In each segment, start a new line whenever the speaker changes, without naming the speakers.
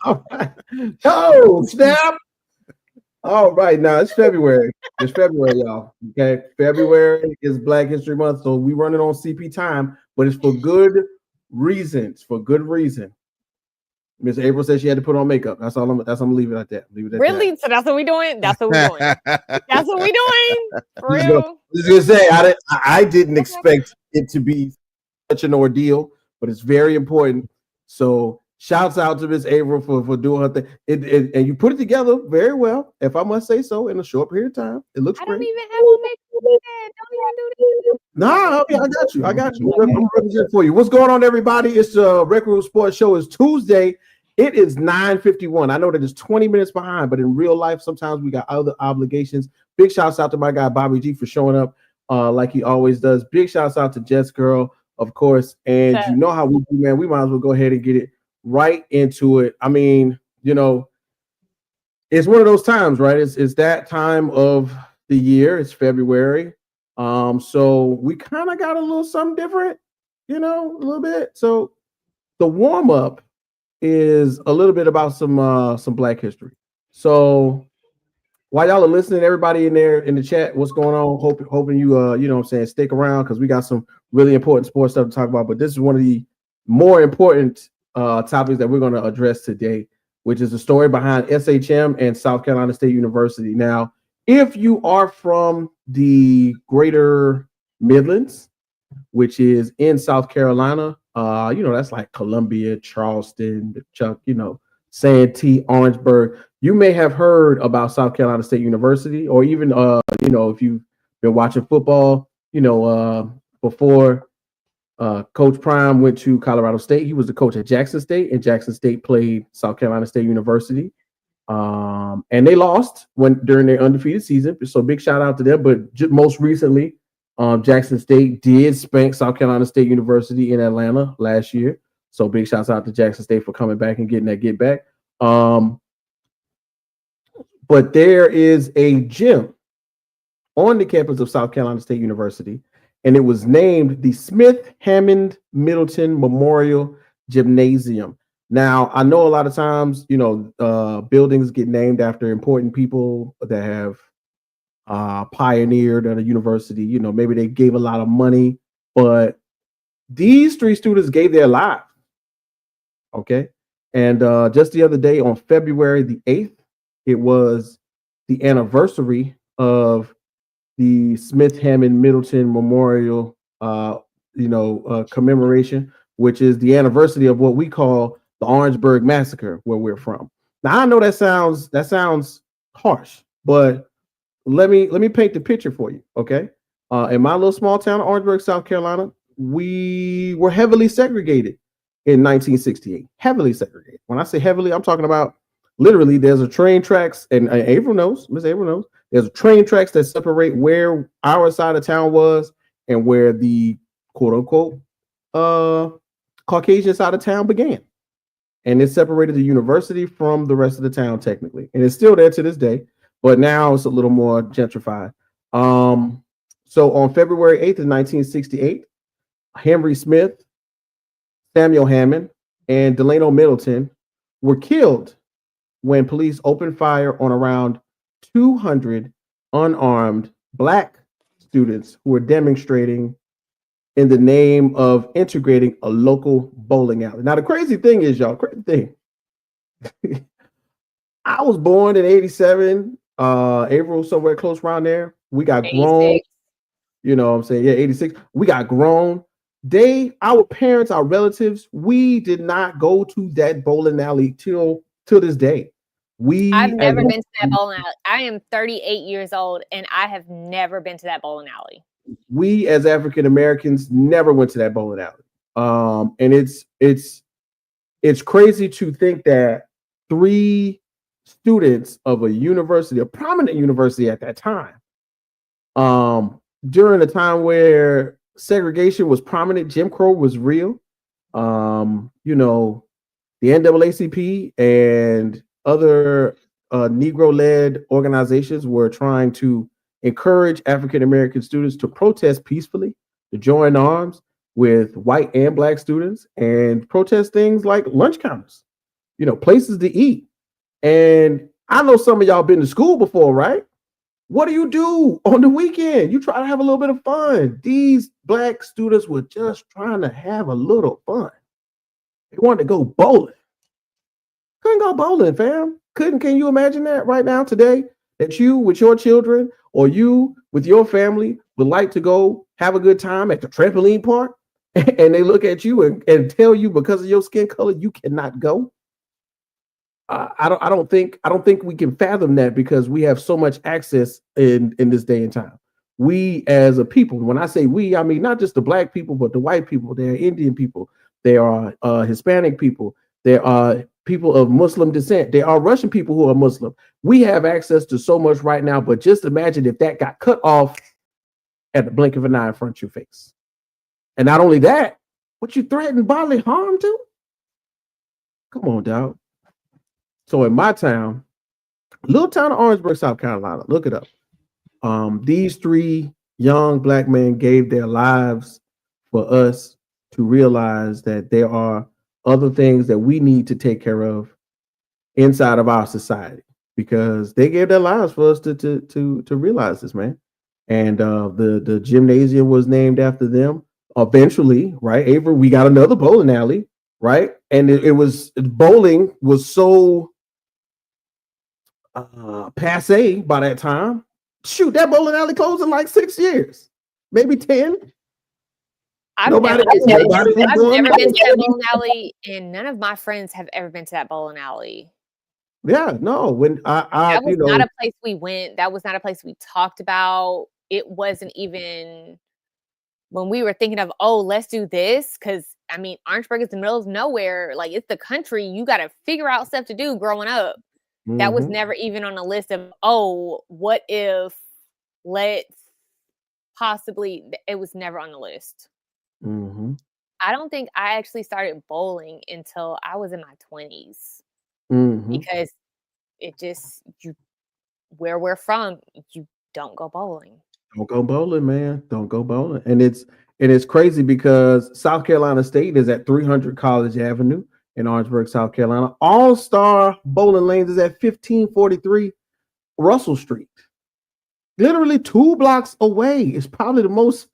All right. Oh, snap. All right, now it's February. It's February, y'all. Okay, February is Black History Month, so we run it on CP time, but it's for good reasons. For good reason. Miss April said she had to put on makeup. That's all. I'm gonna leave it at that. Leave it at
Really?
that.
So that's what we doing? That's what we doing. That's what we doing? For
I
real?
was gonna say I didn't expect it to be such an ordeal, but it's very important. So shouts out to Miss April for doing her thing. And you put it together very well, if I must say so, in a short period of time. It looks
I
great.
don't even have on makeup. Don't even do that.
Nah, I got you. I got you. I'm representing for you. What's going on, everybody? It's the Rec Room Sports Show. It's Tuesday. It is 9:51. I know that it's 20 minutes behind, but in real life, sometimes we got other obligations. Big shouts out to my guy Bobby G for showing up like he always does. Big shouts out to Jess Girl, of course. And you know how we do, man. We might as well go ahead and get it right into it. I mean, it's one of those times, right? It's that time of the year. It's February. So we kind of got a little something different, a little bit. So the warm up is a little bit about some Black history. So while y'all are listening, everybody in there in the chat, what's going on? Hoping you what I'm saying, stick around because we got some really important sports stuff to talk about. But this is one of the more important topics that we're going to address today, which is the story behind SHM and South Carolina State University. Now, if you are from the greater Midlands, which is in South Carolina, that's like Columbia, Charleston, Chuck, Santee, Orangeburg. You may have heard about South Carolina State University, or even, if you've been watching football, before Coach Prime went to Colorado State, he was the coach at Jackson State, and Jackson State played South Carolina State University. And they lost during their undefeated season. So big shout out to them. But most recently, Jackson State did spank South Carolina State University in Atlanta last year. So big shouts out to Jackson State for coming back and getting that get back. But there is a gym on the campus of South Carolina State University, and it was named the Smith Hammond Middleton Memorial Gymnasium. Now, I know a lot of times, buildings get named after important people that have pioneered at a university. Maybe they gave a lot of money, but these three students gave their lives. Okay. And just the other day on February the 8th, it was the anniversary of the Smith Hammond Middleton Memorial, commemoration, which is the anniversary of what we call the Orangeburg Massacre, where we're from. Now, I know that sounds harsh, but let me paint the picture for you, okay? In my little small town of Orangeburg, South Carolina, we were heavily segregated in 1968. Heavily segregated. When I say heavily, I'm talking about literally there's a train tracks, and Miss April knows, there's train tracks that separate where our side of town was and where the quote unquote Caucasian side of town began. And it separated the university from the rest of the town technically. And it's still there to this day, but now it's a little more gentrified. So on February 8th of 1968, Henry Smith, Samuel Hammond, and Delano Middleton were killed when police opened fire on around 200 unarmed Black students who were demonstrating in the name of integrating a local bowling alley. Now, the crazy thing is, y'all, I was born in 87, April, somewhere close around there. We got 86. Grown, you know what I'm saying? Yeah, 86. We got grown. Our parents, our relatives, we did not go to that bowling alley till this day.
I've never been to that bowling alley. I am 38 years old, and I have never been to that bowling alley.
We as African Americans never went to that bowling alley. And it's crazy to think that 3 students of a university, a prominent university at that time, during a time where segregation was prominent, Jim Crow was real. The NAACP and other Negro-led organizations were trying to encourage African American students to protest peacefully, to join arms with white and Black students and protest things like lunch counters. places to eat. And I know some of y'all been to school before, right? What do you do on the weekend? You try to have a little bit of fun. These black students were just trying to have a little fun. They wanted to go bowling. Couldn't go bowling, fam. Can you imagine that right now today? That you with your children or you with your family would like to go have a good time at the trampoline park, and they look at you and tell you because of your skin color you cannot go? I don't think we can fathom that because we have so much access in this day and time. We as a people, when I say we, I mean not just the black people, but the white people. There are Indian people, there are Hispanic people, there are people of Muslim descent, there are Russian people who are Muslim. We have access to so much right now, but just imagine if that got cut off at the blink of an eye in front of your face. And not only that, what you threaten bodily harm to? Come on, dog. So in my town, little town of Orangeburg, South Carolina, look it up. These 3 young black men gave their lives for us to realize that there are other things that we need to take care of inside of our society, because they gave their lives for us to realize this, man. And the gymnasium was named after them. Eventually, right, Avery, we got another bowling alley, right? And it was bowling was so passe by that time. Shoot, that bowling alley closed in like 6 years, maybe 10.
I've never been to that bowling alley, and none of my friends have ever been to that bowling alley.
Yeah, no. When
that was not a place we went. That was not a place we talked about. It wasn't even when we were thinking of, oh, let's do this, because I mean, Orangeburg is the middle of nowhere. Like, it's the country. You got to figure out stuff to do growing up. Mm-hmm. That was never even on the list of, oh, what if let's possibly. It was never on the list.
Mm-hmm.
I don't think I actually started bowling until I was in my 20s.
Mm-hmm.
Because it just, where we're from, you don't go bowling.
Don't go bowling, man. Don't go bowling. And it's crazy because South Carolina State is at 300 College Avenue in Orangeburg, South Carolina. All-Star Bowling Lanes is at 1543 Russell Street. Literally 2 blocks away. It's probably the most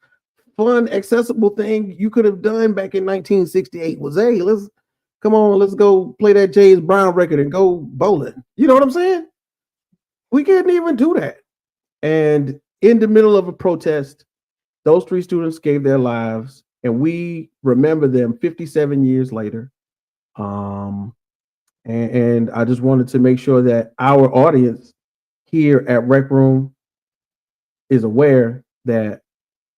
fun, accessible thing you could have done back in 1968 was, hey, let's go play that James Brown record and go bowling. You know what I'm saying? We couldn't even do that. And in the middle of a protest, those 3 students gave their lives, and we remember them 57 years later. And I just wanted to make sure that our audience here at Rec Room is aware that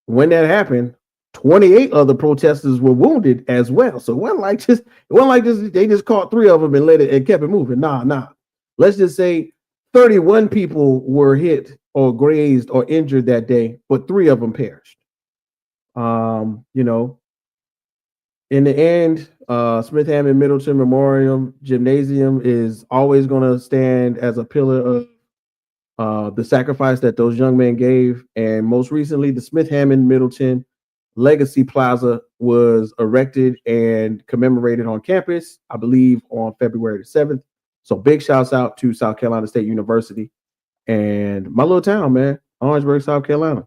when that happened, 28 other protesters were wounded as well. So it wasn't like just they just caught 3 of them and let it and kept it moving. Nah. Let's just say 31 people were hit or grazed or injured that day, but 3 of them perished. In the end, Smith Hammond Middleton Memorial Gymnasium is always going to stand as a pillar of the sacrifice that those young men gave. And most recently, the Smith Hammond Middleton Legacy Plaza was erected and commemorated on campus, I believe, on February the 7th. So big shouts out to South Carolina State University and my little town, man, Orangeburg, South Carolina.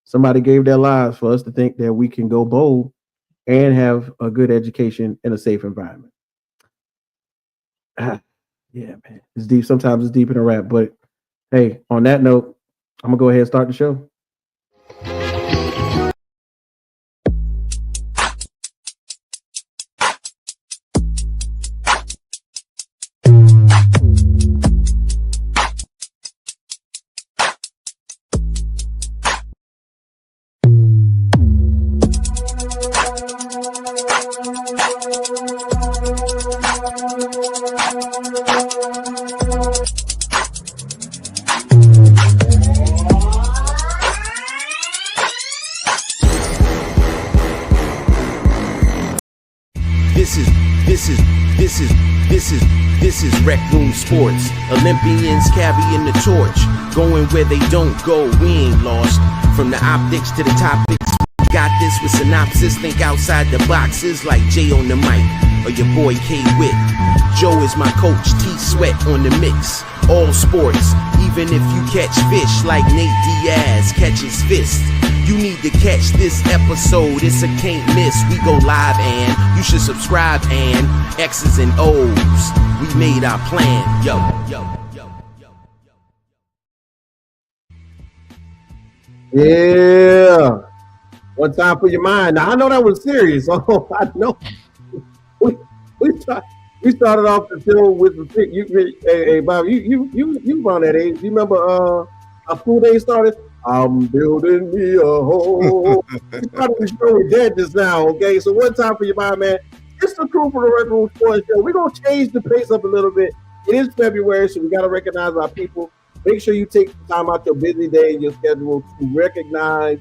Somebody gave their lives for us to think that we can go bowl and have a good education in a safe environment. Yeah, man, it's deep. Sometimes it's deep in a rap, but hey, on that note, I'm gonna go ahead and start the show.
This is Rec Room Sports. Olympians carrying the torch, going where they don't go. We ain't lost. From the optics to the topics, got this with synopsis. Think outside the boxes like Jay on the mic or your boy K Witt. Joe is my coach, T-Sweat on the mix. All sports, even if you catch fish like Nate Diaz catches fists. You need to catch this episode, it's a can't miss. We go live and you should subscribe and X's and O's. We made our plan, yo, yo.
Yeah. One time for your mind. Now I know that was serious. Oh, I know. We started off the show with the pick. Hey Bob, you around that age. You remember our school day started? I'm building me a home. We started the show with that just now, okay? So one time for your mind, man. It's the crew for the Red Room Sports Show. We're gonna change the pace up a little bit. It is February, so we gotta recognize our people. Make sure you take time out your busy day and your schedule to recognize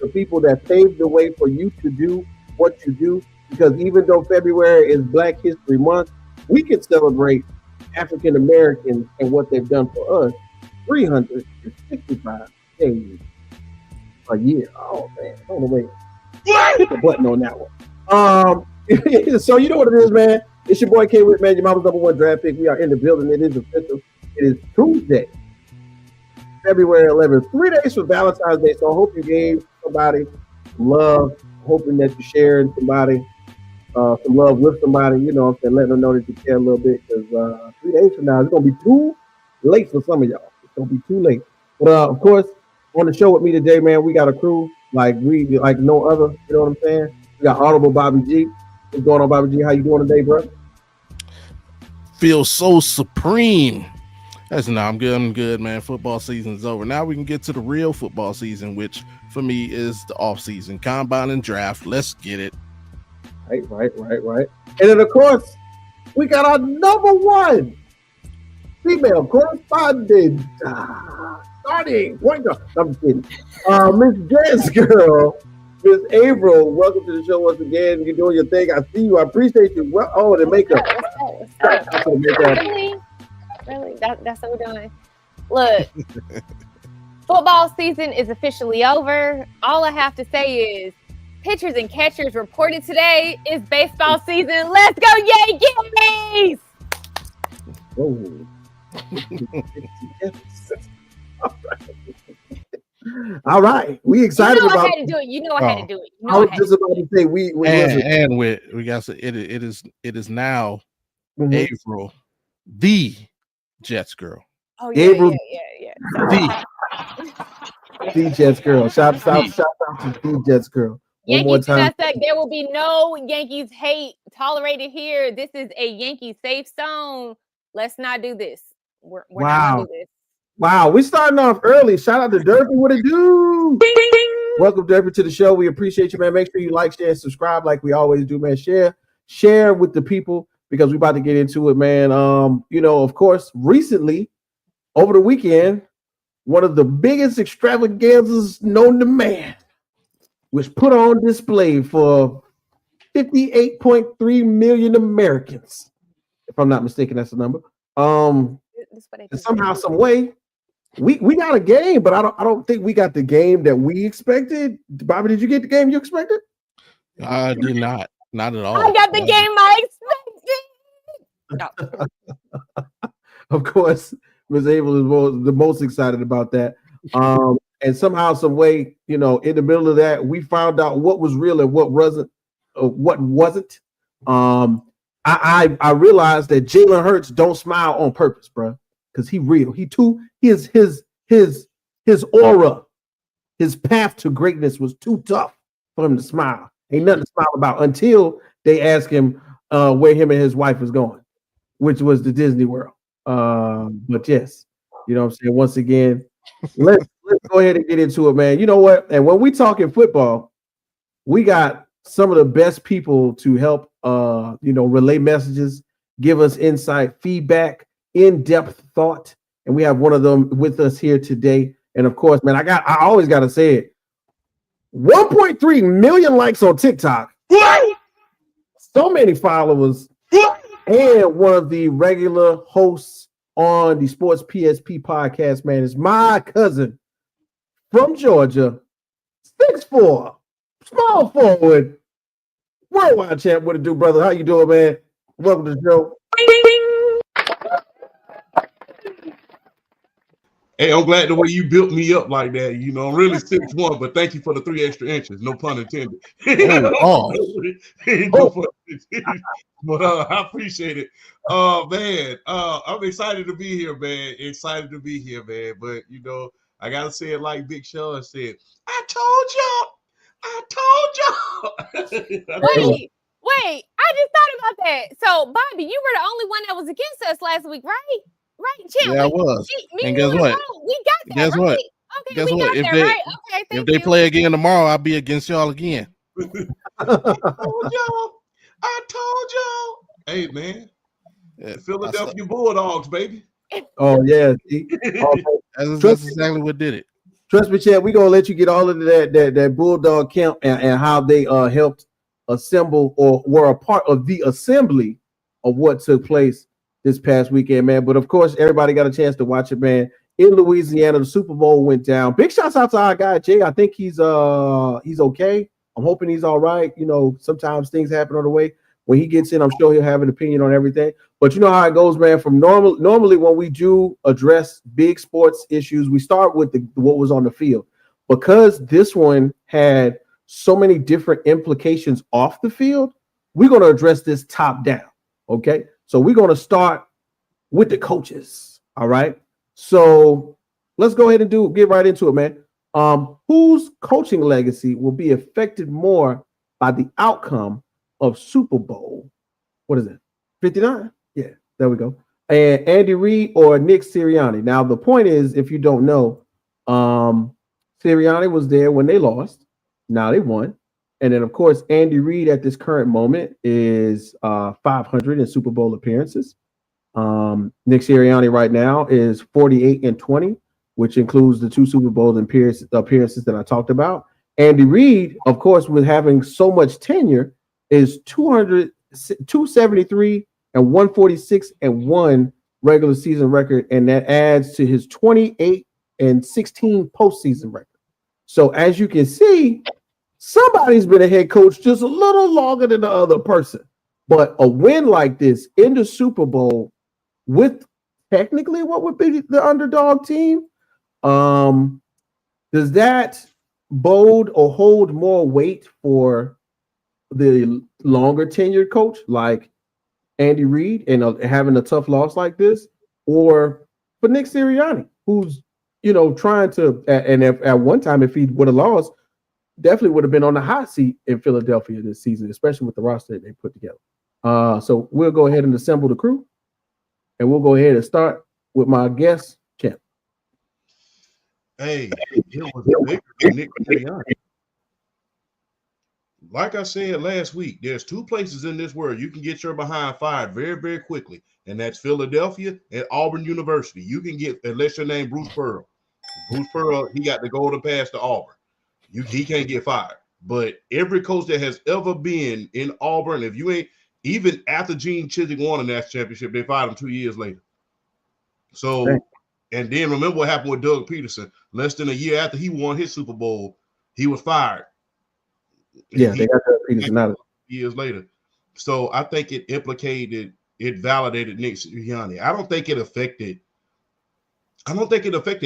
the people that paved the way for you to do what you do. Because even though February is Black History Month, we can celebrate African Americans and what they've done for us 365 days a year. Oh man, I don't know wait. Hit the button on that one. So you know what it is, man. It's your boy K Witt, man. Your mama's #1 draft pick. We are in the building. It is official. It is Tuesday, February 11th. 3 days for Valentine's Day. So I hope you gave somebody some love. Hoping that you're sharing somebody some love with somebody, you know what I'm saying, letting them know that you care a little bit, because 3 days from now, it's going to be too late for some of y'all. It's going to be too late. But, of course, on the show with me today, man, we got a crew like no other, you know what I'm saying? We got Audible Bobby G. What's going on, Bobby G? How you doing today, bro?
Feel so supreme. I'm good, man. Football season's over. Now we can get to the real football season, which for me is the off season, combine and draft. Let's get it.
Right. And then, of course, we got our #1 female correspondent, starting point guard. I'm just kidding. Miss Jazz Girl, Miss April, welcome to the show once again. You're doing your thing. I see you. I appreciate you. Well, oh, the makeup.
What's up? Really? That's what we're doing. Look, football season is officially over. All I have to say is pitchers and catchers reported today. It's baseball season. Let's go Yankees!
Whoa. All right. We excited about
I had to do it. You know I had to do it.
I was just about to say we
got to it is now April, the Jets girl.
Oh yeah,
April,
yeah.
The Jets girl. Shout out to the Jets girl. One more time.
There will be no Yankees hate tolerated here. This is a Yankee safe zone. Let's not do this. We're not gonna do this.
Wow, we're starting off early. Shout out to Derpy. What it do? Ding, ding, ding. Welcome, Derpy, to the show. We appreciate you, man. Make sure you like, share, and subscribe like we always do, man. Share with the people, because we're about to get into it, man. You know, of course, recently, over the weekend, one of the biggest extravaganzas known to man was put on display for 58.3 million Americans. If I'm not mistaken, that's the number. And somehow, some way, we got a game, but I don't think we got the game that we expected. Bobby, did you get the game you expected?
I did not at all.
I got the game I expected. No.
Of course, Ms. Abel is the most excited about that. And somehow, some way, you know, in the middle of that, we found out what was real and what wasn't. I realized that Jalen Hurts don't smile on purpose, bro, because he real. His aura, his path to greatness was too tough for him to smile. Ain't nothing to smile about until they ask him where him and his wife is going, which was the Disney World. But yes, you know what I'm saying? Once again, let's go ahead and get into it, man. You know what? And when we talking football, we got some of the best people to help relay messages, give us insight, feedback, in-depth thought. And we have one of them with us here today. And of course, man, I always gotta say it. 1.3 million likes on TikTok. So many followers. And one of the regular hosts on the Sports PSP podcast, man, is my cousin from Georgia, 6'4", small forward, worldwide champ. What it do, brother? How you doing, man? Welcome to the show.
Hey, I'm glad the way you built me up like that. You know, I'm really 6'1", but thank you for the 3 extra inches. No pun intended.
Oh,
No pun intended. But I appreciate it. Man, I'm excited to be here, man. Excited to be here, man. But you know, I gotta say it like Big Sean said. I told y'all.
Wait, I just thought about that. So, Bobby, you were the only one that was against us last week, right? Right, Champ.
yeah, I was.
Me
And
you
guess
and
what?
Bo, we got that,
Guess
right?
what?
Okay,
Guess
we
what?
got
If
that,
they
right? Okay,
if
thank
they
you.
play again tomorrow, I'll be against y'all again.
I told y'all. Hey, man.
Yeah,
The Philadelphia Bulldogs, baby.
Oh yeah.
that's exactly what did it.
Trust me, Chad, we're gonna let you get all of that Bulldog camp and how they helped assemble or were a part of the assembly of what took place this past weekend, man. But of course, everybody got a chance to watch it, man. In Louisiana, the Super Bowl went down. Big shouts out to our guy Jay. I think he's okay. I'm hoping he's all right. You know, sometimes things happen on the way. When he gets in, I'm sure he'll have an opinion on everything. But you know how it goes, man. From normally when we do address big sports issues, we start with what was on the field. Because this one had so many different implications off the field, we're going to address this top down. Okay. So we're going to start with the coaches. All right. So let's go ahead and get right into it, man. Whose coaching legacy will be affected more by the outcome of Super Bowl? What is it? 59? Yeah, there we go. And Andy Reid or Nick Sirianni. Now, the point is, if you don't know, Sirianni was there when they lost. Now they won. And then, of course, Andy Reid at this current moment is 500 in Super Bowl appearances. Nick Sirianni right now is 48-20, which includes the 2 Super Bowl appearances that I talked about. Andy Reid, of course, with having so much tenure, is 273 and 146-1 regular season record, and that adds to his 28-16 postseason record. So as you can see, somebody's been a head coach just a little longer than the other person. But a win like this in the Super Bowl with technically what would be the underdog team, does that bode or hold more weight for the longer tenured coach like Andy Reid and having a tough loss like this, or for Nick Sirianni, who's trying to, and at one time, if he would have lost, definitely would have been on the hot seat in Philadelphia this season, especially with the roster they put together. So we'll go ahead and assemble the crew, and we'll go ahead and start with my guest, Champ.
Hey, it was bigger than Nick Sirianni. Like I said last week, there's 2 places in this world you can get your behind fired very, very quickly, and that's Philadelphia and Auburn University. You can get, unless your name Bruce Pearl. Bruce Pearl, he got the golden pass to Auburn. He can't get fired. But every coach that has ever been in Auburn, if you ain't, even after Gene Chizik won a national championship, they fired him 2 years later. So, and then remember what happened with Doug Peterson. Less than a year after he won his Super Bowl, he was fired.
Yeah, they got Doug Peterson out of
years later. So I think it validated Nick Sirianni. I don't think it affected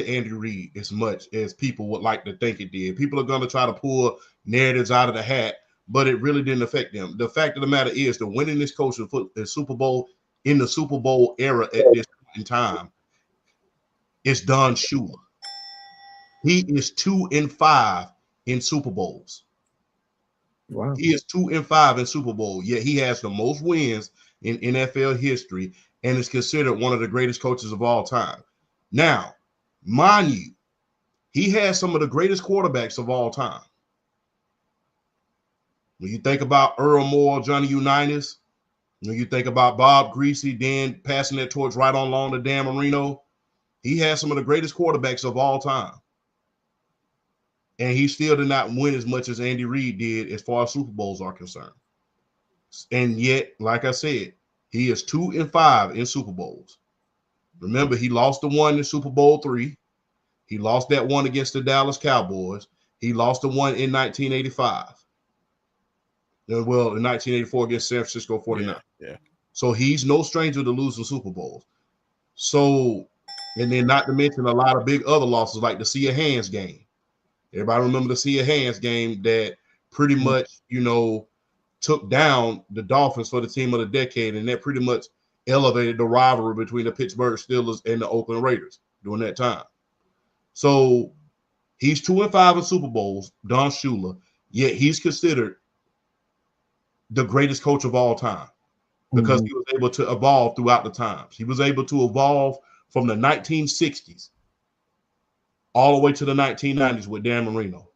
Andy Reid as much as people would like to think it did. People are going to try to pull narratives out of the hat, but it really didn't affect them. The fact of the matter is, the winningest coach of the Super Bowl in the Super Bowl era at this point in time is Don Shula. He is 2-5 in Super Bowls.
Wow.
He is 2-5 in Super Bowl. Yet he has the most wins in NFL history and is considered one of the greatest coaches of all time. Now, mind you, he has some of the greatest quarterbacks of all time. When you think about Earl Moore, Johnny Unitas, when you think about Bob Greasy, then passing that torch right on along to Dan Marino, he has some of the greatest quarterbacks of all time. And he still did not win as much as Andy Reid did as far as Super Bowls are concerned. And yet, like I said, he is 2-5 in Super Bowls. Remember, he lost the one in Super Bowl III. He lost that one against the Dallas Cowboys. He lost the one in 1985. Well, in 1984 against San Francisco 49ers.
Yeah.
So he's no stranger to losing Super Bowls. So And then not to mention a lot of big other losses like the See a Hands game. Everybody remember the See a Hands game that pretty much, took down the Dolphins for the team of the decade, and that pretty much elevated the rivalry between the Pittsburgh Steelers and the Oakland Raiders during that time. So he's 2-5 in Super Bowls, Don Shula, yet he's considered the greatest coach of all time because he was able to evolve throughout the times. He was able to evolve from the 1960s all the way to the 1990s with Dan Marino.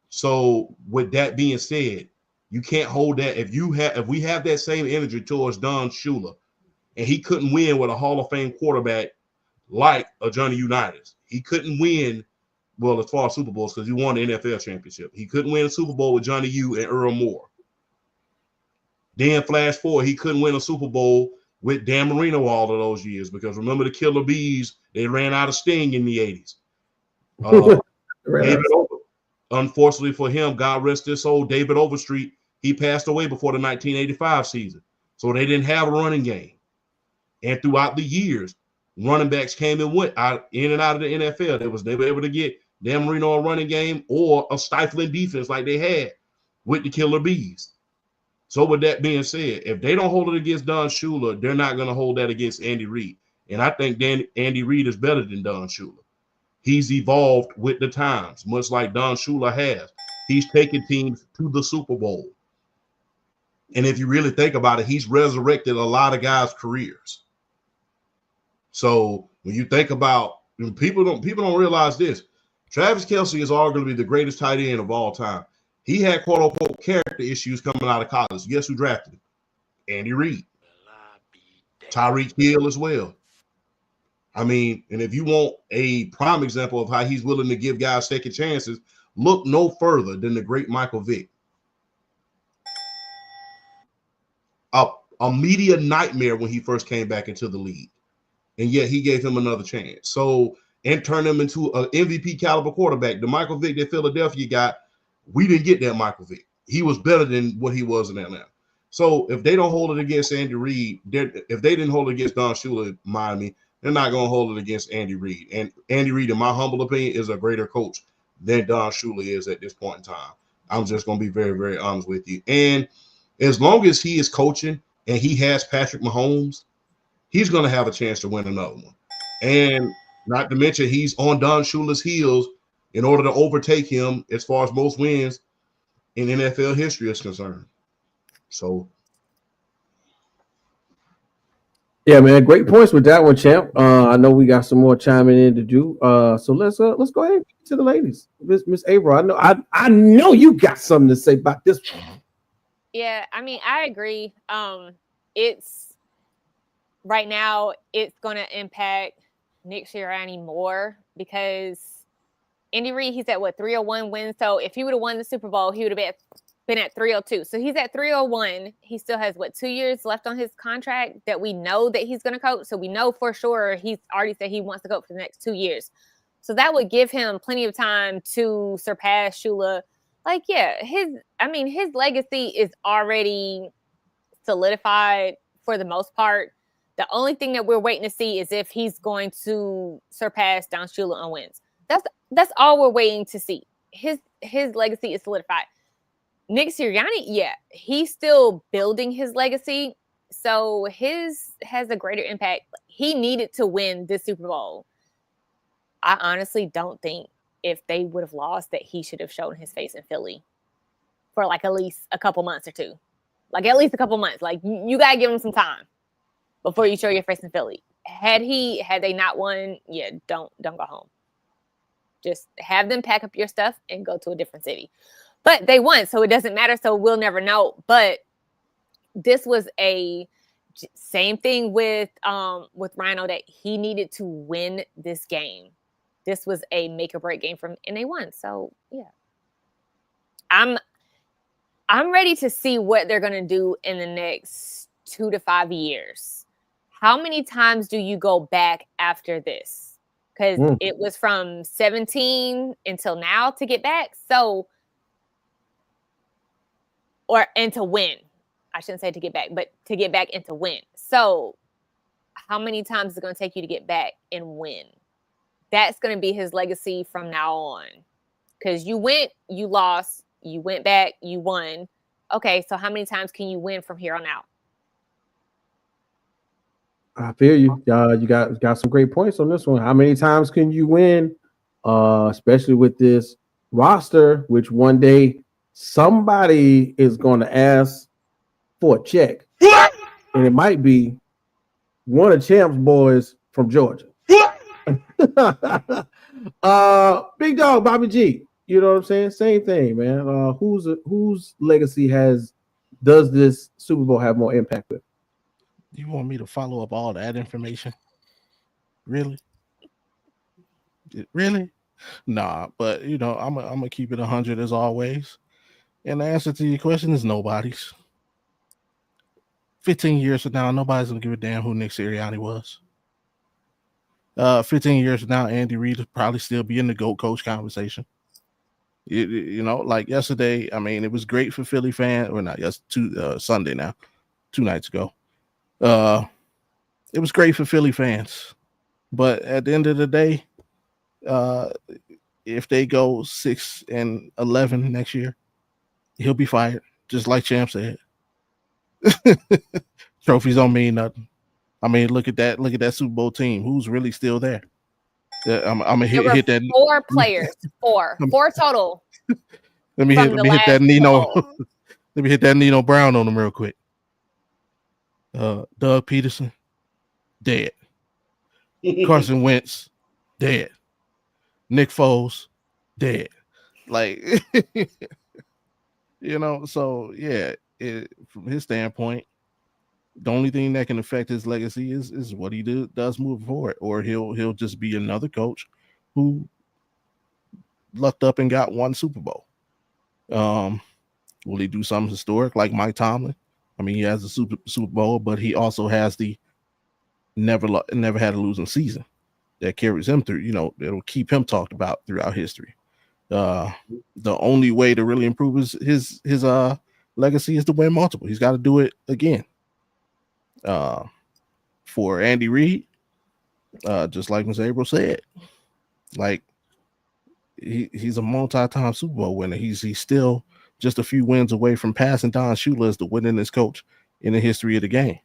So with that being said, you can't hold that. If we have that same energy towards Don Shula, and he couldn't win with a Hall of Fame quarterback like a Johnny Unitas. He couldn't win, well, as far as Super Bowls, because he won the NFL championship. He couldn't win a Super Bowl with Johnny U and Earl Moore. Then flash forward, he couldn't win a Super Bowl with Dan Marino all of those years, because remember the Killer Bees, they ran out of sting in the 80s. David Over, unfortunately for him, God rest his soul, David Overstreet, he passed away before the 1985 season. So they didn't have a running game. And throughout the years, running backs came and went in and out of the NFL. They were able to get Dan Marino a running game or a stifling defense like they had with the Killer Bees. So with that being said, if they don't hold it against Don Shula, they're not going to hold that against Andy Reid. And I think Andy Reid is better than Don Shula. He's evolved with the times, much like Don Shula has. He's taken teams to the Super Bowl. And if you really think about it, he's resurrected a lot of guys' careers. So when you think about, people don't realize this. Travis Kelce is arguably the greatest tight end of all time. He had quote unquote character issues coming out of college. Guess who drafted him? Andy Reid. Tyreek Hill as well. I mean, and if you want a prime example of how he's willing to give guys second chances, look no further than the great Michael Vick. A media nightmare when he first came back into the league. And yet he gave him another chance. So, and turned him into an MVP caliber quarterback. The Michael Vick that Philadelphia got, we didn't get that Michael Vick. He was better than what he was in Atlanta. So if they don't hold it against Andy Reid, if they didn't hold it against Don Shula, mind me, they're not going to hold it against Andy Reid. And Andy Reid, in my humble opinion, is a greater coach than Don Shula is at this point in time. I'm just going to be very, very honest with you. And as long as he is coaching and he has Patrick Mahomes, he's going to have a chance to win another one. And not to mention, he's on Don Shula's heels in order to overtake him as far as most wins in NFL history is concerned. So,
yeah, man, great points with that one, champ. I know we got some more chiming in to do. So let's go ahead and get to the ladies. Miss April, I know you got something to say about this.
Yeah, I mean, I agree. It's right now it's going to impact Nick Sirianni more because Andy Reid, he's at 301 wins. So if he would have won the Super Bowl, he would have been at 302. So he's at 301. He still has 2 years left on his contract that we know that he's going to coach. So we know for sure he's already said he wants to coach for the next 2 years. So that would give him plenty of time to surpass Shula. Like, yeah, his legacy is already solidified for the most part. The only thing that we're waiting to see is if he's going to surpass Don Shula on wins. That's all we're waiting to see. His legacy is solidified. Nick Sirianni, yeah, he's still building his legacy. So his has a greater impact. He needed to win this Super Bowl. I honestly don't think if they would have lost that he should have shown his face in Philly for like at least a couple months or two. Like at least a couple months. Like you got to give him some time before you show your face in Philly. Had they not won, yeah, don't go home. Just have them pack up your stuff and go to a different city. But they won, so it doesn't matter. So we'll never know. But this was a same thing with Rhino that he needed to win this game. This was a make or break game for him, and they won. So yeah, I'm ready to see what they're gonna do in the next 2 to 5 years. How many times do you go back after this? Because it was from 17 until now to get back. So, and to win. I shouldn't say to get back, but to get back and to win. So how many times is it going to take you to get back and win? That's going to be his legacy from now on. Because you went, you lost, you went back, you won. Okay, so how many times can you win from here on out?
I feel you. You got some great points on this one. How many times can you win? Especially with this roster, which one day somebody is going to ask for a check, and it might be one of Champ's boys from Georgia. Big dog Bobby G. You know what I'm saying? Same thing, man. Whose legacy does this Super Bowl have more impact with?
You want me to follow up all that information? Really? Really? Nah, but I'm gonna keep it 100 as always. And the answer to your question is nobody's. 15 years from now, nobody's gonna give a damn who Nick Sirianni was. 15 years from now, Andy Reid will probably still be in the GOAT coach conversation. Like yesterday, I mean, it was great for Philly fans, or not, Sunday now, 2 nights ago. It was great for Philly fans. But at the end of the day, if they go 6-11 next year, he'll be fired, just like Champ said. Trophies don't mean nothing. I mean, look at that Super Bowl team. Who's really still there? I'm gonna hit that.
4 players, 4 total.
Let me hit that Nino. Let me hit that Nino Brown on them real quick. Doug Peterson, dead. Carson Wentz, dead. Nick Foles, dead. Like, so yeah, from his standpoint, the only thing that can affect his legacy is what he does moving forward, or he'll just be another coach who lucked up and got 1 Super Bowl. Will he do something historic like Mike Tomlin? I mean, he has a Super Bowl, but he also has the never had a losing season that carries him through. It'll keep him talked about throughout history. The only way to really improve his legacy is to win multiple. He's got to do it again. For Andy Reid, just like Ms. April said, like he's a multi-time Super Bowl winner. He's still just a few wins away from passing Don Shula as the winningest coach in the history of the game.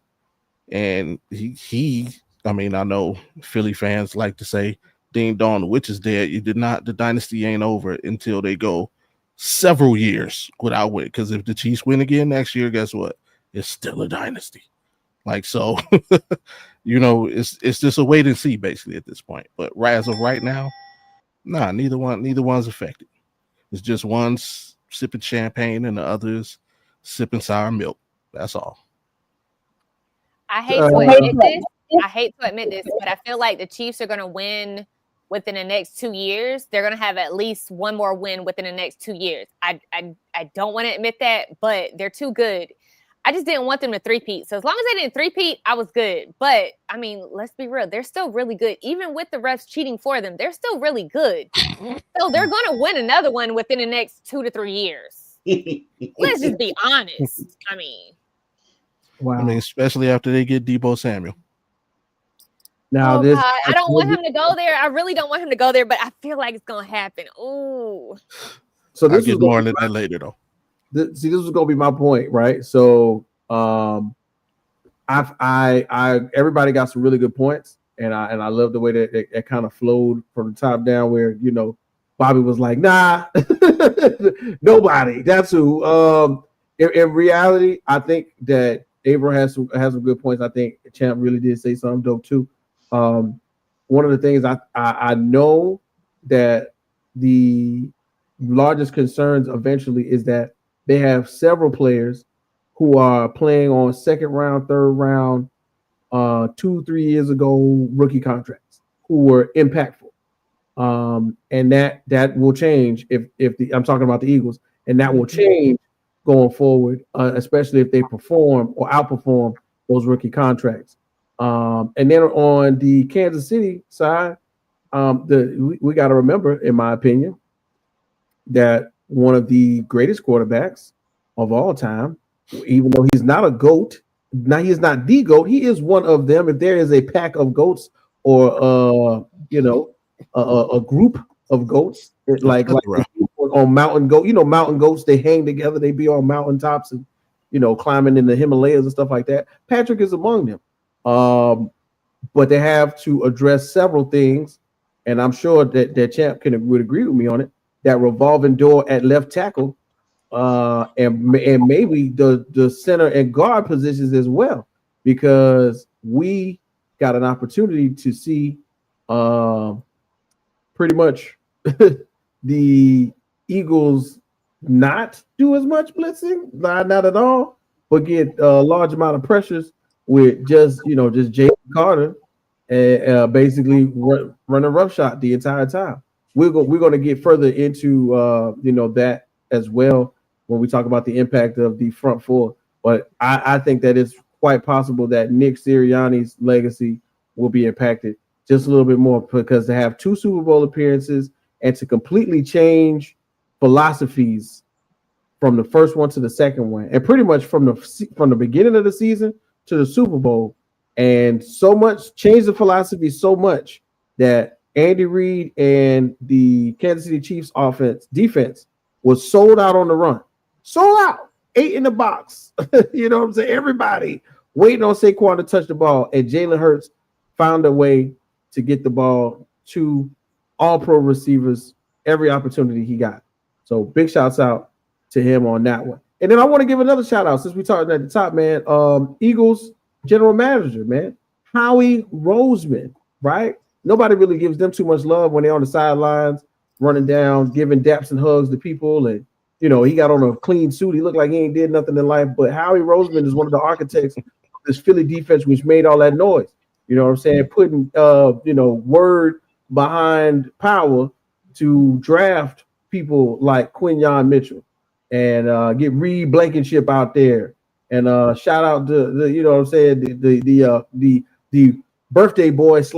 And I mean, I know Philly fans like to say, ding dong, the witch is dead. The dynasty ain't over until they go several years without win. Because if the Chiefs win again next year, guess what? It's still a dynasty. Like, so, it's just a wait and see basically at this point. But as of right now, nah, neither one's affected. It's just one's sipping champagne and the other's sipping sour milk. That's all.
I hate to admit this, but I feel like the Chiefs are going to win within the next 2 years. They're going to have at least one more win within the next 2 years. I don't want to admit that, but they're too good. I just didn't want them to three-peat. So as long as they didn't three-peat, I was good. But, I mean, let's be real. They're still really good. Even with the refs cheating for them, they're still really good. So they're going to win another one within the next 2 to 3 years. Let's just be honest. I mean.
Wow.
I mean, especially after they get Deebo Samuel.
Now,
God, I don't want him to go there. I really don't want him to go there, but I feel like it's going to happen. Ooh.
So this
I'll get more into that later, though.
This was going to be my point, right? So, everybody got some really good points, and I love the way that it kind of flowed from the top down, where Bobby was like, "Nah, nobody. That's who." In reality, I think that Abram has some good points. I think Champ really did say something dope too. One of the things I know that the largest concerns eventually is that they have several players who are playing on 2nd round, 3rd round, 2-3 years ago rookie contracts who were impactful. And that will change if I'm talking about the Eagles, and that will change going forward, especially if they perform or outperform those rookie contracts. And then on the Kansas City side, we got to remember, in my opinion, that one of the greatest quarterbacks of all time, even though he's not a GOAT, Now he is not the GOAT. He is one of them. If there is a pack of goats or a group of goats, like on mountain goat, mountain goats, they hang together, they be on mountaintops and climbing in the Himalayas and stuff like that. Patrick is among them. But they have to address several things, and I'm sure that Champ would agree with me on it. That revolving door at left tackle, and maybe the center and guard positions as well, because we got an opportunity to see pretty much the Eagles not do as much blitzing, not at all, but get a large amount of pressures with just Jalen Carter and basically run a rough shot the entire time. We're going to get further into that as well when we talk about the impact of the front four. But I think that it's quite possible that Nick Sirianni's legacy will be impacted just a little bit more, because to have 2 Super Bowl appearances and to completely change philosophies from the first one to the second one, and pretty much from the beginning of the season to the Super Bowl, and so much change the philosophy so much that Andy Reid and the Kansas City Chiefs defense was sold out on the run. Sold out. 8 in the box. You know what I'm saying? Everybody waiting on Saquon to touch the ball, and Jalen Hurts found a way to get the ball to all-pro receivers every opportunity he got. So big shouts out to him on that one. And then I want to give another shout out, since we talked at the top, man. Eagles general manager, man, Howie Roseman, right? Nobody really gives them too much love when they're on the sidelines, running down, giving daps and hugs to people. And, he got on a clean suit. He looked like he ain't did nothing in life. But Howie Roseman is one of the architects of this Philly defense, which made all that noise. You know what I'm saying? Putting, word behind power to draft people like Quinyon Mitchell and get Reid Blankenship out there. And shout out to the birthday boy /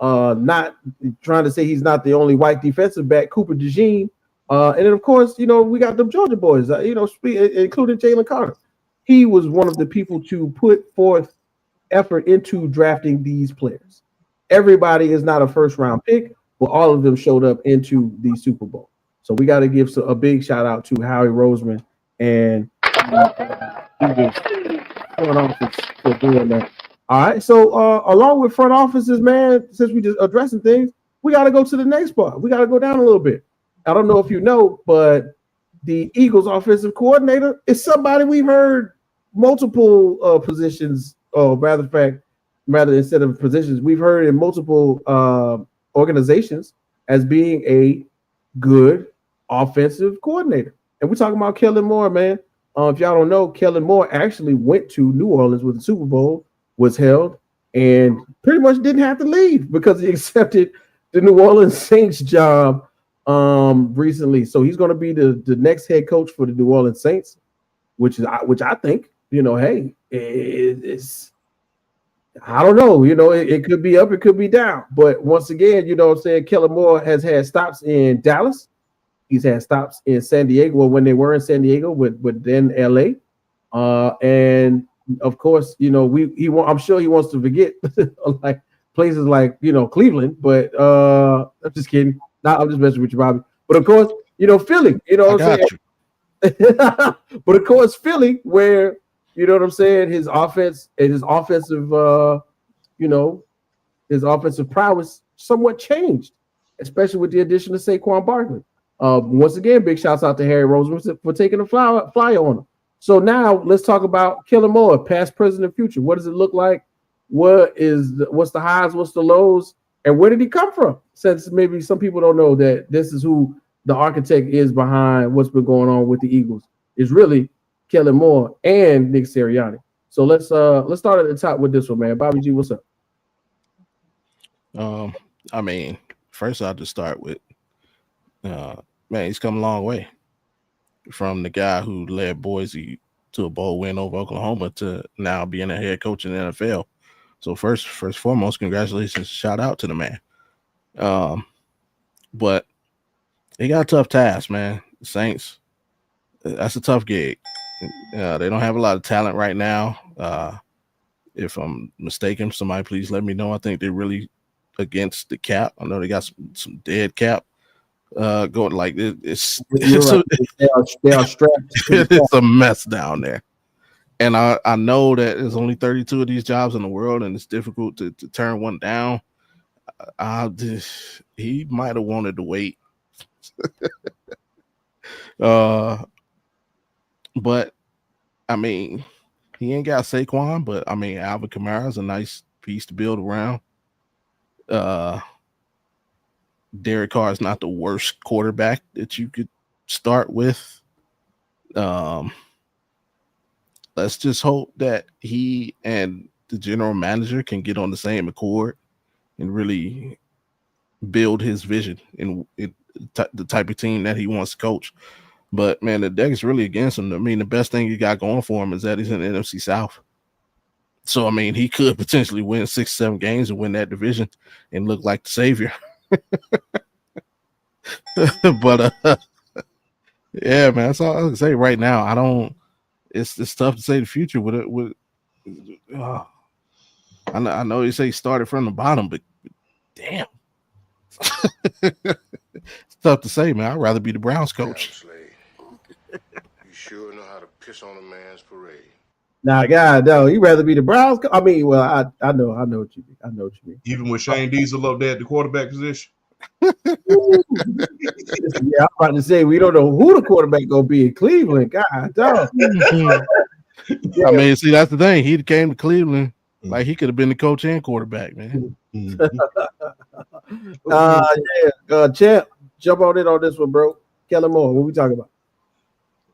not trying to say he's not the only white defensive back, Cooper DeJean. And then of course, we got them Georgia boys, including Jalen Carter. He was one of the people to put forth effort into drafting these players. Everybody is not a first round pick, but all of them showed up into the Super Bowl. So we got to give a big shout out to Howie Roseman and front office for doing that. All right. So along with front offices, man, since we just addressing things, we got to go to the next part. We got to go down a little bit. I don't know if you know, but the Eagles offensive coordinator is somebody we've heard multiple positions, or rather instead of positions, we've heard in multiple organizations as being a good offensive coordinator. And we're talking about Kellen Moore, man. If y'all don't know, Kellen Moore actually went to New Orleans when the Super Bowl was held and pretty much didn't have to leave because he accepted the New Orleans Saints job recently. So he's going to be the next head coach for the New Orleans Saints, which I think, hey, it's I don't know, it could be up, it could be down. But once again, Kellen Moore has had stops in Dallas. He's had stops in San Diego, when they were in San Diego, with then LA. And of course, I'm sure he wants to forget like places like Cleveland, but I'm just kidding. I'm just messing with you, Bobby. But of course, Philly, what I'm saying? But of course, Philly, where what I'm saying, his offense and his offensive his offensive prowess somewhat changed, especially with the addition of Saquon Barkley. Once again, big shouts out to Harry Roseman for taking a flyer on him. So now let's talk about Kellen Moore, past, present, and future. What does it look like? What's the highs? What's the lows? And where did he come from? Since maybe some people don't know that this is who the architect is behind what's been going on with the Eagles. It's really Kellen Moore and Nick Sirianni. So let's start at the top with this one, man. Bobby G, what's up?
First I'll just start with man, he's come a long way from the guy who led Boise to a bowl win over Oklahoma to now being a head coach in the NFL. So first foremost, congratulations, shout out to the man. But he got a tough task, man. Saints, that's a tough gig. They don't have a lot of talent right now. If I'm mistaken, somebody please let me know. I think they're really against the cap. I know they got some dead cap going like it's
Right. They are strapped to the cap.
it's a mess down there. And I know that there's only 32 of these jobs in the world, and it's difficult to turn one down. He might have wanted to wait. But I mean, he ain't got Saquon, but I mean, Alvin Kamara is a nice piece to build around. Derek Carr is not the worst quarterback that you could start with. Let's just hope that he and the general manager can get on the same accord and really build his vision in the type of team that he wants to coach. But man, the deck is really against him. I mean, the best thing he got going for him is that he's in the NFC South. So I mean, he could potentially win 6-7 games and win that division and look like the savior. But yeah, man, that's all I can say right now. I don't. It's tough to say the future with it. I know you say he started from the bottom, but damn, it's tough to say, man. I'd rather be the Browns coach.
You sure know how to piss on a man's parade.
Nah, God, no, he'd rather be the Browns. I mean, well, I know what you mean. I know what you mean.
Even with Shane Diesel up there at the quarterback position.
Yeah, I'm about to say we don't know who the quarterback gonna be in Cleveland. God, dog.
I mean, see, that's the thing. He came to Cleveland like he could have been the coach and quarterback, man.
Champ, jump on in on this one, bro. Kellen Moore, what we talking about?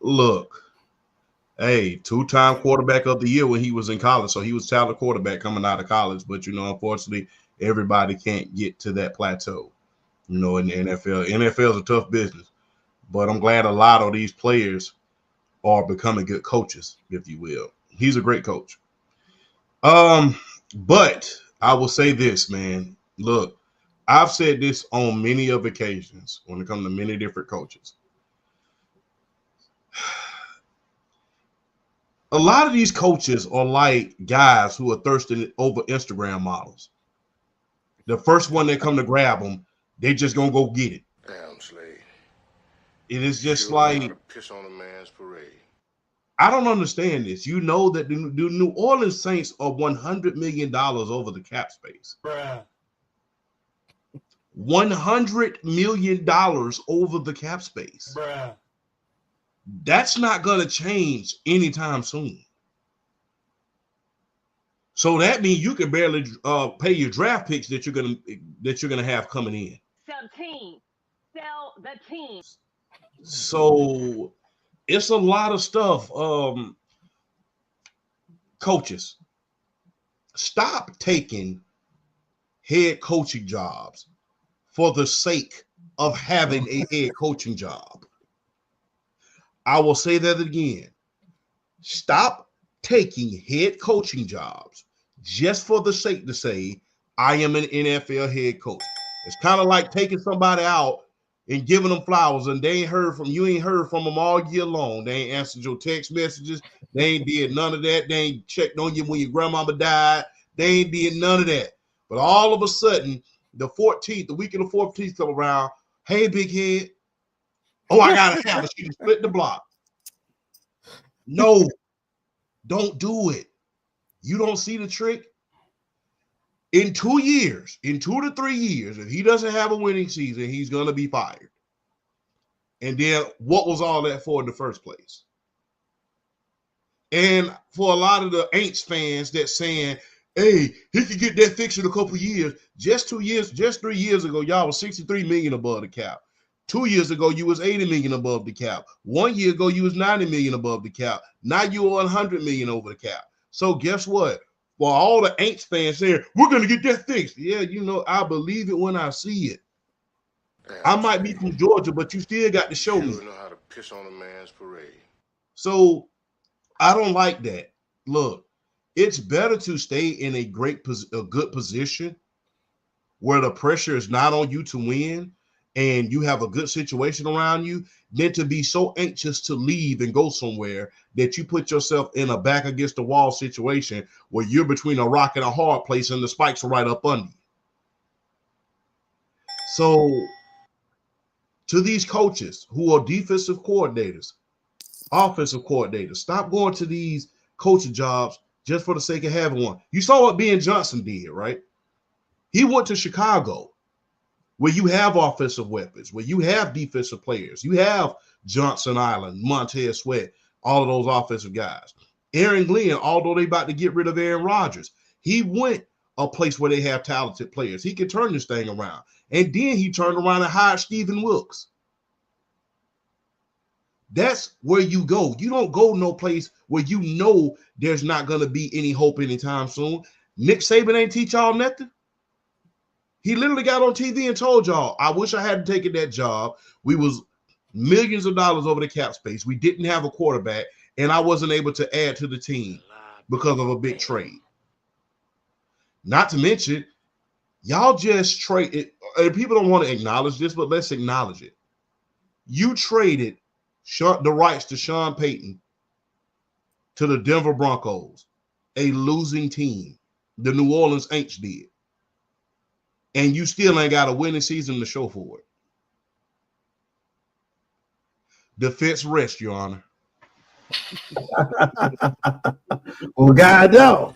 Look, hey, 2-time quarterback of the year when he was in college. So he was talented quarterback coming out of college. But, unfortunately, everybody can't get to that plateau, in the NFL. NFL is a tough business. But I'm glad a lot of these players are becoming good coaches, if you will. He's a great coach. But I will say this, man. Look, I've said this on many of occasions when it comes to many different coaches. A lot of these coaches are like guys who are thirsting over Instagram models. The first one that come to grab them, they just gonna go get it.
Damn, Slade.
It is just
Sure know how
like
to piss on a man's parade.
I don't understand this. You know that the New Orleans Saints are $100 million over the cap space.
Bruh.
$100 million over the cap space.
Bruh.
That's not going to change anytime soon. So that means you can barely pay your draft picks that you're gonna have coming in.
Sell the team.
So it's a lot of stuff. Coaches, stop taking head coaching jobs for the sake of having a head coaching job. I will say that again. Stop taking head coaching jobs just for the sake to say, I am an NFL head coach. It's kind of like taking somebody out and giving them flowers and you ain't heard from them all year long. They ain't answered your text messages. They ain't did none of that. They ain't checked on you when your grandmama died. They ain't did none of that. But all of a sudden, the 14th, the week of the 14th come around, hey, big head. Oh, I got to have it. She can split the block. No, don't do it. You don't see the trick? In 2 years, in 2 to 3 years, if he doesn't have a winning season, he's going to be fired. And then what was all that for in the first place? And for a lot of the Aints fans that's saying, hey, he could get that fixed in a couple of years. Just 3 years ago, y'all was $63 million above the cap. 2 years ago, you was $80 million above the cap. 1 year ago, you was $90 million above the cap. Now you are $100 million over the cap. So guess what? For all the Aints fans saying, we're going to get that fixed. Yeah, I believe it when I see it. Damn, I might be from Georgia, but you still got to show me.
You know how to piss on a man's parade.
So I don't like that. Look, it's better to stay in a good position where the pressure is not on you to win and you have a good situation around you than to be so anxious to leave and go somewhere that you put yourself in a back against the wall situation where you're between a rock and a hard place and the spikes are right up under you. So to these coaches who are defensive coordinators, offensive coordinators, stop going to these coaching jobs just for the sake of having one. You saw what Ben Johnson did, right? He went to Chicago, where you have offensive weapons, where you have defensive players. You have Johnson Island, Montez Sweat, all of those offensive guys. Aaron Glenn, although they about to get rid of Aaron Rodgers, he went a place where they have talented players. He can turn this thing around. And then he turned around and hired Stephen Wilkes. That's where you go. You don't go no place where you know there's not going to be any hope anytime soon. Nick Saban ain't teach y'all nothing. He literally got on TV and told y'all, I wish I hadn't taken that job. We was millions of dollars over the cap space. We didn't have a quarterback, and I wasn't able to add to the team because of a big trade. Not to mention, y'all just traded, and people don't want to acknowledge this, but let's acknowledge it. You traded the rights to Sean Payton to the Denver Broncos, a losing team. The New Orleans Saints did. And you still ain't got a winning season to show for it. Defense rest, Your Honor.
Well, God no.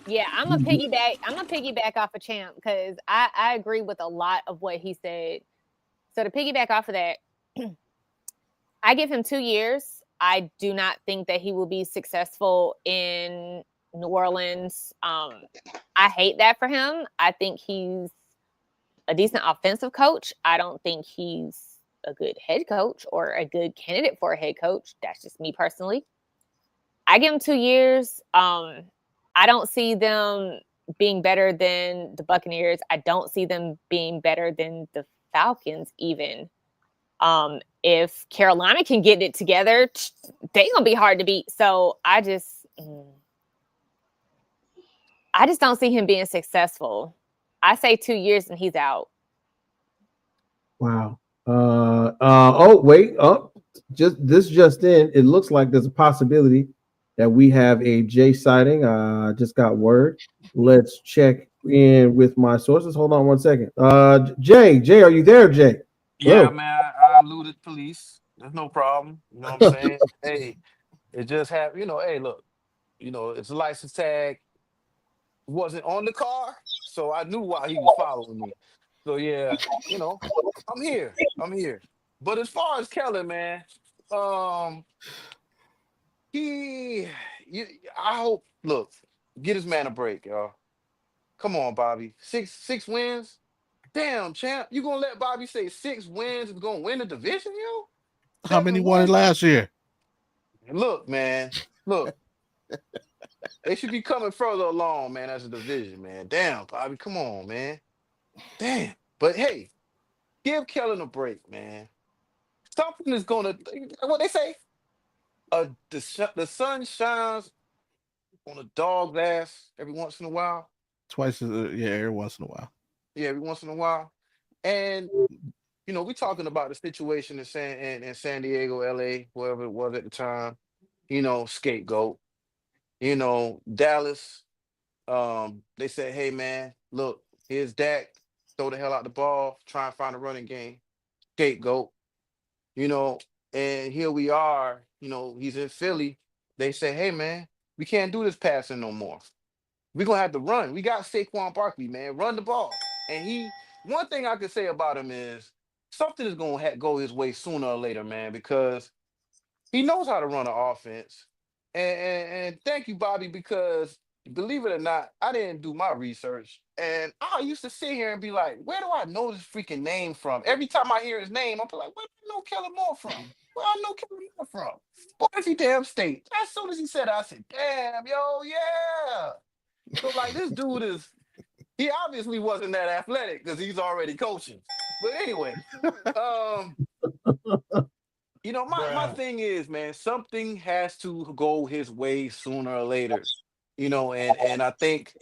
Yeah, I'm gonna piggyback off of Champ because I agree with a lot of what he said. So to piggyback off of that, I give him 2 years. I do not think that he will be successful in New Orleans. I hate that for him. I think he's a decent offensive coach. I don't think he's a good head coach or a good candidate for a head coach. That's just me personally. I give him 2 years. I don't see them being better than the Buccaneers. I don't see them being better than the Falcons even. If Carolina can get it together, they're going to be hard to beat. So I just don't see him being successful. I say 2 years and he's out.
Wow. Just in, it looks like there's a possibility that we have a Jay sighting. Just got word. Let's check in with my sources. Hold on one second. Jay, are you there, Jay?
Yeah,
Hello?
man, I eluded police. There's no problem. You know what I'm saying? Hey, it just happened. Hey, look, it's a license tag. Wasn't on the car, so I knew why he was following me. So yeah, I'm here. But as far as Kelly, man, I hope. Look, get this man a break, y'all. Come on, Bobby. Six wins. Damn, champ. You gonna let Bobby say 6 wins is gonna win the division, yo?
How many won it last year?
Look, man. Look. They should be coming further along, man, as a division, man. Damn, Bobby. Come on, man. Damn. But hey, give Kellen a break, man. Something is gonna what they say? The sun shines on a dog's ass every once in a while.
Every once in a while.
Yeah, every once in a while. And we're talking about the situation in San Diego, LA, wherever it was at the time. Scapegoat. Dallas. They said, hey man, look, here's Dak. Throw the hell out the ball, try and find a running game. Scapegoat. And here we are, he's in Philly. They say, hey man, we can't do this passing no more. We're gonna have to run. We got Saquon Barkley, man. Run the ball. And one thing I could say about him is something is gonna go his way sooner or later, man, because he knows how to run an offense. And thank you, Bobby, because believe it or not, I didn't do my research. And I used to sit here and be like, where do I know this freaking name from? Every time I hear his name, I'm like, where do I know Kellen Moore from? Where I know Kellen Moore from? Boise damn State. As soon as he said it, I said, damn, yo, yeah. So like this dude he obviously wasn't that athletic because he's already coaching. But anyway, my thing is, man, something has to go his way sooner or later. And I think,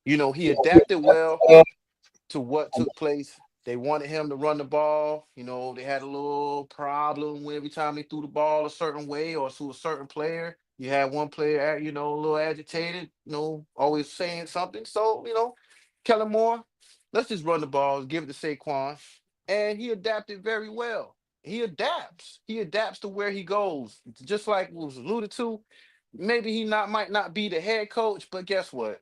he adapted well to what took place They wanted him to run the ball. You know, they had a little problem when every time they threw the ball a certain way or to a certain player. You had one player, you know, a little agitated, you know, always saying something. So, you know, Kellen Moore, let's just run the ball, give it to Saquon. And he adapted very well. He adapts. He adapts to where he goes. Just like was alluded to, maybe he might not be the head coach, but guess what?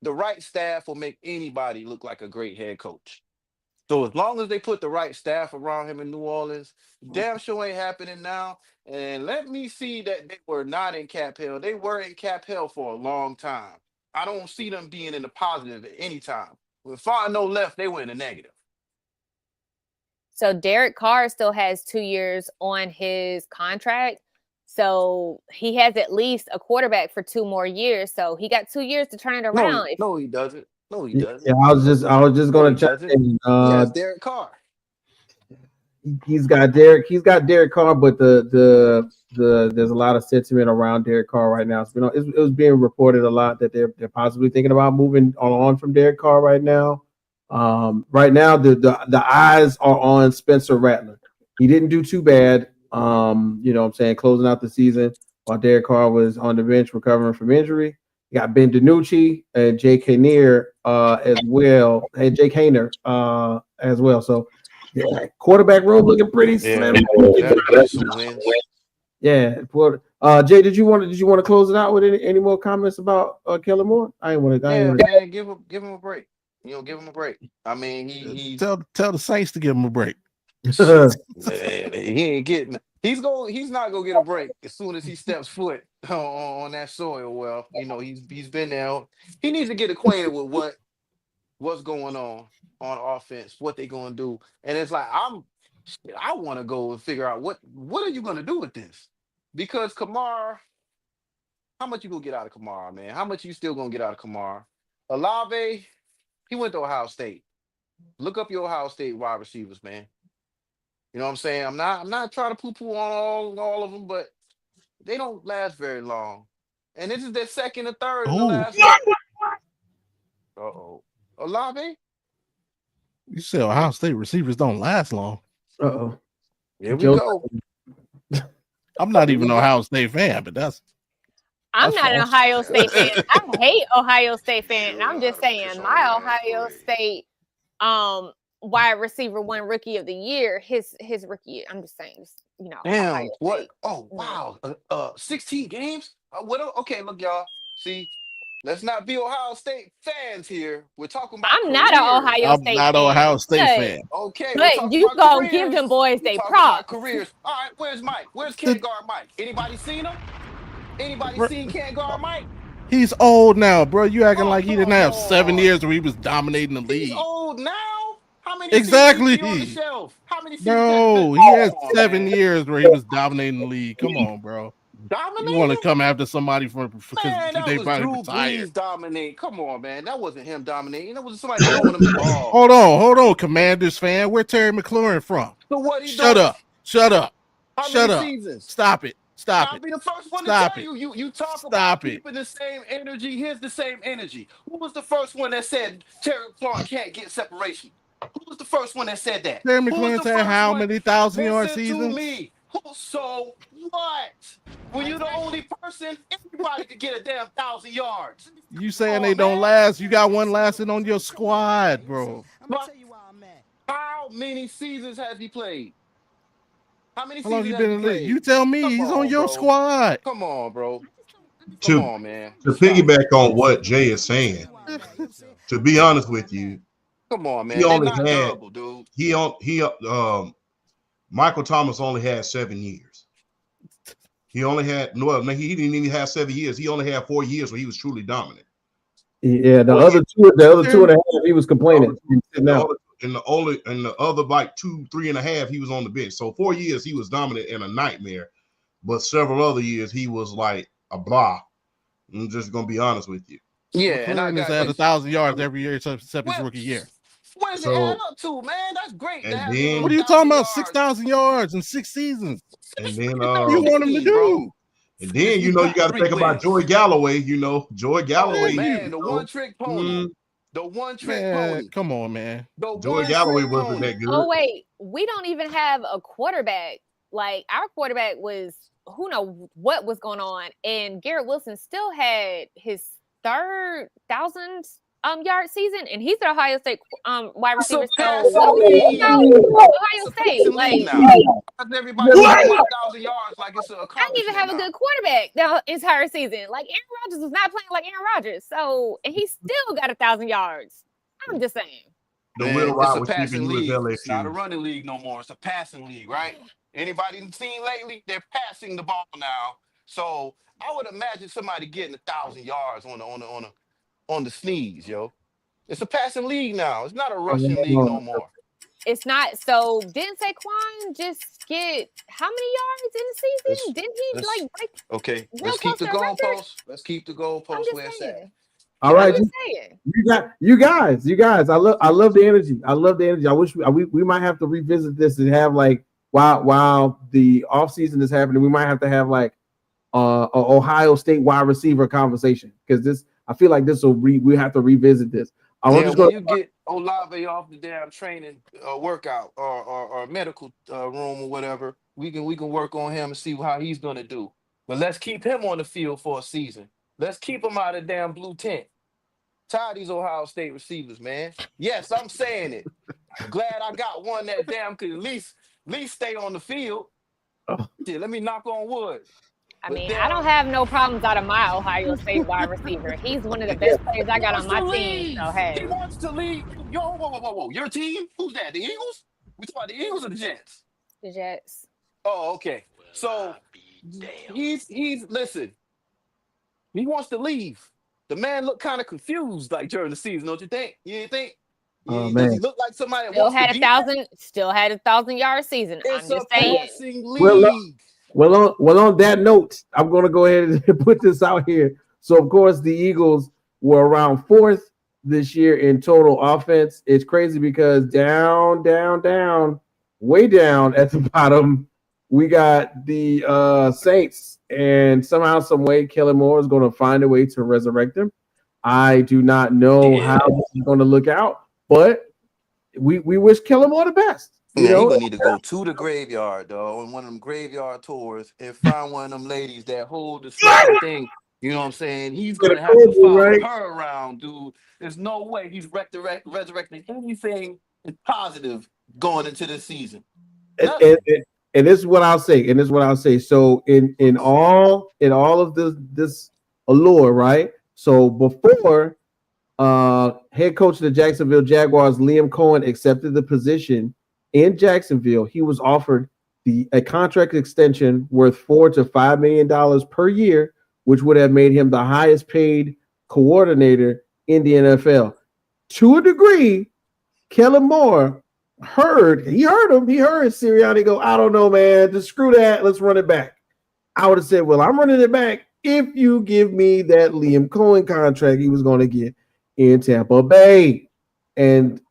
The right staff will make anybody look like a great head coach. So as long as they put the right staff around him in New Orleans, damn sure ain't happening now. And let me see that they were not in cap hell. They were in cap hell for a long time. I don't see them being in the positive at any time. When Fontenot left, they went in the negative.
So Derek Carr still has 2 years on his contract. So he has at least a quarterback for 2 more years. So he got 2 years to turn it around.
No, he doesn't. No, he doesn't.
Yeah, I was just going to check in.
Yes, Derek Carr.
He's got Derek Carr, but the there's a lot of sentiment around Derek Carr right now. So, it was being reported a lot that they're possibly thinking about moving on from Derek Carr right now. Right now the eyes are on Spencer Rattler. He didn't do too bad. You know what I'm saying, closing out the season while Derek Carr was on the bench recovering from injury. You got Ben DiNucci and Jake Haener as well, and Jake Haener as well. So yeah, quarterback room looking pretty slim. Yeah. Jay, did you want to close it out with any more comments about Kellen Moore?
Man, give him a break. You know, give him a break. I mean, he
tell the Saints to give him a break.
He ain't getting. He's not gonna get a break as soon as he steps foot on that soil. Well, you know, he's been there. He needs to get acquainted with what's going on offense, what they're gonna do. And it's like I want to go and figure out what are you gonna do with this? Because Kamara, how much you gonna get out of Kamara, man? How much you still gonna get out of Kamara? Olave, he went to Ohio State. Look up your Ohio State wide receivers, man. You know what I'm saying? I'm not trying to poo-poo on all of them, but they don't last very long. And this is their second or third in the last. Uh-oh. Olave?
You said Ohio State receivers don't last long.
Uh-oh.
Here we go.
I'm not even an Ohio State fan, but
I'm not an Ohio State fan. I hate Ohio State fan. And I'm just saying, my Ohio State wide receiver won rookie of the year. His rookie year. I'm just saying, you know.
Damn, what? Oh, wow. 16 games? Okay, look, y'all. See, let's not be Ohio State fans here. We're talking about
I'm not an Ohio State fan.
I'm not an Ohio State fan.
Okay,
but you gonna give them boys they props.
Careers. All right, where's Mike? Where's Can't Guard Mike? Anybody seen him? Anybody seen Can't Guard Mike?
He's old now, bro. You acting like he didn't have 7 years where he was dominating the league.
He's old now? How many
exactly.
seasons on the shelf? How many seasons?
No, he had 7 years where he was dominating the league. Come on, bro.
Dominating?
You want to come after somebody because they
was
probably
Drew
retired.
Brees dominate. Come on, man. That wasn't him dominating. That was somebody throwing him the ball.
Hold on, Commanders fan. Where Terry McLaurin from?
So what he
Shut
doing?
up. Shut up.
How
Shut
many
up.
seasons?
Stop it. Stop
I'll
it.
be the first one
Stop
to tell
it.
you talk
Stop
about
it.
keeping the same energy. Here's the same energy. Who was the first one that said Terry McLaurin can't get separation? Who was the first one that said that?
Terry McLaurin said how many 1,000-yard seasons?
To me. So what? When you're the only person, everybody could get a damn 1,000 yards.
You saying they don't last? You got one lasting on your squad, bro.
I'm gonna tell you why I'm mad. How many seasons has he played? How many
How long
seasons
you been in the league? You tell me. He's on your squad.
Come on, bro. Come on, man.
To piggyback on what Jay is saying, to be honest with you,
come on, man.
He only
had
durable, dude. Michael Thomas only had 7 years. He only had he didn't even have 7 years. He only had 4 years where he was truly dominant.
Yeah, the other two and a half, he was complaining.
In the other like 2, 3.5, he was on the bench. So 4 years he was dominant and a nightmare, but several other years he was like a blah. I'm just gonna be honest with you.
Yeah,
and I got 1,000 yards every year except his rookie year.
What does it add up to, man? That's great.
And then,
what are you talking about? 6,000 yards in 6 seasons.
And then
you want him to do?
And then you got to think about Joey Galloway. Joey Galloway.
Man, the one trick pony. The one trick
Man,
pony.
come on, man.
The
Joey
one
Galloway
trick
wasn't
pony.
that good.
Oh wait, we don't even have a quarterback. Like our quarterback was who know what was going on, and Garrett Wilson still had his 3,000 yard season, and he's the Ohio State wide
That's a
receiver. So
passing
what was he
league.
about?
It's
Ohio
a
State,
passing
like
league now. Because everybody talking about 1,000 yards like it's an
I didn't
accomplishment
even have a
now.
good quarterback the entire season. Like Aaron Rodgers was not playing like Aaron Rodgers, so and he still got 1,000 yards. I'm just saying.
The
Man,
wheel
it's
route
a
was cheap
passing
in
league.
USLA
It's not a
shoes.
running league no more. It's a passing league, right? Anybody seen lately? They're passing the ball now. So I would imagine somebody getting 1,000 yards on the sneeze, yo. It's a passing league now. It's not a rushing league no more.
It's not. So didn't Saquon just get how many yards in the season? Didn't he like break
Okay,
real
let's keep
close
the
to a record?
goalposts. Let's keep the
I'm
goalposts where
just
it's at.
saying.
All right,
I'm just saying.
you guys. I love the energy. I love the energy. I wish we might have to revisit this and have like while the off season is happening, we might have to have like a Ohio State wide receiver conversation because this I feel like this will we have to revisit this.
Yeah, when you get Olave off the damn training workout or medical room or whatever, we can work on him and see how he's gonna do. But let's keep him on the field for a season. Let's keep him out of the damn blue tent. Tired of these Ohio State receivers, man. Yes, I'm saying it. Glad I got one that damn could at least stay on the field. Shit, let me knock on wood.
I mean, I don't have no problems out of my Ohio State wide receiver. He's one of the best players I got on my team. So hey,
He wants to leave. Yo, whoa. Your team? Who's that? The Eagles? We talking about the Eagles or the Jets?
the Jets.
Oh, okay. So he's listen. He wants to leave. The man looked kind of confused like during the season, don't you think? You didn't think?
Oh,
Does
man.
he look like somebody that
Still
wants
had
to be there?
still had 1,000-yard season.
It's
I'm just
a
saying.
passing league.
Well, on that note, I'm going to go ahead and put this out here. So, of course, the Eagles were around fourth this year in total offense. It's crazy because down, way down at the bottom, we got the Saints, and somehow, some way, Kellen Moore is going to find a way to resurrect them. I do not know how this is going to look out, but we wish Kellen Moore the best.
Man, he's gonna need to go to the graveyard, though, on one of them graveyard tours and find one of them ladies that hold the same thing. You know what I'm saying? He's gonna have to follow her around, dude. There's no way he's resurrecting anything positive going into this season.
And this is what I'll say. So in all of this allure, right? So before head coach of the Jacksonville Jaguars, Liam Cohen, accepted the position in Jacksonville, he was offered a contract extension worth $4 to $5 million per year, which would have made him the highest paid coordinator in the NFL. To a degree, Kellen Moore heard Sirianni go, I don't know, man, just screw that, let's run it back. I would have said, well, I'm running it back if you give me that Liam Cohen contract he was going to get in Tampa Bay. And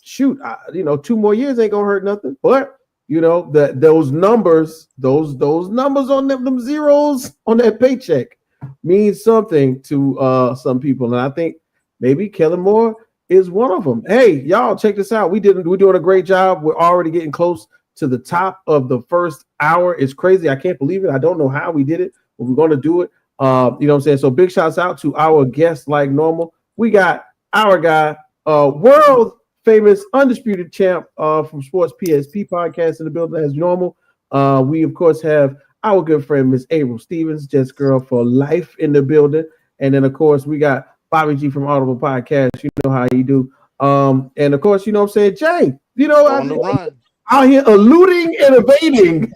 shoot, 2 more years ain't gonna hurt nothing. But those numbers on them zeros on that paycheck means something to some people, and I think maybe Kellen Moore is one of them. Hey, y'all, check this out. We're doing a great job. We're already getting close to the top of the first hour. It's crazy. I can't believe it. I don't know how we did it, but we're gonna do it. You know what I'm saying? So big shouts out to our guests like normal. We got our guy, world famous undisputed champ from Sports PSP podcast in the building as normal. We of course have our good friend Miss April Stevens, Jets Girl for life in the building, and then of course we got Bobby G from Audible Podcast. You know how you do. And of course, you know what I'm saying, Jay.
On the run.
Out here eluding and evading.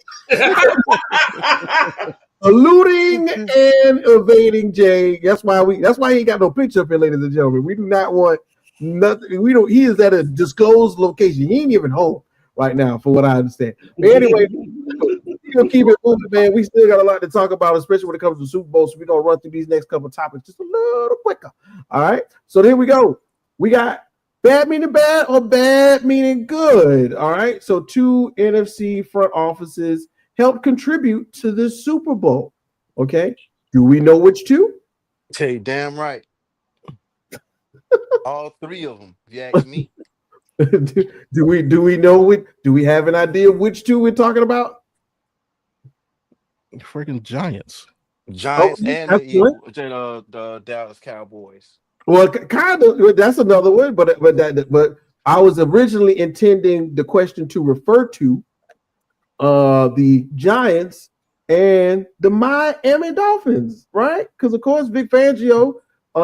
Eluding and evading Jay. That's why he ain't got no picture up here, ladies and gentlemen. We do not want nothing. He is at a disclosed location. He ain't even home right now, for what I understand. But anyway, we're gonna keep it moving, man. We still got a lot to talk about, especially when it comes to the Super Bowl. So we're gonna run through these next couple of topics just a little quicker. All right. So here we go. We got bad meaning bad or bad meaning good. All right. So 2 NFC front offices helped contribute to this Super Bowl. Okay. Do we know which 2?
Hey, damn right. All three of them, if you ask me.
do we know which? Do we have an idea of which two we're talking about?
Freaking Giants.
Giants
Oh,
and
that's one.
the Dallas Cowboys.
Well, kind of. That's another one, but I was originally intending the question to refer to the Giants and the Miami Dolphins, right? Because of course, Vic Fangio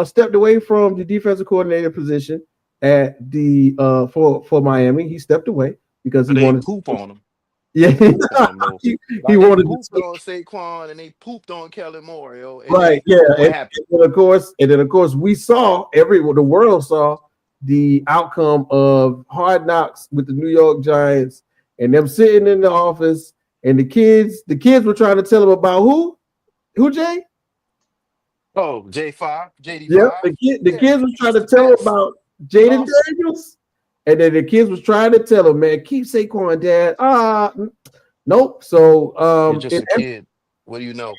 stepped away from the defensive coordinator position at the for Miami. He stepped away because he
But they
wanted
poop on them.
Yeah,
Poop on them, though.
he
Like they
wanted
pooped
to
on Saquon and they pooped on Kellen Moore, yo. And
right,
then
yeah,
what happened?
and then of course we saw the world saw the outcome of Hard Knocks with the New York Giants and them sitting in the office and the kids were trying to tell them about who Jay?
Oh, J5, JD5.
Yeah, the kids was trying to tell them about Jaden
Lost.
Daniels, and then the kids was trying to tell them, man, keep Saquon, Dad. Nope. So
You're just a kid. What do you know?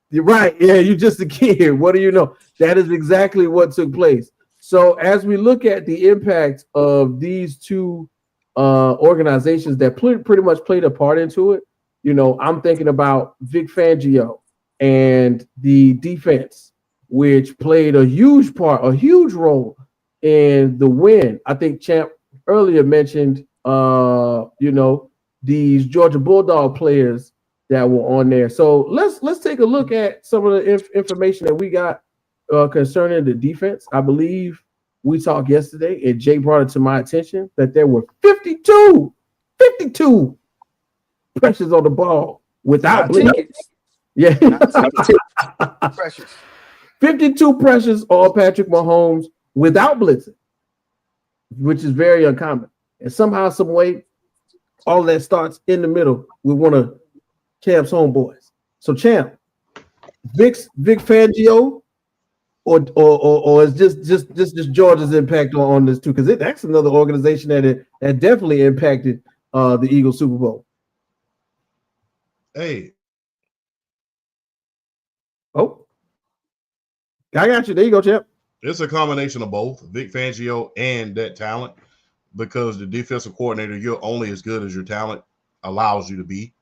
You're right. Yeah, you're just a kid. What do you know? That is exactly what took place. So as we look at the impact of these two organizations that pretty much played a part into it, I'm thinking about Vic Fangio and the defense, which played a huge role in the win. I think Champ earlier mentioned, these Georgia Bulldog players that were on there. So let's take a look at some of the information that we got concerning the defense. I believe we talked yesterday, and Jay brought it to my attention that there were 52 pressures on the ball without
tickets.
Yeah,
Pressures.
52 pressures on Patrick Mahomes without blitzing, which is very uncommon. And somehow, some way, all that starts in the middle with one of Champ's homeboys. So, Champ, Vic Fangio, or is just Georgia's impact on this too? Because that's another organization that definitely impacted the Eagles Super Bowl.
Hey.
Oh, I got you. There you go, Champ.
It's a combination of both Vic Fangio and that talent, because the defensive coordinator, you're only as good as your talent allows you to be.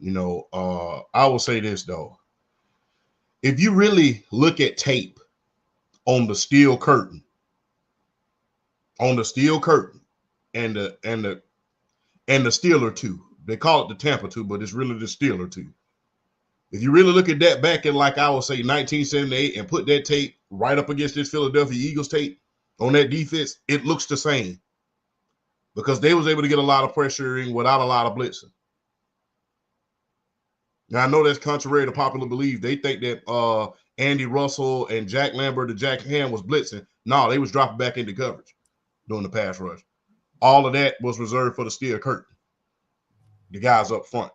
I will say this though. If you really look at tape on the steel curtain, and the Steeler 2, they call it the Tampa 2, but it's really the Steeler 2. If you really look at that back in, like I would say, 1978, and put that tape right up against this Philadelphia Eagles tape on that defense, it looks the same, because they was able to get a lot of pressuring without a lot of blitzing. Now, I know that's contrary to popular belief. They think that Andy Russell and Jack Lambert and Jack Ham was blitzing. No, they was dropping back into coverage during the pass rush. All of that was reserved for the steel curtain, the guys up front.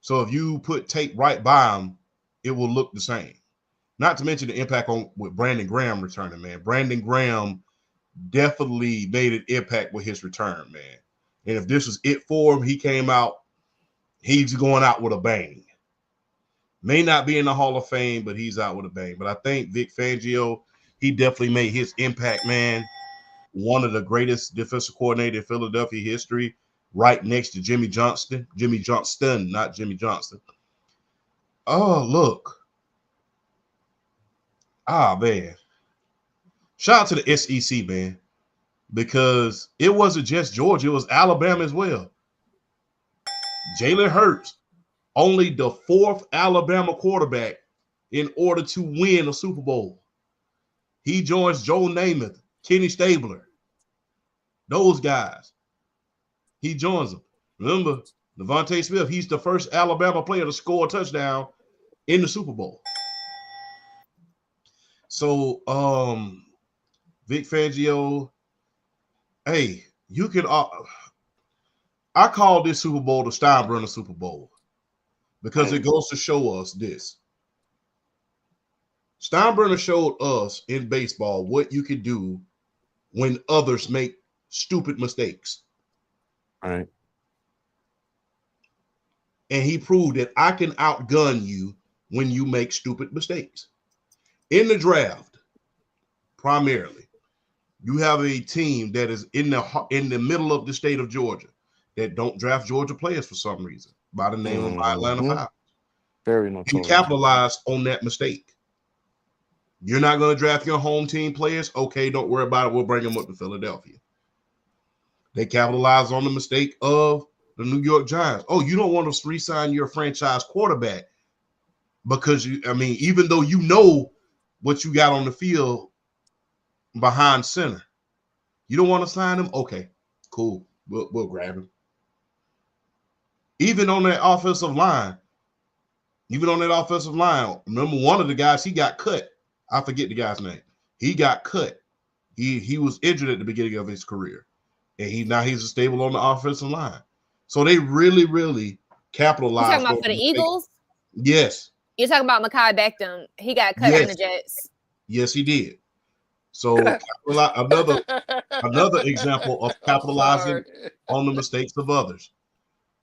So if you put tape right by them, it will look the same. Not to mention the impact with Brandon Graham returning, man. Brandon Graham definitely made an impact with his return, man. And if this was it for him, he came out, he's going out with a bang. May not be in the Hall of Fame, but he's out with a bang. But I think Vic Fangio, he definitely made his impact, man. One of the greatest defensive coordinator in Philadelphia history, right next to Jimmy Johnston, not Jimmy Johnston. Oh, look. Man. Shout out to the SEC, man, because it wasn't just Georgia, it was Alabama as well. Jalen Hurts, only the 4th Alabama quarterback in order to win a Super Bowl. He joins Joe Namath, Kenny Stabler, those guys. He joins them. Remember, Devontae Smith, he's the first Alabama player to score a touchdown in the Super Bowl. So, Vic Fangio, hey, you can I call this Super Bowl the Steinbrenner Super Bowl, because it goes to show us this. Steinbrenner showed us in baseball what you can do when others make stupid mistakes.
All right.
And he proved that I can outgun you when you make stupid mistakes. In the draft, primarily, You have a team that is in the middle of the state of Georgia that don't draft Georgia players for some reason by the name of my Atlanta Falcons.
Very
You
notorious.
capitalized on that mistake. You're not going to draft your home team players? Okay, don't worry about it. We'll bring them up to Philadelphia. They capitalized on the mistake of the New York Giants. Oh, you don't want to re-sign your franchise quarterback because even though you know what you got on the field behind center, you don't want to sign him? Okay, cool. We'll grab him. Even on that offensive line, remember one of the guys, he got cut. I forget the guy's name. He got cut. He was injured at the beginning of his career. And he's stable on the offensive line. So they really, really capitalized.
You talking about for the Eagles?
Yes.
You're talking about Mekhi Becton. He got cut from the Jets.
Yes, he did. So another example of capitalizing on the mistakes of others.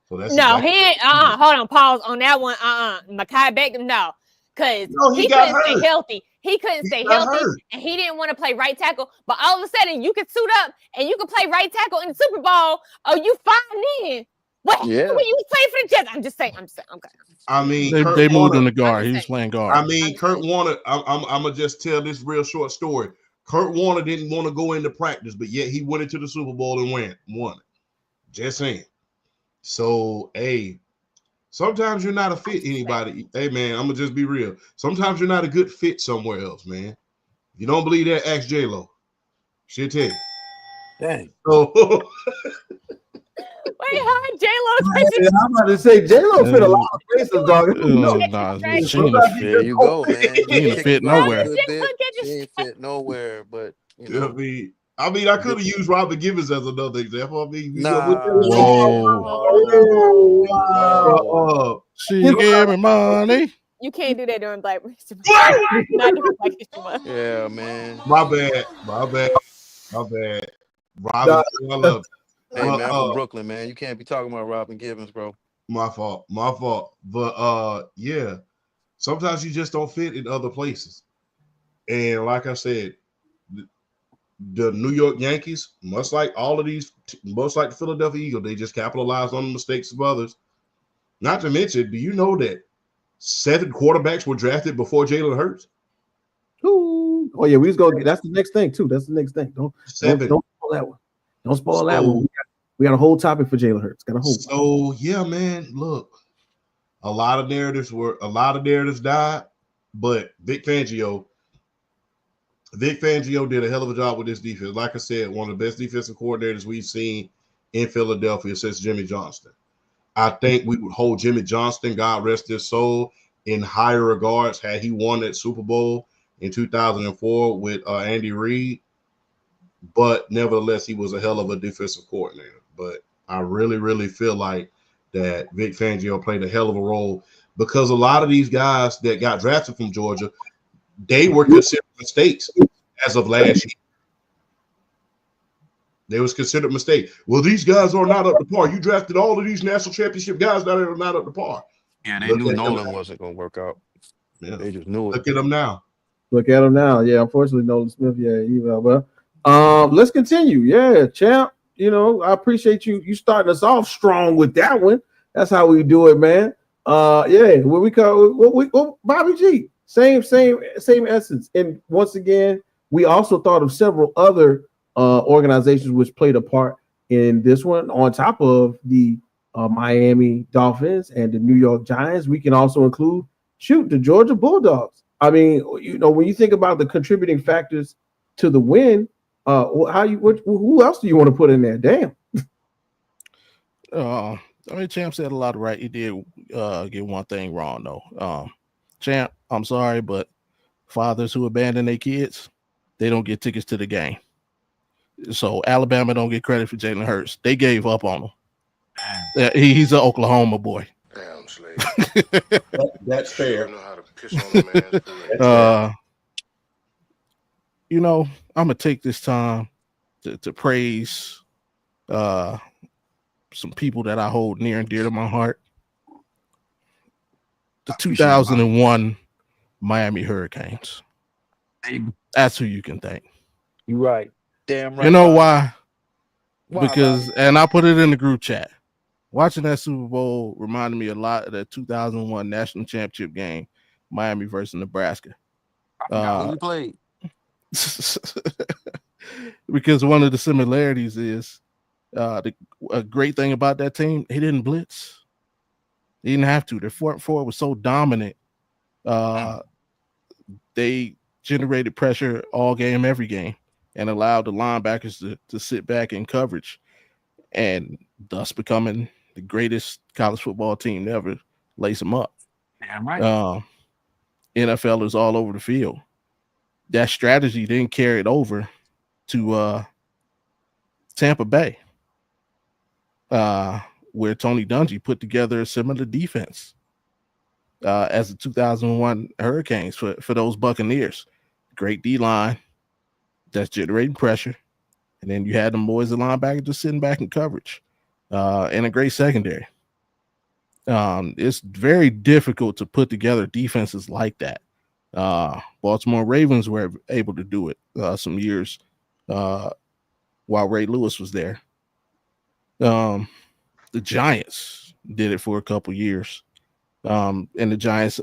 So that's
he ain't. Hold on, pause on that one. Mekhi Becton, no, because he couldn't stay healthy. He couldn't stay healthy, and he didn't want to play right tackle. But all of a sudden, you could suit up and you could play right tackle in the Super Bowl. Oh, you fine then? What? Yeah. When you was playing for the Jets, I'm just saying. Okay.
I mean,
they moved him to guard. He was playing guard.
I mean, Kurt Warner. I'm gonna just tell this real short story. Kurt Warner didn't want to go into practice, but yet he went into the Super Bowl and won it. Just saying. So, hey, sometimes you're not a fit anybody. Hey, man, I'm gonna just be real. Sometimes you're not a good fit somewhere else, man. If you don't believe that, ask J-Lo. She'll tell you.
Dang.
So,
wait, how J-Lo?
I'm about to say J-Lo fit a lot of places, dog.
There you go, man.
She ain't fit nowhere.
She ain't fit nowhere, but you know.
I could have used Robert Givens as another example.
She gave me money.
You can't do that during Black History Not during Black History Month.
Yeah, man.
My bad. Robert, I love it.
Hey, man, I'm from Brooklyn, man. You can't be talking about Robin Givens, bro.
My fault. But yeah, sometimes you just don't fit in other places. And like I said, the New York Yankees, much like the Philadelphia Eagles, they just capitalized on the mistakes of others. Not to mention, do you know that 7 quarterbacks were drafted before Jalen Hurts?
Ooh. Oh yeah, we just go. That's the next thing too. That's the next thing. Don't spoil that one. Don't spoil that one. We got a whole topic for Jalen Hurts. Got a whole.
So yeah, man. Look, a lot of narratives died, but Vic Fangio did a hell of a job with this defense. Like I said, one of the best defensive coordinators we've seen in Philadelphia since Jimmy Johnston. I think we would hold Jimmy Johnston, God rest his soul, in higher regards had he won that Super Bowl in 2004 with Andy Reid. But nevertheless, he was a hell of a defensive coordinator. But I really, really feel like that Vic Fangio played a hell of a role because a lot of these guys that got drafted from Georgia, they were considered mistakes as of last year. They was considered mistake. Well, these guys are not up to par. You drafted all of these national championship guys that are not up to par.
Yeah, they knew Nolan wasn't going to work out. Yeah, they just knew it.
Look at them now.
Yeah, unfortunately, Nolan Smith. Yeah, well, let's continue. Yeah, champ. You know, I appreciate you starting us off strong with that one. That's how we do it, man. Yeah, what we call Bobby G. Same essence. And once again, we also thought of several other organizations which played a part in this one. On top of the Miami Dolphins and the New York Giants, we can also include the Georgia Bulldogs. I mean, you know, when you think about the contributing factors to the win, who else do you want to put in there? Damn.
I mean, Champ said a lot right. He did get one thing wrong though. Champ, I'm sorry, but fathers who abandon their kids, they don't get tickets to the game. So Alabama don't get credit for Jalen Hurts. They gave up on him. He's an Oklahoma boy.
Damn slave.
That's fair.
Know how to piss on the man's
you know, I'm gonna take this time to praise some people that I hold near and dear to my heart. The 2001 Miami Hurricanes. That's who you can thank.
You're right. Damn right.
You know why?
Why,
Because,
Bobby?
and I put it in the group chat. Watching that Super Bowl reminded me a lot of that 2001 national championship game, Miami versus Nebraska.
I forgot who you played.
Because one of the similarities is a great thing about that team, they didn't blitz. They didn't have to. Their front four was so dominant. They generated pressure all game, every game, and allowed the linebackers to sit back in coverage, and thus becoming the greatest college football team to ever lace them up.
Damn right.
NFL is all over the field. That strategy then carried over to Tampa Bay, where Tony Dungy put together a similar defense as the 2001 Hurricanes for those Buccaneers. Great D-line that's generating pressure. And then you had them boys, the linebacker, just sitting back in coverage, and a great secondary. It's very difficult to put together defenses like that. Baltimore Ravens were able to do it some years while Ray Lewis was there. The Giants did it for a couple years. And the Giants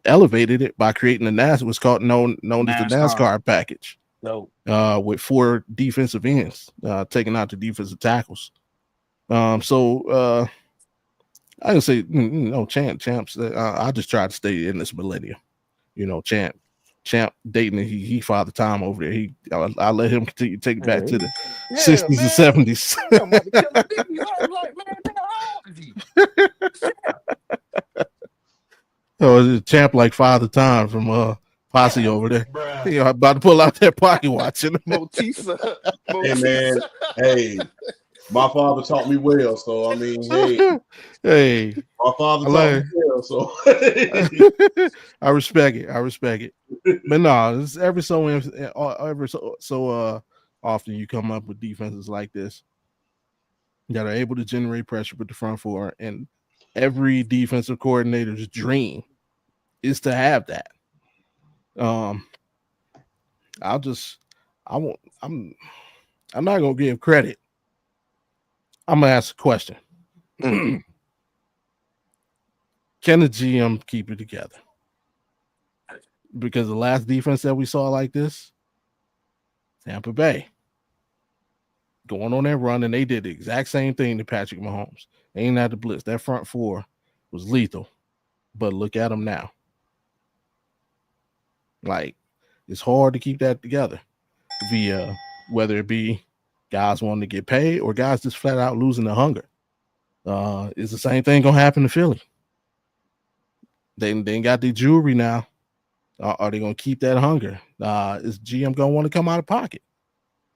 elevated it by creating what's called known as the NASCAR package.
No.
With 4 defensive ends, taking out the defensive tackles. So I can say, champs. I just try to stay in this millennium. Champ dating, he father time over there. I let him continue to take it back to the 60s and 70s. Oh, it's Champ like Father Time from Posse over there. About to pull out that pocket watch.
Motisa.
Hey man, hey, my father taught me well, so I mean,
hey,
my father taught me well, so
I respect it. But no, it's every so often you come up with defenses like this that are able to generate pressure with the front four, and every defensive coordinator's dream is to have that. I'm not gonna give credit. I'm gonna ask a question. Can the GM keep it together? Because the last defense that we saw like this, Tampa Bay, going on that run, and they did the exact same thing to Patrick Mahomes. They ain't had to blitz. That front four was lethal. But look at them now. Like, it's hard to keep that together via whether it be guys wanting to get paid or guys just flat out losing the hunger. Is the same thing gonna happen to Philly? They ain't got the jewelry now. Are they gonna keep that hunger? Is GM gonna want to come out of pocket?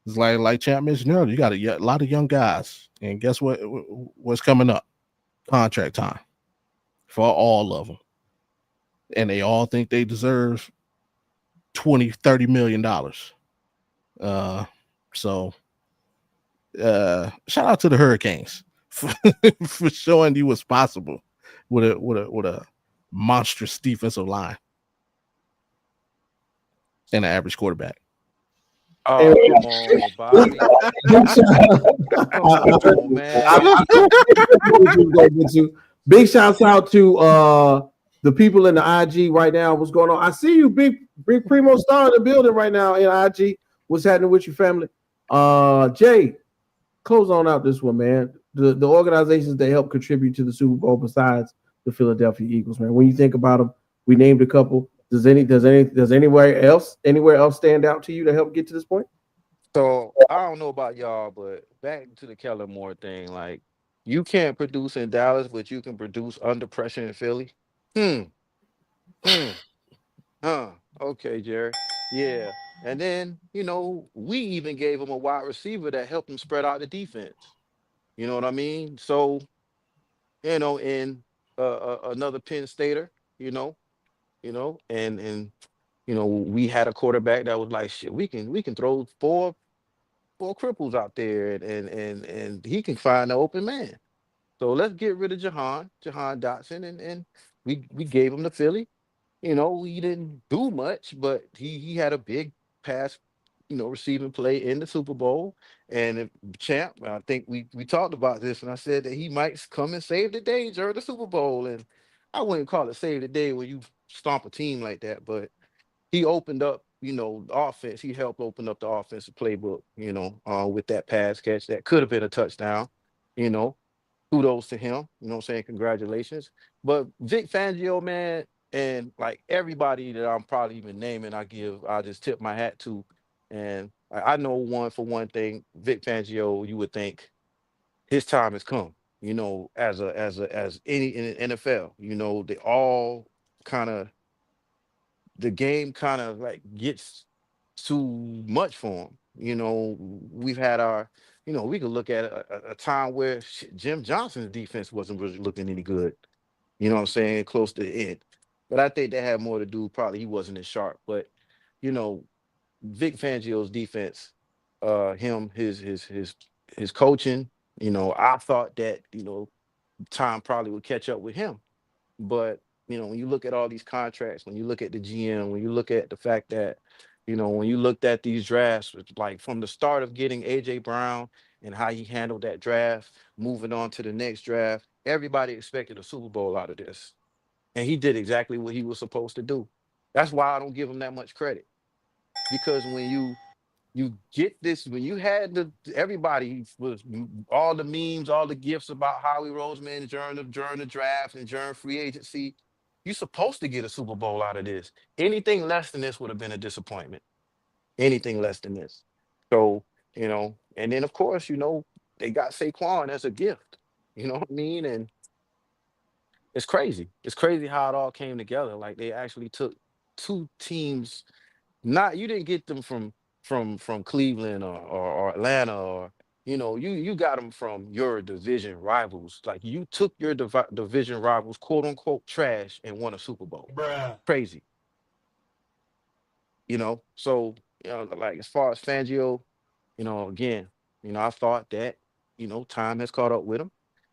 It's like Champ mentioned earlier. You got a lot of young guys, and guess what? What's coming up? Contract time for all of them, and they all think they deserve $20-30 million. So shout out to the Hurricanes for showing you what's possible with a monstrous defensive line and an average quarterback.
Oh, come on, Bobby. Come on, man.
Big shouts out to the people in the IG right now. What's going on? I see you, big Primo Star in the building right now in IG. What's happening with your family? Jay, close on out this one, man. The organizations that help contribute to the Super Bowl besides the Philadelphia Eagles, man. When you think about them, we named a couple. Does anywhere else stand out to you to help get to this point?
So I don't know about y'all, but back to the Kellen Moore thing. Like, you can't produce in Dallas, but you can produce under pressure in Philly. Okay, Jerry. Yeah. And then, we even gave him a wide receiver that helped him spread out the defense. You know what I mean? So, in another Penn Stater, and we had a quarterback that was like, shit, we can throw four cripples out there, and he can find the open man. So let's get rid of Jahan Dotson, and we gave him to Philly. He didn't do much, but he had a big pass receiving play in the Super Bowl. And if champ, I think we talked about this, and I said that he might come and save the day during the Super Bowl. And I wouldn't call it save the day when you stomp a team like that, but he opened up, the offense. He helped open up the offensive playbook, with that pass catch that could have been a touchdown. You know, kudos to him. You know what I'm saying? Congratulations. But Vic Fangio, man, and like everybody that I'm probably even naming, I just tip my hat to. And I know one thing, Vic Fangio, you would think his time has come, as any in the NFL, they all kind of the game kind of like gets too much for him. We've had we could look at a time where Jim Johnson's defense wasn't really looking any good. You know what I'm saying? Close to the end. But I think that had more to do, probably he wasn't as sharp. But, you know, Vic Fangio's defense, his coaching, I thought that, time probably would catch up with him. But, when you look at all these contracts, when you look at the GM, when you look at the fact that, when you looked at these drafts, it's like from the start of getting AJ Brown and how he handled that draft, moving on to the next draft, everybody expected a Super Bowl out of this. And he did exactly what he was supposed to do. That's why I don't give him that much credit. Because when you get this, when you had everybody was all the memes, all the gifts about Howie Roseman during the draft and during free agency, you're supposed to get a Super Bowl out of this. Anything less than this would have been a disappointment. Anything less than this. So, and then of course, they got Saquon as a gift. You know what I mean? And it's crazy. It's crazy how it all came together. Like they actually took two teams. You didn't get them from Cleveland or Atlanta or you got them from your division rivals. Like you took your division rivals, quote unquote, trash and won a Super Bowl.
Bruh.
Crazy. So like as far as Fangio, again, I thought that time has caught up with him,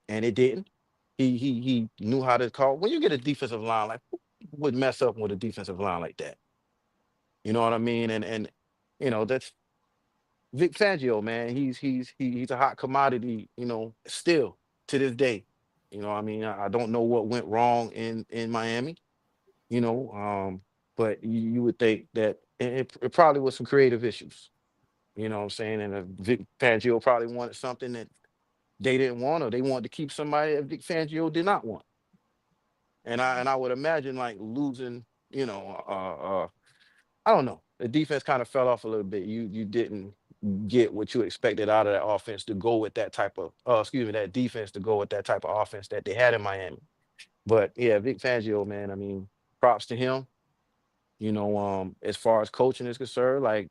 and it didn't. He knew how to call. When you get a defensive line, like who would mess up with a defensive line like that? You know what I mean? And that's Vic Fangio, man. He's a hot commodity, still to this day. I mean, I don't know what went wrong in Miami, but you would think that it probably was some creative issues. You know what I'm saying? And Vic Fangio probably wanted something that they didn't want, or they wanted to keep somebody that Vic Fangio did not want. And I would imagine like losing, I don't know. The defense kind of fell off a little bit. You didn't get what you expected out of that offense to go with that type of, that defense to go with that type of offense that they had in Miami. But yeah, Vic Fangio, man, I mean, props to him. As far as coaching is concerned, like,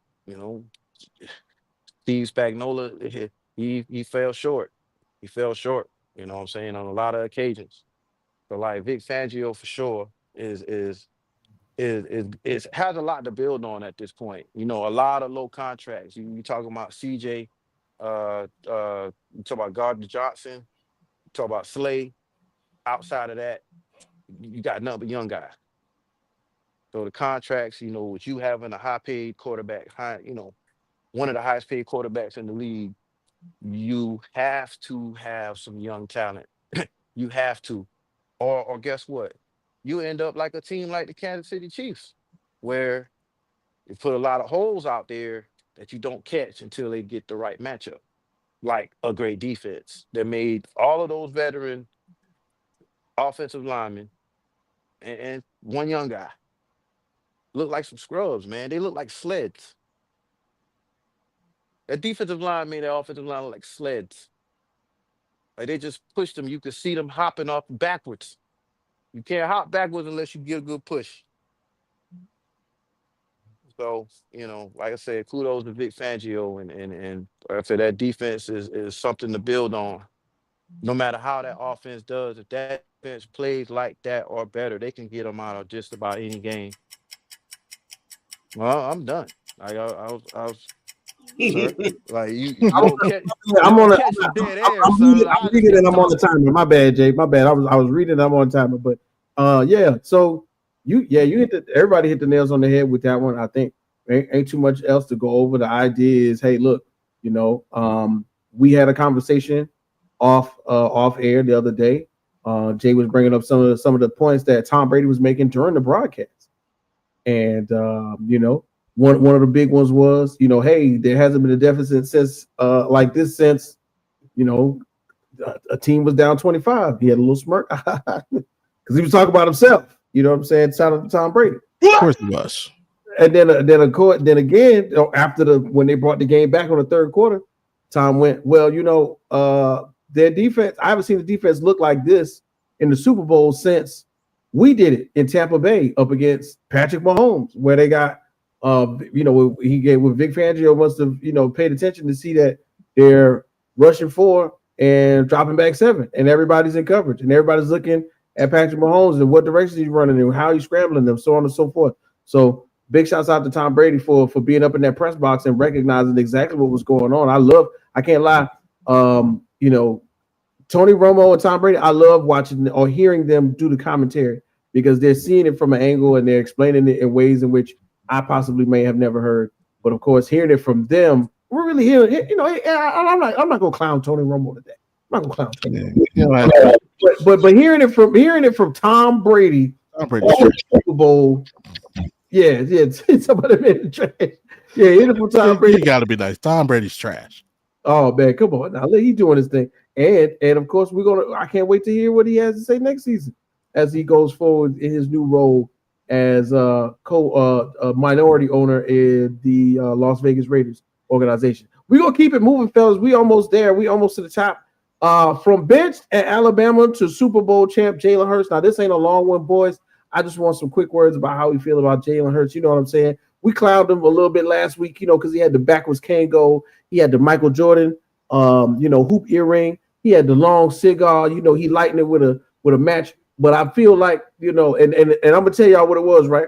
Steve Spagnuolo, he fell short. He fell short, you know what I'm saying, on a lot of occasions. But like Vic Fangio for sure is has a lot to build on at this point. A lot of low contracts. You talking about CJ, you talk about Gardner Johnson, you talk about Slay. Outside of that, you got nothing but young guys. So the contracts, with you having a high paid quarterback, one of the highest paid quarterbacks in the league, you have to have some young talent. You have to. Or guess what? You end up like a team like the Kansas City Chiefs, where you put a lot of holes out there that you don't catch until they get the right matchup, like a great defense. They made all of those veteran offensive linemen and one young guy look like some scrubs, man. They look like sleds. That defensive line made that offensive line look like sleds. Like they just pushed them. You could see them hopping off backwards. You can't hop backwards unless you get a good push. So, like I said, kudos to Vic Fangio, and like I said, that defense is something to build on. No matter how that offense does, if that defense plays like that or better, they can get them out of just about any game. Well, I'm done. I was sir. Like you don't catch.
I'm on
catch the dead air.
I'm reading and I'm on the timer. My bad, Jay. My bad. I was reading and I'm on the timer. But yeah. So you hit everybody hit the nails on the head with that one. I think Ain't too much else to go over. The idea is, hey, look, we had a conversation off air the other day. Jay was bringing up some of the points that Tom Brady was making during the broadcast, and one of the big ones was, hey, there hasn't been a deficit since like this since a team was down 25. He had a little smirk because he was talking about himself. You know what I'm saying? Shout out to Tom Brady.
Of course he was.
And then again, after when they brought the game back on the third quarter, Tom went, well, their defense, I haven't seen the defense look like this in the Super Bowl since we did it in Tampa Bay up against Patrick Mahomes, where they got he gave with Vick Fangio must have paid attention to see that they're rushing 4 and dropping back 7, and everybody's in coverage, and everybody's looking at Patrick Mahomes and what direction he's running and how he's scrambling them, so on and so forth. So big shouts out to Tom Brady for being up in that press box and recognizing exactly what was going on. I can't lie, Tony Romo and Tom Brady, I love watching or hearing them do the commentary because they're seeing it from an angle and they're explaining it in ways in which I possibly may have never heard. But of course, hearing it from them, we're really hearing it. I'm not gonna clown Tony Romo today. I'm not gonna clown Tony Romo. But hearing it from Tom Brady, Super Bowl, somebody made it trash. Yeah, hearing it from Tom Brady.
You gotta be nice. Tom Brady's trash.
Oh man, come on now. He's doing his thing. And of course, I can't wait to hear what he has to say next season as he goes forward in his new role as a minority owner in the Las Vegas Raiders organization. We're gonna keep it moving, fellas. We almost there. We almost to the top. From bench at Alabama to Super Bowl champ Jalen Hurts. Now, this ain't a long one, boys. I just want some quick words about how we feel about Jalen Hurts. You know what I'm saying? We clowned him a little bit last week, because he had the backwards Kango. He had the Michael Jordan, hoop earring. He had the long cigar. He lightened it with a match. But I feel like, and I'm gonna tell y'all what it was, right?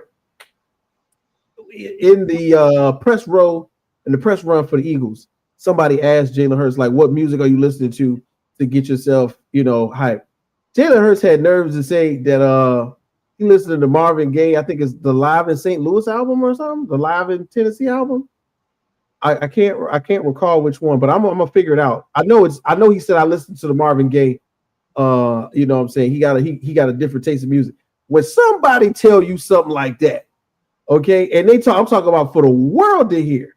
In the press run for the Eagles, somebody asked Jalen Hurts, like, what music are you listening to get yourself, hype? Jalen Hurts had nerves to say that he listened to Marvin Gaye. I think it's the Live in St. Louis album or something, the Live in Tennessee album. I can't recall which one, but I'm gonna figure it out. I know he said I listened to the Marvin Gaye. You know what I'm saying? He got a different taste of music. When somebody tell you something like that, okay, and I'm talking about for the world to hear.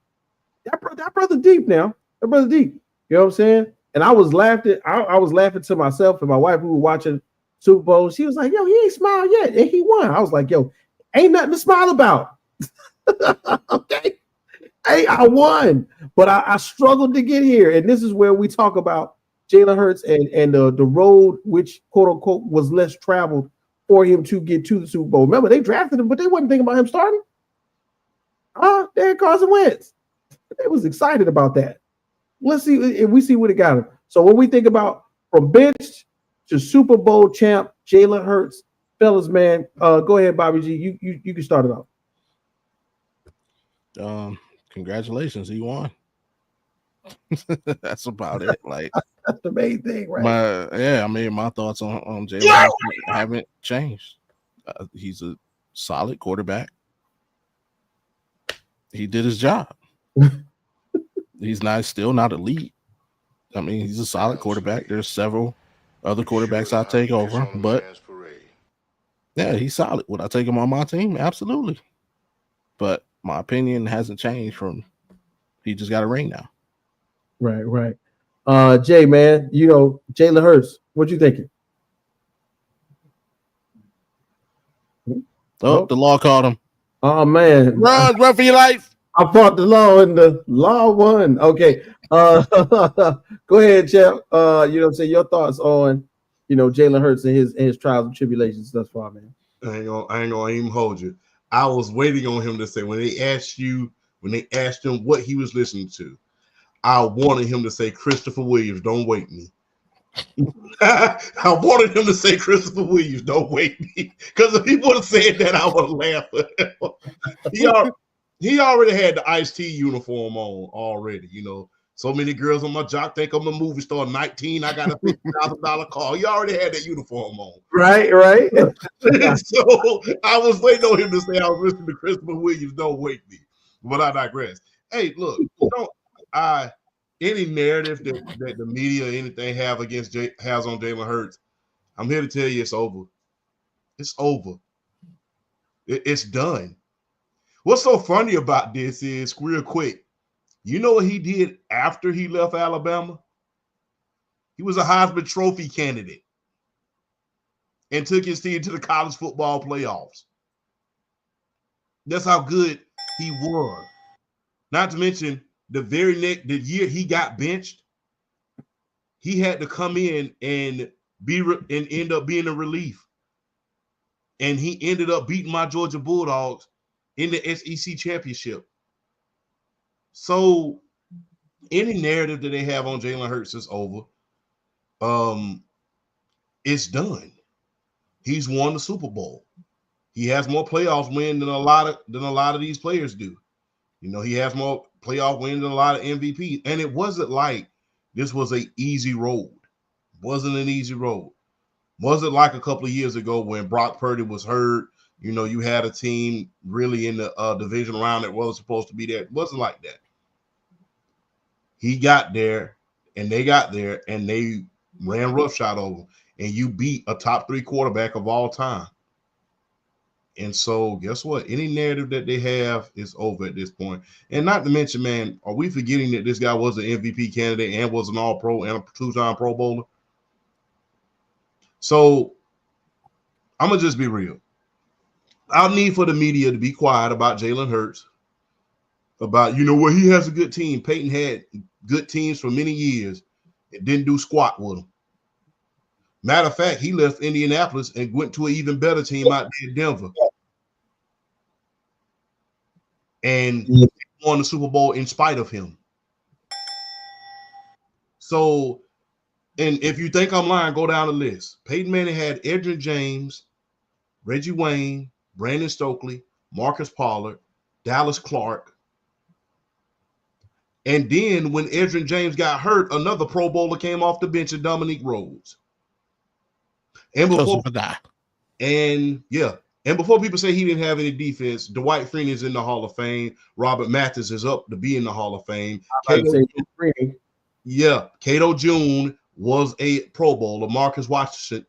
That brother deep now. That brother deep. You know what I'm saying? And I was laughing. I was laughing to myself and my wife. We were watching Super Bowl. She was like, "Yo, he ain't smiled yet, and he won." I was like, "Yo, ain't nothing to smile about." Okay. Hey, I won, but I struggled to get here. And this is where we talk about Jalen Hurts and the road, which quote unquote was less traveled for him to get to the Super Bowl. Remember, they drafted him, but they wasn't thinking about him starting. They had Carson Wentz. They was excited about that. Let's see if we see what it got him. So when we think about from bench to Super Bowl champ Jalen Hurts, fellas, man, go ahead, Bobby G. You can start it off.
Congratulations, he won. That's about it. Like,
that's the main thing, right?
My thoughts on Jalen haven't changed. He's a solid quarterback. He did his job. He's still not elite. I mean, he's a solid quarterback. There's several other quarterbacks I take over, but yeah, he's solid. Would I take him on my team? Absolutely. But my opinion hasn't changed from he just got a ring now.
Right. Jay, man, Jalen Hurts, what you thinking?
Oh, the law caught him.
Oh man,
run for your life.
I fought the law and the law won. Okay. Go ahead, champ. Your thoughts on Jalen Hurts and his trials and tribulations thus far, man.
I ain't gonna even hold you. I was waiting on him to say when they asked him what he was listening to, I wanted him to say Christopher Williams, Don't Wake Me. I wanted him to say Christopher Williams, Don't Wake Me. Because if he would have said that, I would have laughed. He already had the Ice-T uniform on already, So many girls on my jock think I'm a movie star. 19, I got a $50,000 car. He already had that uniform on.
Right.
So I was waiting on him to say I was listening to Christopher Williams, Don't Wake Me. But I digress. Hey, look, don't I any narrative that the media or anything has on Jalen Hurts, I'm here to tell you it's over. It's over. It's done. What's so funny about this is real quick. You know what he did after he left Alabama? He was a Heisman Trophy candidate and took his team to the college football playoffs. That's how good he was. Not to mention the the year he got benched, he had to come in and end up being a relief. And he ended up beating my Georgia Bulldogs in the SEC championship. So any narrative that they have on Jalen Hurts is over. It's done. He's won the Super Bowl. He has more playoff wins than a lot of these players do. You know, he has more playoff wins than a lot of MVP. And it wasn't like this was an easy road. It wasn't an easy road. Wasn't like a couple of years ago when Brock Purdy was hurt. You know, you had a team really in the division round that wasn't supposed to be there. It wasn't like that. He got there, and they got there, and they ran roughshod over him. And you beat a top 3 quarterback of all time. And so, guess what? Any narrative that they have is over at this point. And not to mention, man, are we forgetting that this guy was an MVP candidate and was an All-Pro and a 2-time Pro Bowler? So, I'm going to just be real. I'll need for the media to be quiet about Jalen Hurts. About, he has a good team. Peyton had good teams for many years. It didn't do squat with him. Matter of fact, he left Indianapolis and went to an even better team out there in Denver. And won the Super Bowl in spite of him. So, and if you think I'm lying, go down the list. Peyton Manning had Edgerrin James, Reggie Wayne, Brandon Stokely, Marcus Pollard, Dallas Clark. And then when Edgerrin James got hurt, another Pro Bowler came off the bench, and Dominique Rhodes. And before people say he didn't have any defense, Dwight Freeney is in the Hall of Fame. Robert Mathis is up to be in the Hall of Fame. Cato June was a Pro Bowler. Marcus Washington,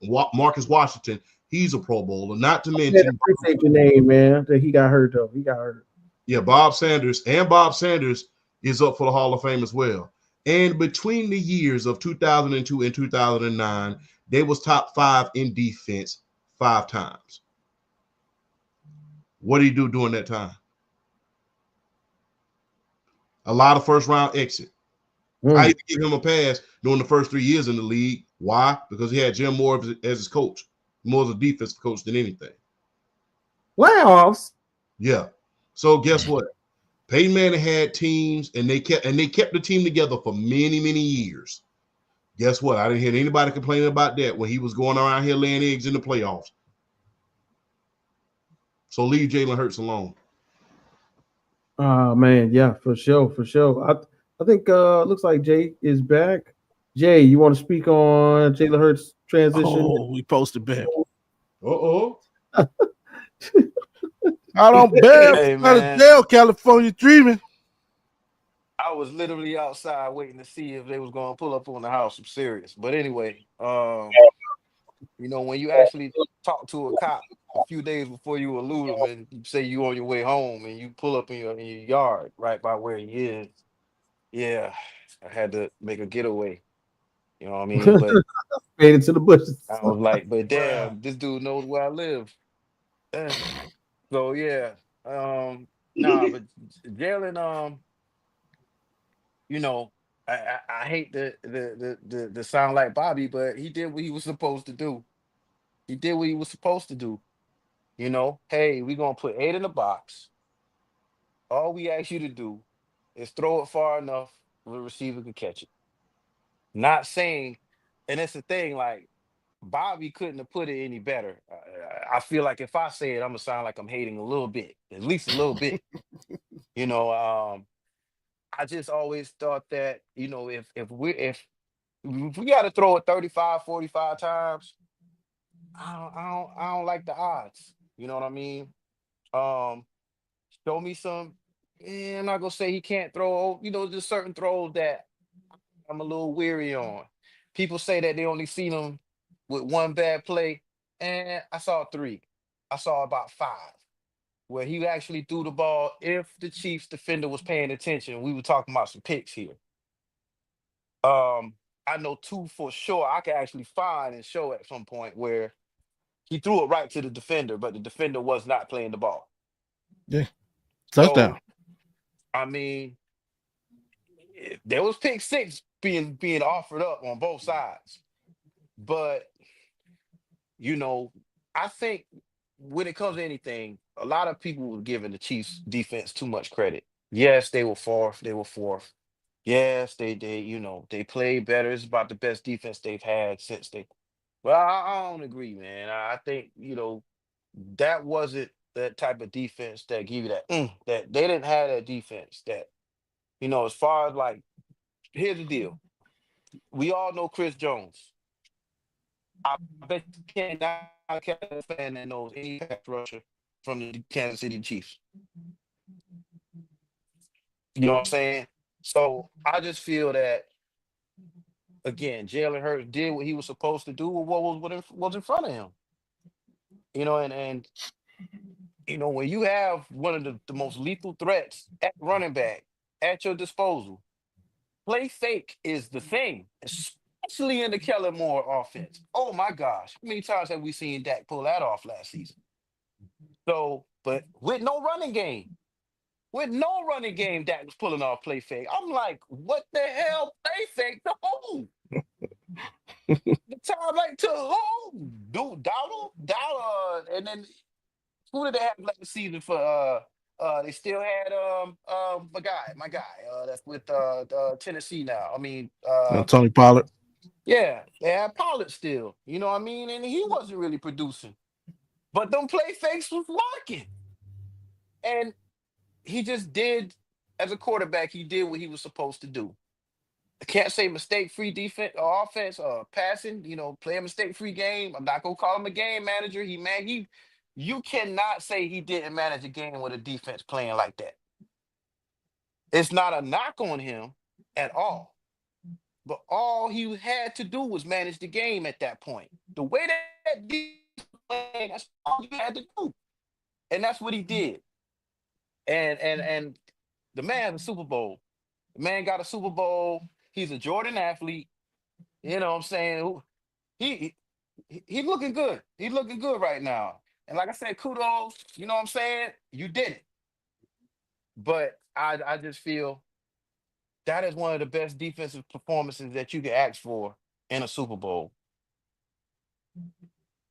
he's a Pro Bowler. Not to mention,
appreciate your name, man. That he got hurt though. He got hurt.
Yeah, Bob Sanders is up for the Hall of Fame as well. And between the years of 2002 and 2009, they was top 5 in defense 5 times. What did he do during that time? A lot of first-round exit. I even give him a pass during the first 3 years in the league. Why? Because he had Jim Moore as his coach. More as a defensive coach than anything.
Playoffs?
Yeah. So guess what? Peyton Manning had teams, and they kept the team together for many, many years. Guess what? I didn't hear anybody complaining about that when he was going around here laying eggs in the playoffs. So leave Jalen Hurts alone.
Oh man, yeah, for sure. I think looks like Jay is back. Jay, you want to speak on Jalen Hurts transition?
Oh, we posted back.
Out
on bail, out of jail, California dreaming.
I was literally outside waiting to see if they was going to pull up on the house. I'm serious. But anyway, when you actually talk to a cop a few days before you elude him and you say you on your way home and you pull up in your yard right by where he is, yeah, I had to make a getaway. You know what I mean? But
made it to the bushes.
I was like, but damn, this dude knows where I live. So yeah, but Jalen, I hate the sound like Bobby, but he did what he was supposed to do. Hey, we're gonna put 8 in the box. All we ask you to do is throw it far enough where the receiver can catch it. Not saying, and that's the thing, like Bobby couldn't have put it any better. I feel like if I say it, I'm gonna sound like I'm hating a little bit, at least a little bit. I just always thought that, if we got to throw it 35, 45 times, I don't like the odds. You know what I mean? Show me some I'm not gonna say he can't throw. There's certain throws that I'm a little weary on. People say that they only seen him with one bad play, and I saw three. I saw about five where he actually threw the ball. If the Chiefs defender was paying attention, we were talking about some picks here. I know two for sure. I can actually find and show at some point where he threw it right to the defender, but the defender was not playing the ball.
Yeah.
So,
Touchdown.
I mean, there was pick six being offered up on both sides. But, I think when it comes to anything, a lot of people were giving the Chiefs defense too much credit. Yes, they were fourth. They were fourth. Yes, they played better. It's about the best defense they've had since they. Well, I don't agree, man. I think, that wasn't that type of defense that give you that. That they didn't have that defense that, as far as like, here's the deal. We all know Chris Jones. I bet you can't not a Cowboys fan that knows any pass rusher from the Kansas City Chiefs. You know what I'm saying? So I just feel that again, Jalen Hurts did what he was supposed to do with what was in front of him. And when you have one of the most lethal threats at running back at your disposal, play fake is the thing, especially in the Kellen Moore offense. Oh my gosh, how many times have we seen Dak pull that off last season? So, but with no running game, Dak was pulling off play fake. I'm like, what the hell? Play fake to who? The time like to who? Dude, Dowdle, and then who did they have last season for? They still had my guy that's with Tennessee now. I mean,
Tony Pollard.
yeah, they had Pollard still. You know what I mean? And he wasn't really producing, but them play fakes was working, and he just did as a quarterback. He did what he was supposed to do. I can't say mistake-free defense or offense or passing. Play a mistake-free game. I'm not gonna call him a game manager. You cannot say he didn't manage a game with a defense playing like that. It's not a knock on him at all. But all he had to do was manage the game at that point. The way that defense played, that's all you had to do, and that's what he did. And the man has a Super Bowl. The man got a Super Bowl. He's a Jordan athlete. You know what I'm saying? He's looking good. He's looking good right now. And like I said, kudos. You know what I'm saying? You did it. But I just feel that is one of the best defensive performances that you can ask for in a Super Bowl.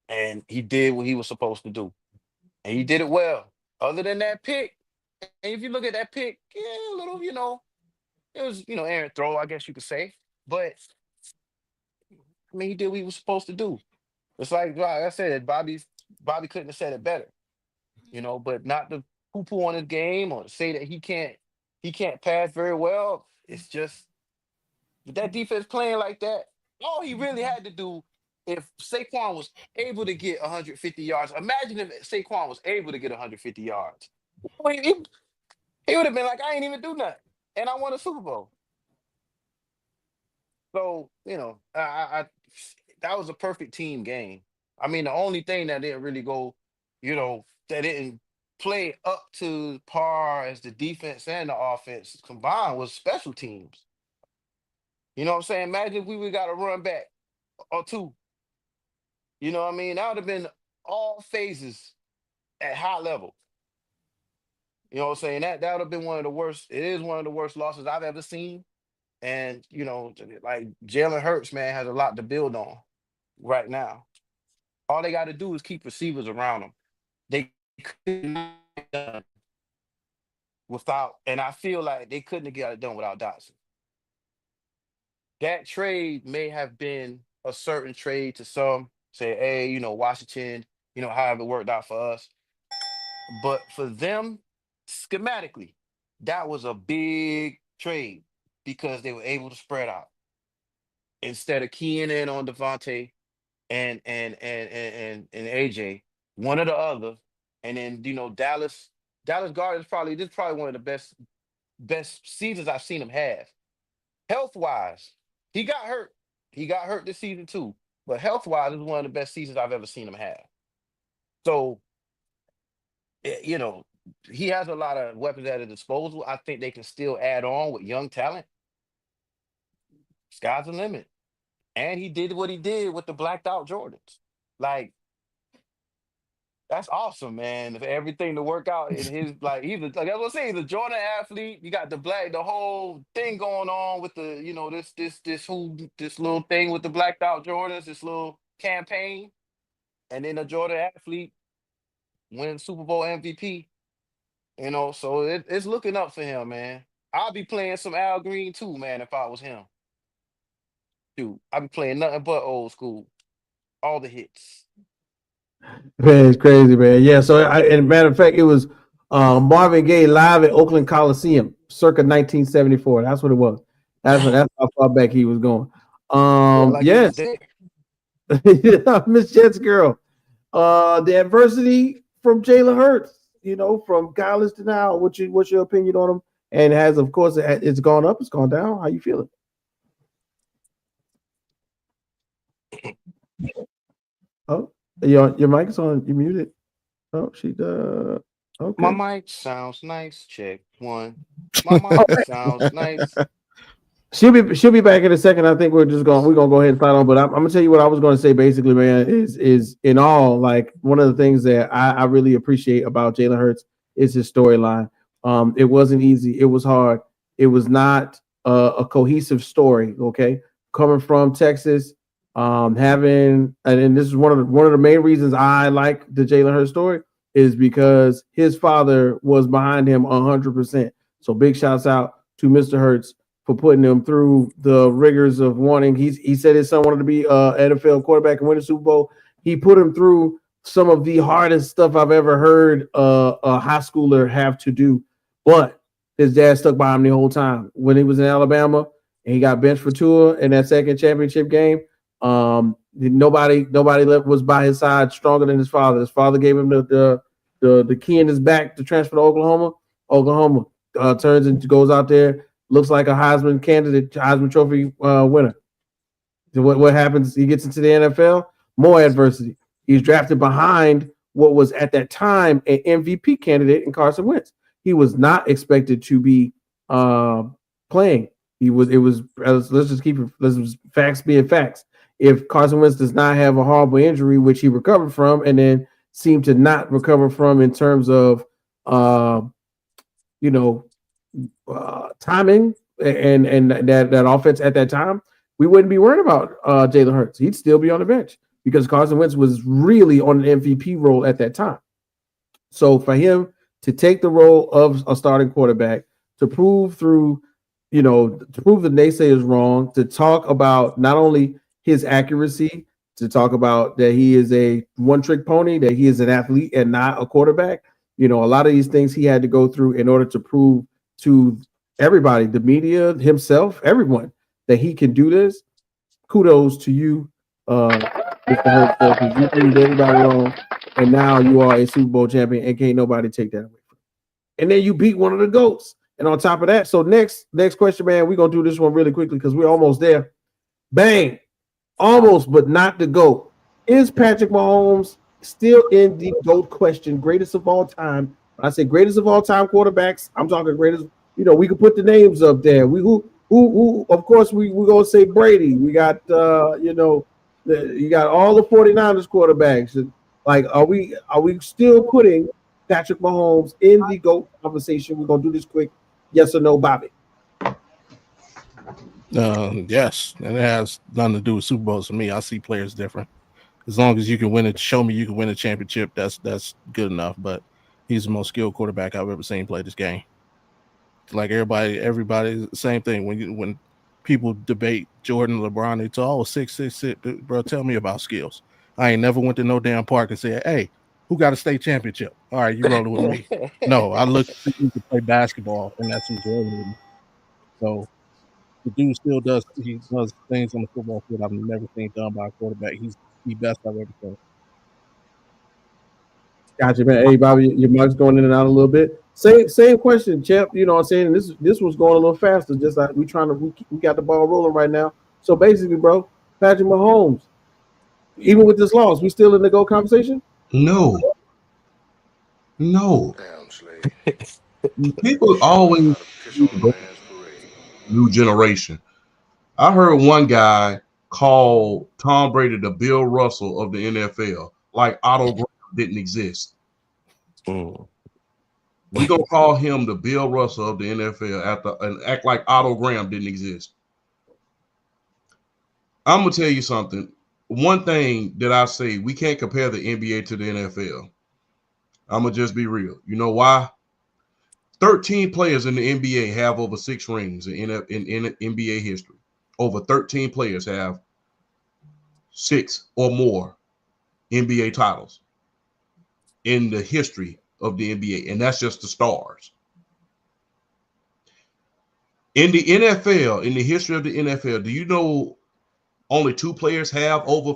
And he did what he was supposed to do. And he did it well. Other than that pick, and if you look at that pick, yeah, a little, it was, errant throw, I guess you could say. But I mean, he did what he was supposed to do. It's like I said, Bobby couldn't have said it better, but not to poo-poo on his game or say that he can't pass very well. It's just with that defense playing like that, all he really had to do, if Saquon was able to get 150 yards, imagine if Saquon was able to get 150 yards. Well, he would have been like, I ain't even do nothing. And I won a Super Bowl. So, that was a perfect team game. I mean, the only thing that didn't really go, that didn't play up to par as the defense and the offense combined was special teams. You know what I'm saying? Imagine if we would got a run back or two. You know what I mean? That would have been all phases at high level. You know what I'm saying? That would have been one of the worst. It is one of the worst losses I've ever seen. And, like Jalen Hurts, man, has a lot to build on right now. All they got to do is keep receivers around them. They couldn't get it done without, and I feel like they couldn't have got it done without Dotson. That trade may have been a certain trade to some, say, hey, Washington, however it worked out for us. But for them, schematically, that was a big trade because they were able to spread out instead of keying in on Devontae and AJ, one or the other, and then Dallas Dallas Goedert is probably one of the best seasons I've seen him have. Health wise, he got hurt. He got hurt this season too. But health wise, is one of the best seasons I've ever seen him have. So, you know, he has a lot of weapons at his disposal. I think they can still add on with young talent. Sky's the limit. And he did what he did with the blacked out Jordans. Like, that's awesome, man. For everything to work out in his he's like I was saying, he's a Jordan athlete. You got the whole thing going on with the, this little thing with the blacked out Jordans, this little campaign, and then a Jordan athlete win Super Bowl MVP. So it's looking up for him, man. I'll be playing some Al Green too, man, if I was him. Dude, I'd be playing nothing but old school. All the hits.
Man, it's crazy, man. Yeah. So, and matter of fact, it was Marvin Gaye live at Oakland Coliseum, circa 1974. That's what it was. That's how far back he was going. Yes, Miss Jets girl. The adversity from Jalen Hurts, from college to now. What's your opinion on him? And of course, it's gone up, it's gone down. How you feeling? Oh. Your mic is on. You muted. Oh, she does. Okay.
My mic sounds nice. Check one. My mic sounds nice.
She'll be back in a second. I think we're gonna go ahead and fight on. But I'm gonna tell you what I was gonna say. Basically, man, is in all, like, one of the things that I really appreciate about Jalen Hurts is his storyline. It wasn't easy. It was hard. It was not a cohesive story. Okay, coming from Texas. And this is one of the main reasons I like the Jalen Hurts story is because his father was behind him 100%. So big shouts out to Mr. Hurts for putting him through the rigors of wanting. He said his son wanted to be an NFL quarterback and win a Super Bowl. He put him through some of the hardest stuff I've ever heard a high schooler have to do. But his dad stuck by him the whole time. When he was in Alabama and he got benched for Tua in that second championship game, nobody was by his side stronger than his father. His father gave him the key in his back to transfer to Oklahoma. Oklahoma turns and goes out there, looks like a Heisman candidate, Heisman Trophy winner. So what happens? He gets into the NFL, more adversity. He's drafted behind what was at that time an MVP candidate in Carson Wentz. He was not expected to be playing. Let's facts being facts. If Carson Wentz does not have a horrible injury, which he recovered from, and then seemed to not recover from in terms of, timing and that offense at that time, we wouldn't be worried about Jalen Hurts. He'd still be on the bench because Carson Wentz was really on an MVP role at that time. So for him to take the role of a starting quarterback, to prove the naysayers wrong, to talk about not only his accuracy, to talk about that he is a one-trick pony, that he is an athlete and not a quarterback. A lot of these things he had to go through in order to prove to everybody, the media, himself, everyone, that he can do this. Kudos to you, Mr. Hurts, because you proved everybody wrong, and now you are a Super Bowl champion, and can't nobody take that away from you. And then you beat one of the GOATs. And on top of that, so next question, man, we're going to do this one really quickly because we're almost there. Bang. Almost, but not the GOAT. Is Patrick Mahomes still in the GOAT question, greatest of all time? When I say greatest of all time quarterbacks, I'm talking greatest. We could put the names up there. Who of course, we're going to say Brady. We got, you got all the 49ers quarterbacks. Like, are we still putting Patrick Mahomes in the GOAT conversation? We're going to do this quick. Yes or no, Bobby?
Yes, and it has nothing to do with Super Bowls for me. I see players different. As long as you can win it, show me you can win a championship. That's good enough. But he's the most skilled quarterback I've ever seen play this game. Like everybody, same thing. When people debate Jordan, LeBron, they talk, 6'6", bro. Tell me about skills. I ain't never went to no damn park and said, "Hey, who got a state championship?" All right, you rolling with me? No, I look at people to play basketball, and that's who's rolling with me. So. The dude still does things on the football field I've never seen done by a quarterback. He's the best I've ever seen.
Gotcha, man. Hey, Bobby, your mic's going in and out a little bit. Same question, Champ. You know what I'm saying? This was going a little faster. Just like we got the ball rolling right now. So basically, bro, Patrick Mahomes, even with this loss, we still in the GOAT conversation?
No.
Damn, Slade.
People always
Piss on a man's parade.
new generation. I heard one guy call Tom Brady the Bill Russell of the NFL, like Otto Graham didn't exist. We gonna call him the Bill Russell of the NFL and act like Otto Graham didn't exist. I'm gonna tell you something. One thing that I say, we can't compare the NBA to the NFL. I'm gonna just be real. You know why? 13 players in the NBA have over 6 rings in NBA history. Over 13 players have 6 or more NBA titles in the history of the NBA, and that's just the stars. In the NFL, in the history of the NFL, do you know only 2 players have over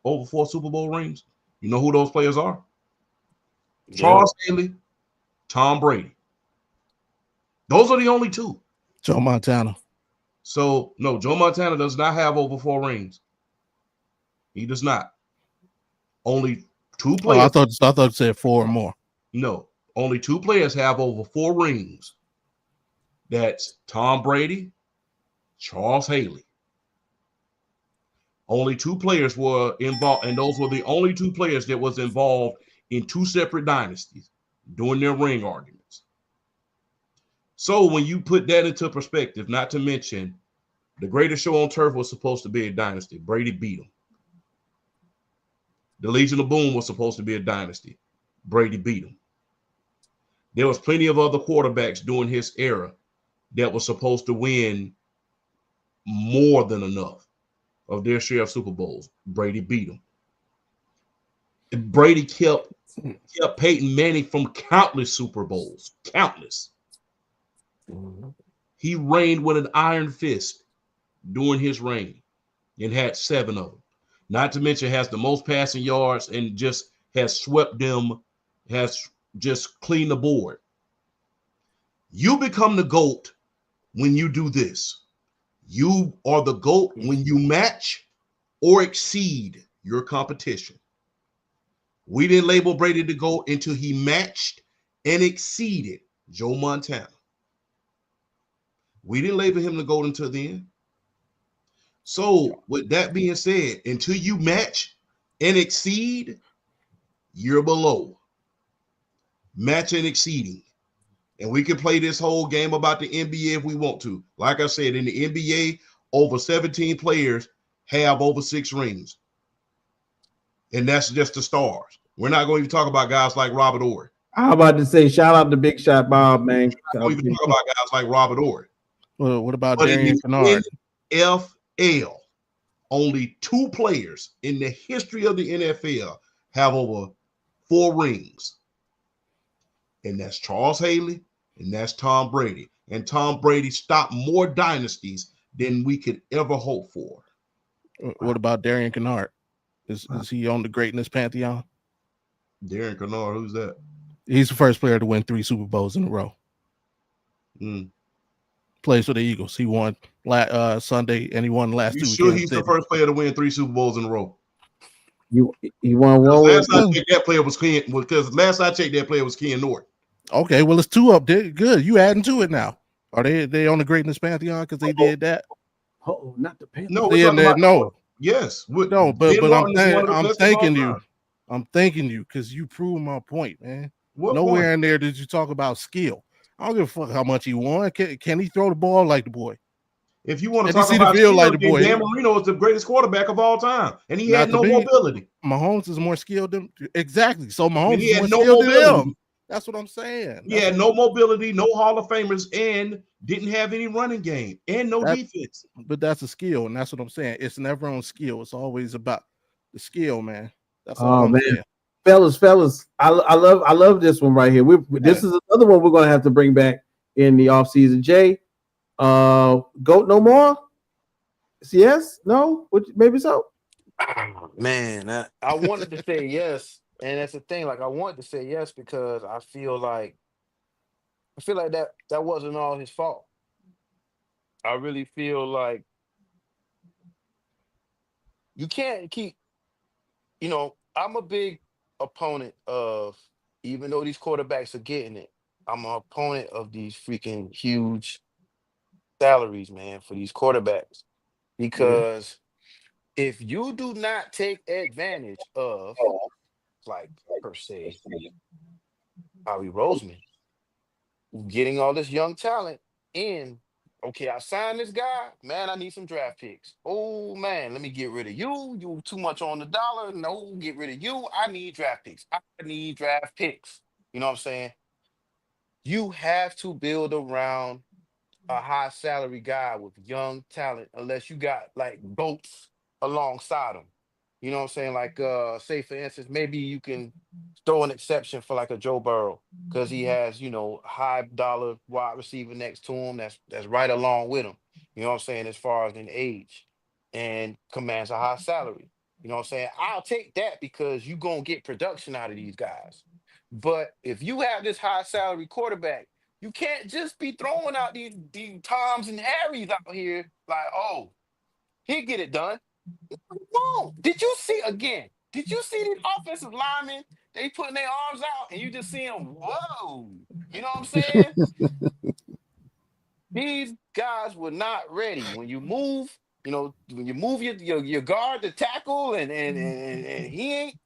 4 Super Bowl rings? You know who those players are? Yeah. Charles Haley, Tom Brady. Those are the only 2.
Joe Montana.
So no, Joe Montana does not have over 4 rings. He does not. Only 2 players.
Oh, I thought you said 4 or more.
No, only 2 players have over 4 rings. That's Tom Brady, Charles Haley. Only 2 players were involved, and those were the only 2 players that was involved in 2 separate dynasties during their ring arguments. So when you put that into perspective, not to mention the greatest show on turf was supposed to be a dynasty. Brady beat him. The Legion of Boom was supposed to be a dynasty. Brady beat him. There was plenty of other quarterbacks during his era that was supposed to win more than enough of their share of Super Bowls. Brady beat him. Brady kept Peyton Manning from countless Super Bowls. Countless. He reigned with an iron fist during his reign and had 7 of them. Not to mention has the most passing yards and just has swept them, has just cleaned the board. You become the GOAT when you do this. You are the GOAT when you match or exceed your competition. We didn't label Brady the GOAT until he matched and exceeded Joe Montana. We didn't label him the GOAT until then. So with that being said, until you match and exceed, you're below. Match and exceeding. And we can play this whole game about the NBA if we want to. Like I said, in the NBA, over 17 players have over 6 rings. And that's just the stars. We're not going to even talk about guys like Robert Ory.
I'm about to say, shout out to Big Shot Bob, man.
We're not even talk about guys like Robert Ory.
Well, what about Darian Kennard?
NFL, only 2 players in the history of the NFL have over 4 rings. And that's Charles Haley and that's Tom Brady. And Tom Brady stopped more dynasties than we could ever hope for.
What about Darian Kennard? Is he on the greatness pantheon?
Darian Kennard, who's that?
He's the first player to win 3 Super Bowls in a row. Plays for the Eagles. He won Sunday, and he won last 2 weeks.
Sure he's the first player to win 3 Super Bowls in a row?
He won one.
Last I checked, that player was Ken. Because last I checked, that player was Ken Norton.
Okay, well it's 2 up there. Good, you adding to it now. Are they on the greatness pantheon because they did that?
Oh, not the Panthers.
No,
no.
Yes,
no, but I'm thanking you. I'm thanking you because you proved my point, man. Nowhere in there did you talk about skill. I don't give a fuck how much he won. Can he throw the ball like the boy?
If you want to talk about skill, like the boy, Dan Marino is the greatest quarterback of all time, and he had no mobility.
Mahomes is more skilled than exactly. So Mahomes is more skilled than him. That's what I'm saying.
He had no mobility, no Hall of Famers, and didn't have any running game and no defense.
But that's a skill, and that's what I'm saying. It's never on skill. It's always about the skill, man. That's all I'm saying.
Fellas, I love this one right here. This is another one we're gonna have to bring back in the offseason. Jay, GOAT no more? Yes? No? Maybe so.
Man, I wanted to say yes, And that's the thing. Like I wanted to say yes because I feel like that wasn't all his fault. I really feel like you can't keep. I'm a big opponent of, even though these quarterbacks are getting it, I'm an opponent of these freaking huge salaries, man, for these quarterbacks.
Yeah.
Because if you do not take advantage of, like, per se, Howie Roseman getting all this young talent in, okay, I signed this guy, man, I need some draft picks. Oh, man, let me get rid of you. You too much on the dollar. No, get rid of you. I need draft picks. I need draft picks. You know what I'm saying? You have to build around a high salary guy with young talent unless you got like goats alongside him. You know what I'm saying? Like say for instance, maybe you can throw an exception for like a Joe Burrow because he has, high dollar wide receiver next to him that's right along with him. You know what I'm saying, as far as in age and commands a high salary. You know what I'm saying? I'll take that because you're gonna get production out of these guys. But if you have this high salary quarterback, you can't just be throwing out these Toms and Harrys out here like, oh, he'll get it done. Whoa. Did you see again? Did you see these offensive linemen? They putting their arms out and you just see them, whoa. You know what I'm saying? These guys were not ready. When you move, when you move your guard to tackle and he ain't,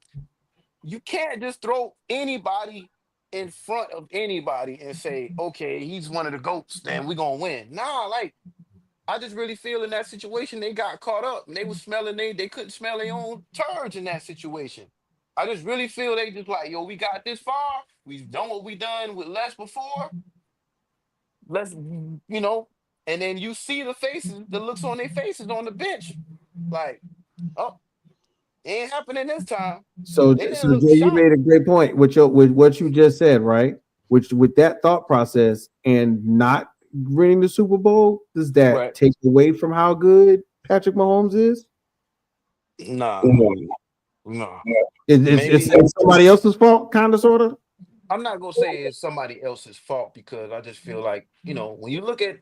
you can't just throw anybody in front of anybody and say, okay, he's one of the GOATs, then we're gonna win. Nah, like I just really feel in that situation they got caught up and they was smelling they couldn't smell their own turds in that situation. I just really feel they just like, yo, we got this far, we've done what we done with less before. Let's and then you see the faces, the looks on their faces on the bench, like, oh, it ain't happening this time.
So,
They didn't
so
look
Jay, you
shocked.
made a great point with what you just said, right? Which with that thought process and not winning the Super Bowl, does that
Right.
take away from how good Patrick Mahomes is?
Nah, nah.
It's
Maybe
somebody else's fault, kind of, sort of.
I'm not gonna say it's somebody else's fault because I just feel like, when you look at,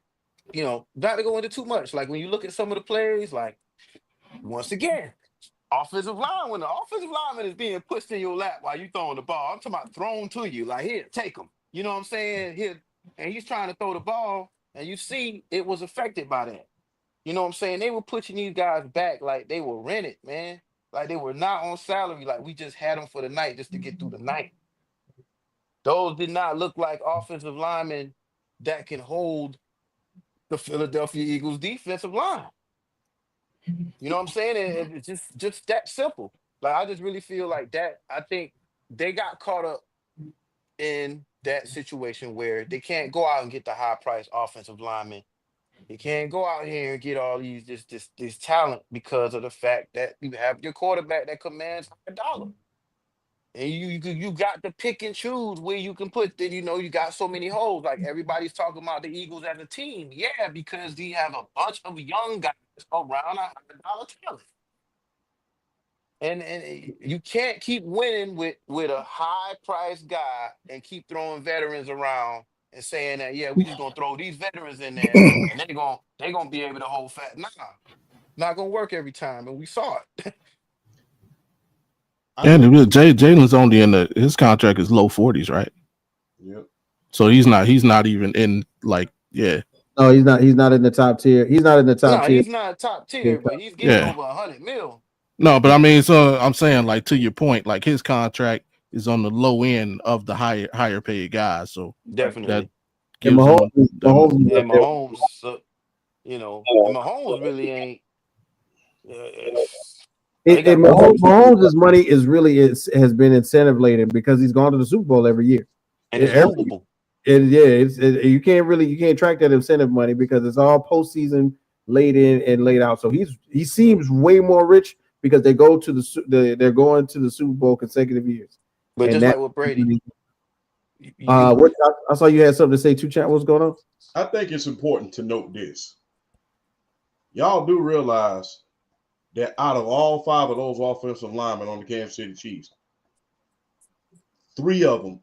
not to go into too much, like when you look at some of the plays, like once again, offensive line, when the offensive lineman is being pushed in your lap while you throwing the ball, I'm talking about thrown to you, like here, take him. You know what I'm saying? Here, and he's trying to throw the ball, and you see it was affected by that. You know what I'm saying? They were pushing these guys back like they were rented, man. Like they were not on salary, like we just had them for the night just to get through the night. Those did not look like offensive linemen that can hold the Philadelphia Eagles defensive line. You know what I'm saying? It's just that simple. Like I just really feel like that. I think they got caught up in that situation where they can't go out and get the high price offensive lineman. They can't go out here and get all this talent because of the fact that you have your quarterback that commands a dollar. And you got to pick and choose where you can put that. You got so many holes. Like everybody's talking about the Eagles as a team. Yeah, because they have a bunch of young guys around $100 talent. And you can't keep winning with a high priced guy and keep throwing veterans around and saying that, yeah, we just gonna throw these veterans in there and they gonna be able to hold fat. Nah, not gonna work every time. And we saw it.
And Jalen's only his contract is low 40s, right?
Yep.
So he's not even in like, yeah.
No, he's not. He's not in the top tier. He's not in the top
No,
tier.
he's not top tier, but he's getting over 100 mil.
No, but I mean, so I'm saying, like, to your point, like his contract is on the low end of the higher paid guys. So
Definitely.
that gives him
Mahomes,
And Mahomes, and Mahomes really ain't. They got
Mahomes' money has been incentive laden because he's gone to the Super Bowl every year.
and it's movable.
You can't track that incentive money because it's all postseason laid in and laid out. So he seems way more rich because they're going to the Super Bowl consecutive years.
But
and
just like with Brady,
I saw you had something to say too, chat. What's going on?
I think it's important to note this. Y'all do realize that out of all 5 of those offensive linemen on the Kansas City Chiefs, Three of them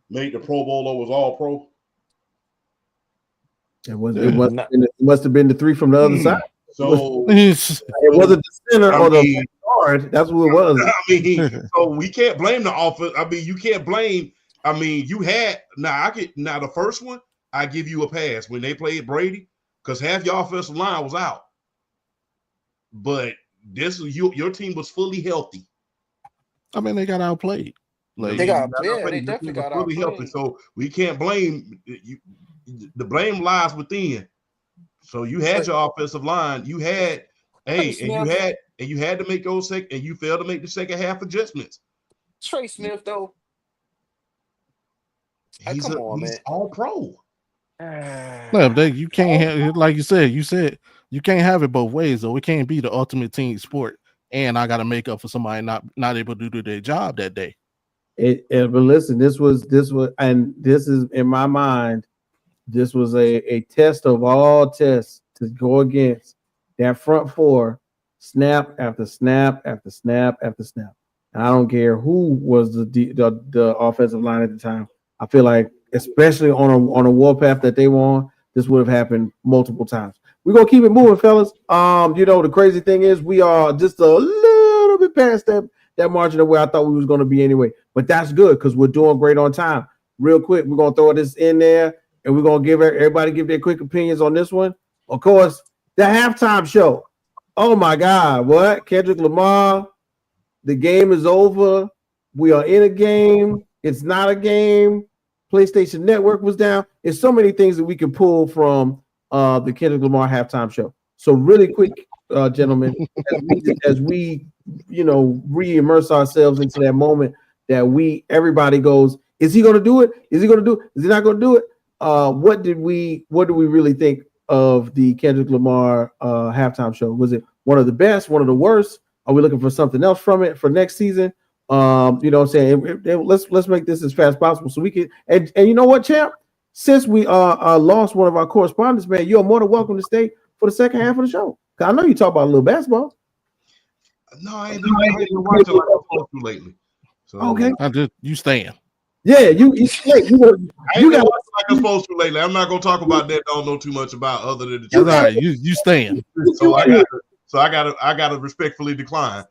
made the Pro Bowl or was all pro.
It must have been the three from the other side.
So
it wasn't the center or the guard. That's what it was.
I mean, so we can't blame the offense. I mean, you can't blame. I mean, you had now the first one, I give you a pass when they played Brady because half your offensive line was out. But this your team was fully healthy.
I mean, they got outplayed.
Like, they definitely got
fully healthy. So we can't blame you. The blame lies within. So you had your offensive line. You had you had to make those and you failed to make the second half adjustments.
Trey Smith though,
he's all pro.
No, you can't have, like you said you can't have it both ways though. It can't be the ultimate team sport, and I got to make up for somebody not able to do their job that day.
But listen, this was, and this is in my mind. This was a test of all tests to go against that front four, snap after snap after snap after snap. And I don't care who was the offensive line at the time. I feel like, especially on a warpath that they were on, this would have happened multiple times. We're gonna keep it moving, fellas. The crazy thing is we are just a little bit past that margin of where I thought we was gonna be anyway. But that's good because we're doing great on time. Real quick, we're gonna throw this in there. And we're going to give everybody give their quick opinions on this one. Of course, the halftime show. Oh, my God. What? Kendrick Lamar. The game is over. We are in a game. It's not a game. PlayStation Network was down. There's so many things that we can pull from the Kendrick Lamar halftime show. So really quick, gentlemen, as we re-immerse ourselves into that moment that everybody goes, is he going to do it? Is he going to do it? Is he not going to do it? What do we really think of the Kendrick Lamar halftime show? Was it one of the best, one of the worst? Are we looking for something else from it for next season? You know what I'm saying? Let's make this as fast as possible so we can. And you know what, champ? Since we lost one of our correspondents, man, you're more than welcome to stay for the second half of the show. Cause I know you talk about a little basketball.
No, I ain't been watching like I'm supposed to lately. So,
okay,
you staying.
I
Yeah,
ain't been watching like I'm supposed to lately. I'm not gonna talk about that. Don't know too much about other than the
truth. Right, you staying.
So I gotta respectfully decline.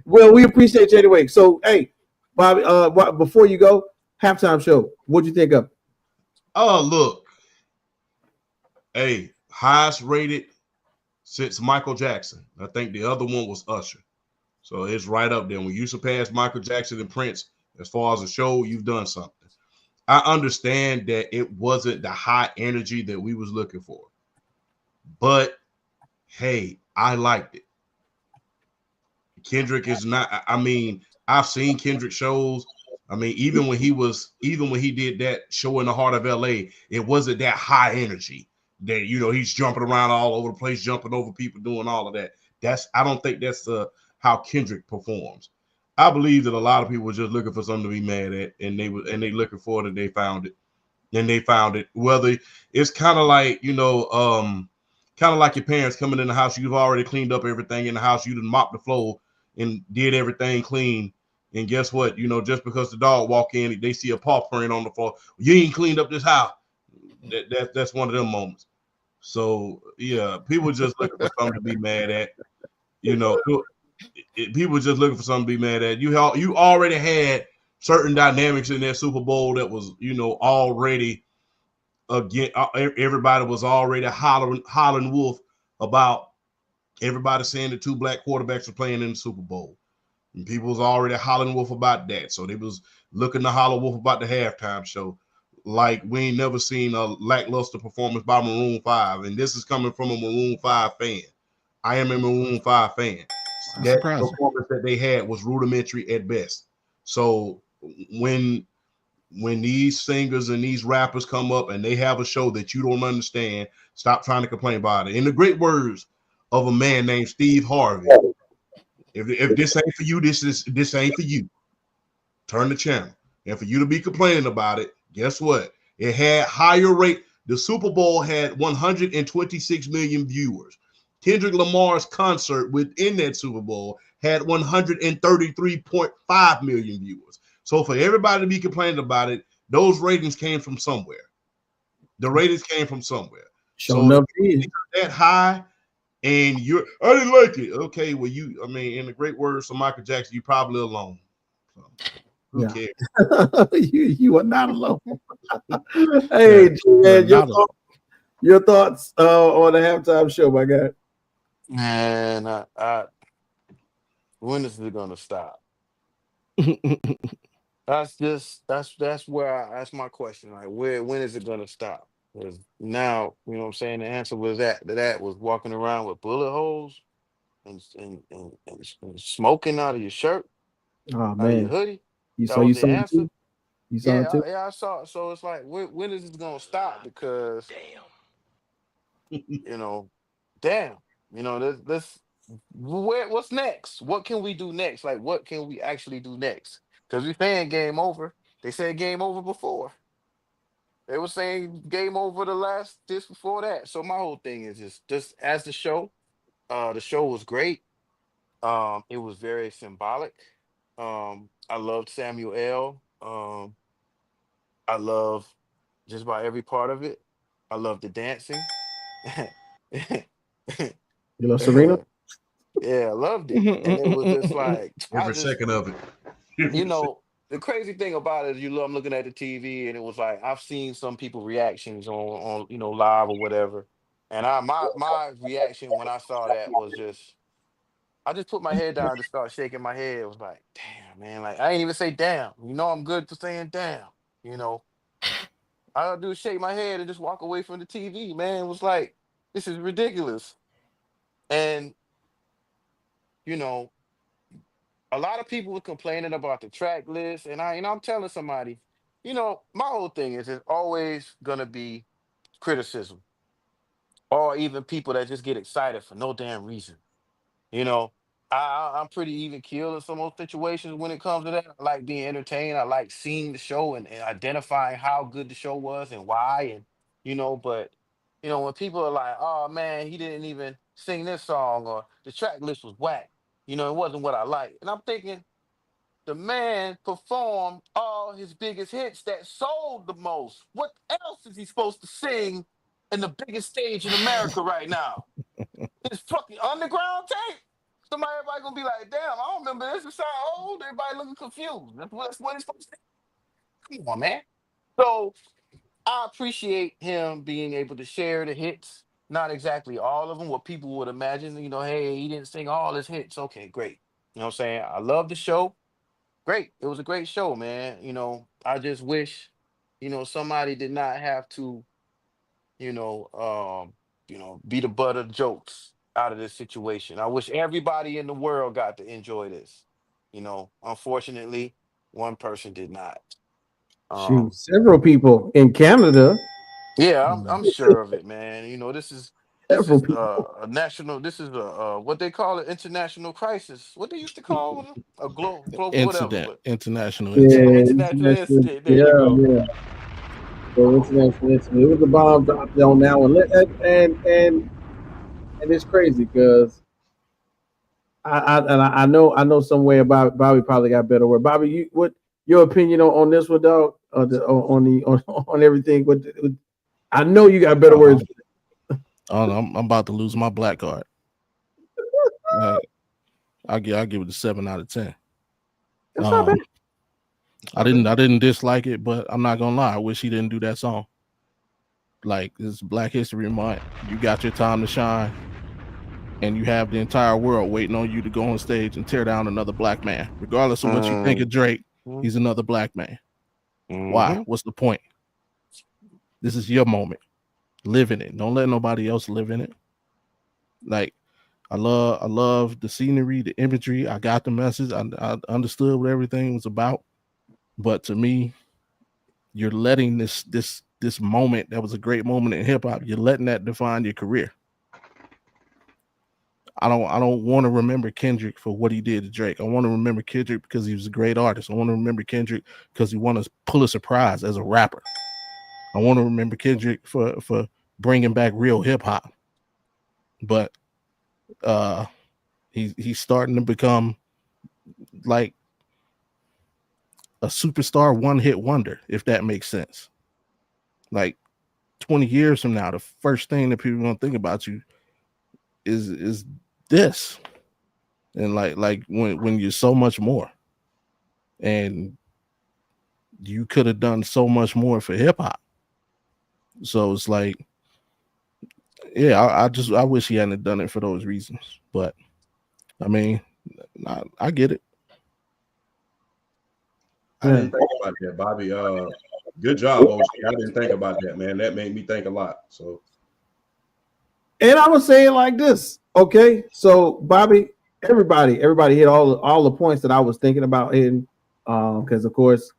Well, we appreciate you anyway. So hey, Bobby, before you go, halftime show. What'd you think of?
Oh, look. Hey, highest rated since Michael Jackson. I think the other one was Usher. So it's right up there. When you surpass Michael Jackson and Prince, as far as a show, you've done something. I understand that it wasn't the high energy that we was looking for. But, hey, I liked it. Kendrick is not, I mean, I've seen Kendrick shows. I mean, even when he did that show in the heart of LA, it wasn't that high energy that, he's jumping around all over the place, jumping over people, doing all of that. I don't think that's how Kendrick performs. I believe that a lot of people were just looking for something to be mad at, and they looking for it, and they found it. And they found it. Whether it's kind of like, kind of like your parents coming in the house, you've already cleaned up everything in the house, you done mopped the floor and did everything clean. And guess what? Just because the dog walk in, they see a paw print on the floor, you ain't cleaned up this house. That's one of them moments. So yeah, people just looking for something to be mad at. People just looking for something to be mad at. You already had certain dynamics in that Super Bowl that was, already again. Everybody was already hollering wolf about everybody saying the two black quarterbacks were playing in the Super Bowl, and people was already hollering wolf about that. So they was looking to holler wolf about the halftime show. Like we ain't never seen a lackluster performance by Maroon 5, and this is coming from a Maroon 5 fan. I am a Maroon 5 fan. That performance that they had was rudimentary at best. So when these singers and these rappers come up and they have a show that you don't understand, stop trying to complain about it. In the great words of a man named Steve Harvey, if this ain't for you, this ain't for you. Turn the channel. And for you to be complaining about it, guess what? It had higher rate. The Super Bowl had 126 million viewers. Kendrick Lamar's concert within that Super Bowl had 133.5 million viewers. So for everybody to be complaining about it, those ratings came from somewhere. The ratings came from somewhere. So if that high and I didn't like it. Okay, well, in the great words of Michael Jackson, you probably alone. So, who cares?
you are not alone. Hey, man, your thoughts on the halftime show, my guy?
Man, when is it gonna stop? That's my question. Like, when is it gonna stop? Because now, you know what I'm saying, the answer was that was walking around with bullet holes and smoking out of your shirt,
Oh
out of your
man,
hoodie.
you
That
saw
was the
it
answer.
too? You saw it too?
I saw it. So it's like, when is this gonna stop? Because damn, what's next? What can we do next? Like, what can we actually do next? Because we're saying game over. They said game over before. They were saying game over this before that. So my whole thing is just as the show was great. It was very symbolic. I loved Samuel L. I love just about every part of it. I love the dancing.
You love Serena?
Yeah, I loved it. And it was just like
every second of it.
The crazy thing about it is I'm looking at the TV and it was like I've seen some people reactions on live or whatever. And my reaction when I saw that was I just put my head down and just started shaking my head. It was like, damn, man. Like, I ain't even say damn. I'm good for saying damn. All I do is shake my head and just walk away from the TV, man. It was like, this is ridiculous. And, a lot of people were complaining about the track list. And I'm telling somebody, my whole thing is it's always gonna be criticism. Or even people that just get excited for no damn reason. I'm pretty even keeled in some of those situations when it comes to that. I like being entertained. I like seeing the show and identifying how good the show was and why. And, but, when people are like, oh man, he didn't even sing this song or the track list was whack. It wasn't what I like. And I'm thinking, the man performed all his biggest hits that sold the most. What else is he supposed to sing in the biggest stage in America right now? His fucking underground tape. Everybody gonna be like, damn, I don't remember this. It sound old. Everybody looking confused. That's what it's supposed to be. Come on, man. So I appreciate him being able to share the hits. Not exactly all of them, what people would imagine. Hey, he didn't sing all his hits. Okay, great. You know what I'm saying? I love the show. Great. It was a great show, man. I just wish, somebody did not have to, be the butt of jokes out of this situation. I wish everybody in the world got to enjoy this. Unfortunately, one person did not.
Shoot, several people in Canada.
Yeah, I'm sure of it, man. This is a national. This is a what they call it, international crisis. What they used to call it? A global whatever.
Incident,
But
international
yeah,
incident.
international incident. There you go.
Yeah. So international incident. It was a bomb dropped on that one, and it's crazy because I know some way about Bobby probably got better word. Bobby, what your opinion on this one, dog? On everything. I know you got better words.
Oh, I'm about to lose my black card. I'll give it a 7 out of 10.
That's not bad.
I didn't dislike it, but I'm not gonna lie. I wish he didn't do that song. Like, this is Black History Month. You got your time to shine, and you have the entire world waiting on you to go on stage and tear down another black man. Regardless of what you think of Drake, he's another black man. Why? What's the point? This is your moment. Live in it. Don't let nobody else live in it. Like, I love the scenery, the imagery. I got the message. I understood what everything was about. But to me, you're letting this moment that was a great moment in hip hop, you're letting that define your career. I don't want to remember Kendrick for what he did to Drake. I want to remember Kendrick because he was a great artist. I want to remember Kendrick because he won a Pulitzer Prize as a rapper. I want to remember Kendrick for bringing back real hip hop. But He's starting to become like a superstar one-hit wonder, if that makes sense. Like 20 years from now, the first thing that people gonna think about you is this. And like when you're so much more. And you could have done so much more for hip hop. So it's like, yeah, I wish he hadn't done it for those reasons. But I mean, I get it.
I didn't think about that, Bobby. Good job, OG. I didn't think about that, man. That made me think a lot. So,
and I would say it like this. Okay, so Bobby, everybody hit all the points that I was thinking about hitting. Because of course,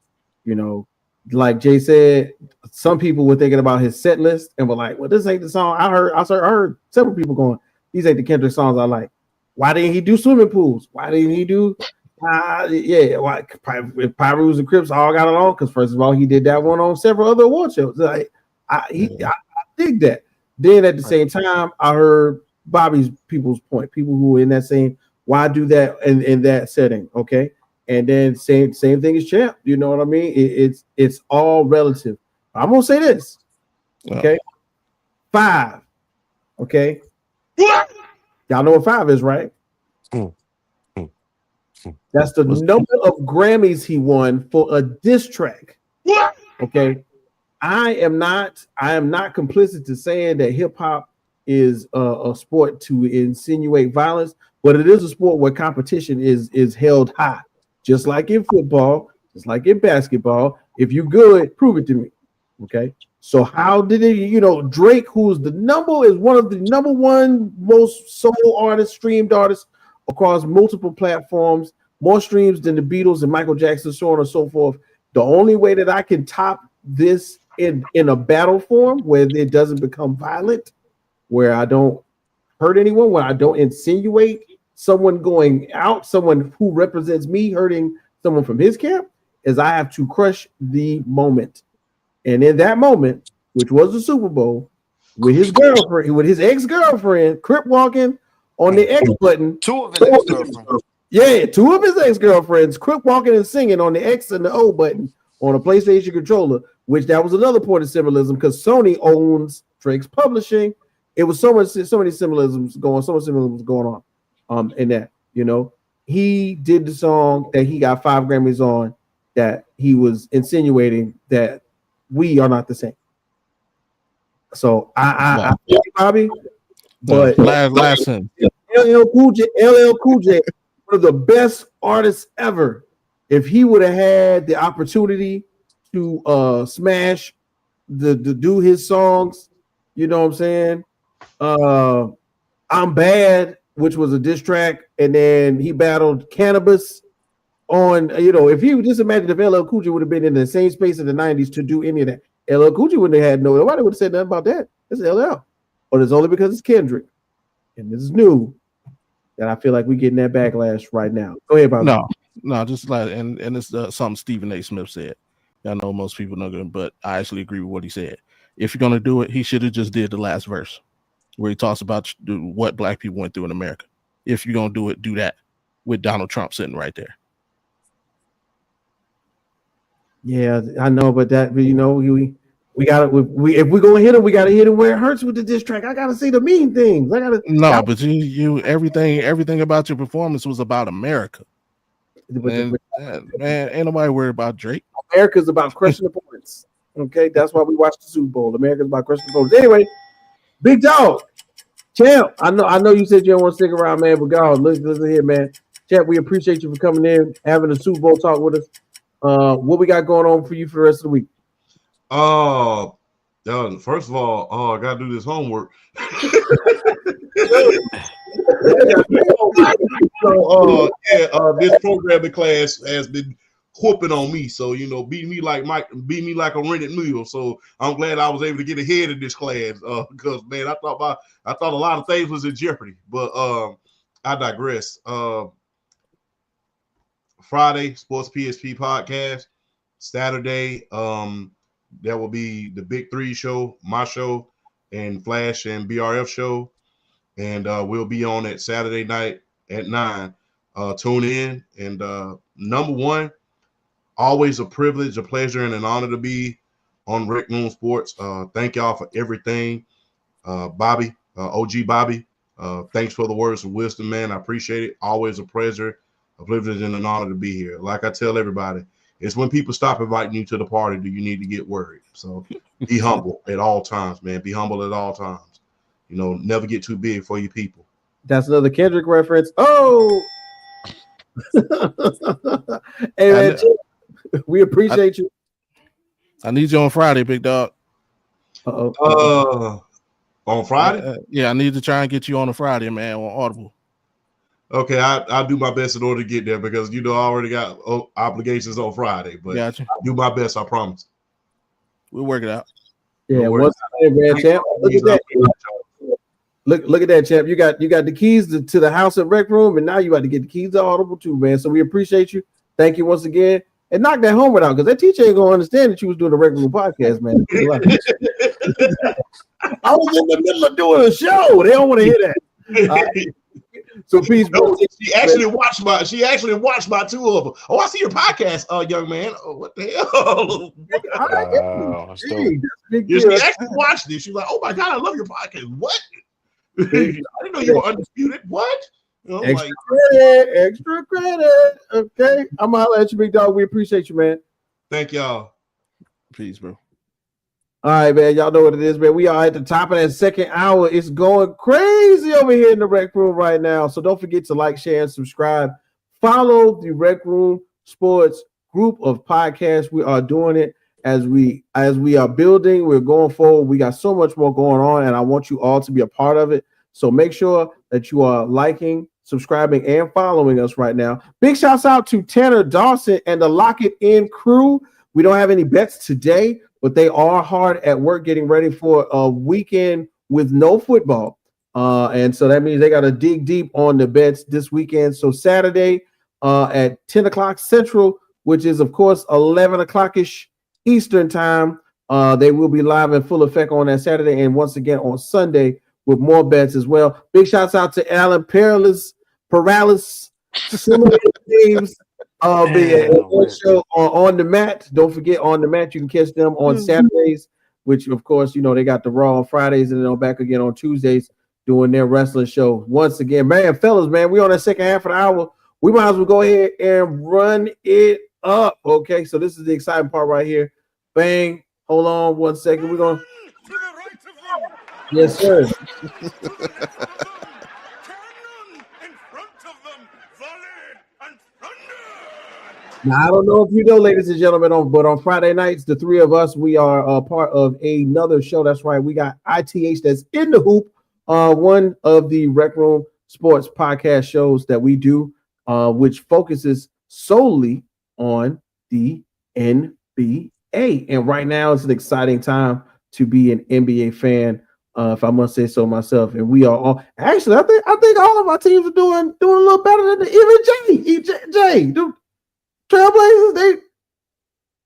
you know, like Jay said, some people were thinking about his set list and were like, "Well, this ain't the song." I heard several people going, "These ain't the Kendrick songs I like." Why didn't he do swimming pools? Why didn't he do? Why if Pyrus and Crips all got along? Because first of all, he did that one on several other award shows. Like I dig that. Then at the same time, I heard Bobby's people's point. People who were in that same, why do that in that setting? Okay. And then same thing as Champ. You know what I mean? It's all relative. I'm gonna say this. Okay. 5. Okay. Y'all know what 5 is, right? That's the number of Grammys he won for a diss track. Okay. I am not complicit to saying that hip hop is a sport to insinuate violence, but it is a sport where competition is held high. Just like in football, just like in basketball. If you're good, prove it to me. Okay. So how did it, Drake, who's one of the number one most sold artists, streamed artists across multiple platforms, more streams than the Beatles and Michael Jackson, so on and so forth. The only way that I can top this in a battle form where it doesn't become violent, where I don't hurt anyone, where I don't insinuate someone going out, someone who represents me hurting someone from his camp, is I have to crush the moment. And in that moment, which was the Super Bowl, with his girlfriend, with his ex-girlfriend, crip walking on the X button.
2 of his ex-girlfriends.
Yeah, 2 of his ex-girlfriends, crip walking and singing on the X and the O button on a PlayStation controller, which that was another point of symbolism because Sony owns Drake's publishing. It was so many symbolisms going on. In that, he did the song that he got 5 Grammys on, that he was insinuating that we are not the same. So I Bobby, but
last sentence.
LL Cool J, one of the best artists ever. If he would have had the opportunity to smash the do his songs, you know what I'm saying? I'm Bad, which was a diss track, and then he battled Cannabis on, if he would just imagine if LL Cool J would have been in the same space in the 90s to do any of that. LL Cool J wouldn't have had nobody would have said nothing about that. It's LL. But it's only because it's Kendrick. And this is new that I feel like we're getting that backlash right now. Go ahead, Bobby.
No, just like and it's something Stephen A. Smith said. I know most people know good, but I actually agree with what he said. If you're gonna do it, he should have just did the last verse where he talks about what black people went through in America. If you're gonna do it, do that with Donald Trump sitting right there.
Yeah, I know, but we gotta if we're gonna hit him, we gotta hit him where it hurts with the diss track. I gotta say the mean things.
But you everything about your performance was about America. Man, ain't nobody worried about Drake.
America's about crushing the points. Okay, that's why we watch the Super Bowl. America's about crushing the points. Anyway, big dog, Champ. I know you said you don't want to stick around, man, but God, listen here, man. Champ, we appreciate you for coming in, having a Super Bowl talk with us. What we got going on for you for the rest of the week?
First of all, I gotta do this homework. This programming class has been whooping on me, so beat me like a rented mule. So I'm glad I was able to get ahead of this class, because man, I thought a lot of things was in jeopardy. But I digress. Friday, Sports PSP podcast. Saturday, there will be the Big 3 show, my show, and Flash and BRF show. and we'll be on at Saturday night at 9. Tune in. And number one, always a privilege, a pleasure, and an honor to be on Rec Room Sports. Thank y'all for everything. Bobby, OG Bobby, thanks for the words of wisdom, man. I appreciate it. Always a pleasure, a privilege, and an honor to be here. Like I tell everybody, it's when people stop inviting you to the party do you need to get worried. So be humble at all times, man. Be humble at all times. You know, never get too big for your people.
That's another Kendrick reference. Oh, hey man, we appreciate you.
I need you on Friday, big dog.
On Friday?
Yeah, I need to try and get you on a Friday, man, on Audible.
Okay, I'll do my best in order to get there because I already got obligations on Friday. But
gotcha.
I'll do my best, I promise.
We'll work it out.
Yeah, what's man, champ? Look at that. Look at that, champ. You got the keys to the house and rec room, and now you got to get the keys to Audible too, man. So we appreciate you. Thank you once again. And knock that homework out because that teacher ain't gonna understand that you was doing a rec room podcast, man. I was in the middle of doing a show. They don't want to hear that. So peace, bro.
She actually watched my two of them. Oh, I see your podcast, young man. Oh, what the hell? She actually watched it. She's like, "Oh my god, I love your podcast." What? I didn't know you were undisputed. What?
Extra credit. Okay, I'm gonna holler at you, big dog. We appreciate you, man.
Thank y'all.
Peace, bro.
All right, man. Y'all know what it is, man. We are at the top of that second hour. It's going crazy over here in the Rec Room right now. So don't forget to like, share, and subscribe. Follow the Rec Room Sports group of podcasts. We are doing it as we are building. We're going forward. We got so much more going on, and I want you all to be a part of it. So make sure that you are liking, subscribing, and following us right now. Big shouts out to Tanner Dawson and the Lock It In crew. We don't have any bets today, but they are hard at work getting ready for a weekend with no football. And so that means they got to dig deep on the bets this weekend. So Saturday at 10 o'clock Central, which is, of course, 11 o'clock-ish Eastern time, they will be live in full effect on that Saturday. And once again on Sunday with more bets as well. Big shouts out to Alan Paralis, similar names. The show on the mat. Don't forget on the mat. You can catch them on Saturdays, which of course they got the Raw on Fridays, and then they're back again on Tuesdays doing their wrestling show. Once again, man, fellas, man, we on that second half of the hour. We might as well go ahead and run it up. Okay, so this is the exciting part right here. Bang! Hold on 1 second. We're gonna. Yes, sir. Now, I don't know if you know, ladies and gentlemen, but on Friday nights, the three of us, we are a part of another show. That's right. We got ITH that's in the hoop, one of the Rec Room Sports podcast shows that we do, which focuses solely on the NBA. And right now, it's an exciting time to be an NBA fan, if I must say so myself. And we are all actually, I think all of our teams are doing a little better than even Jay. Trailblazers,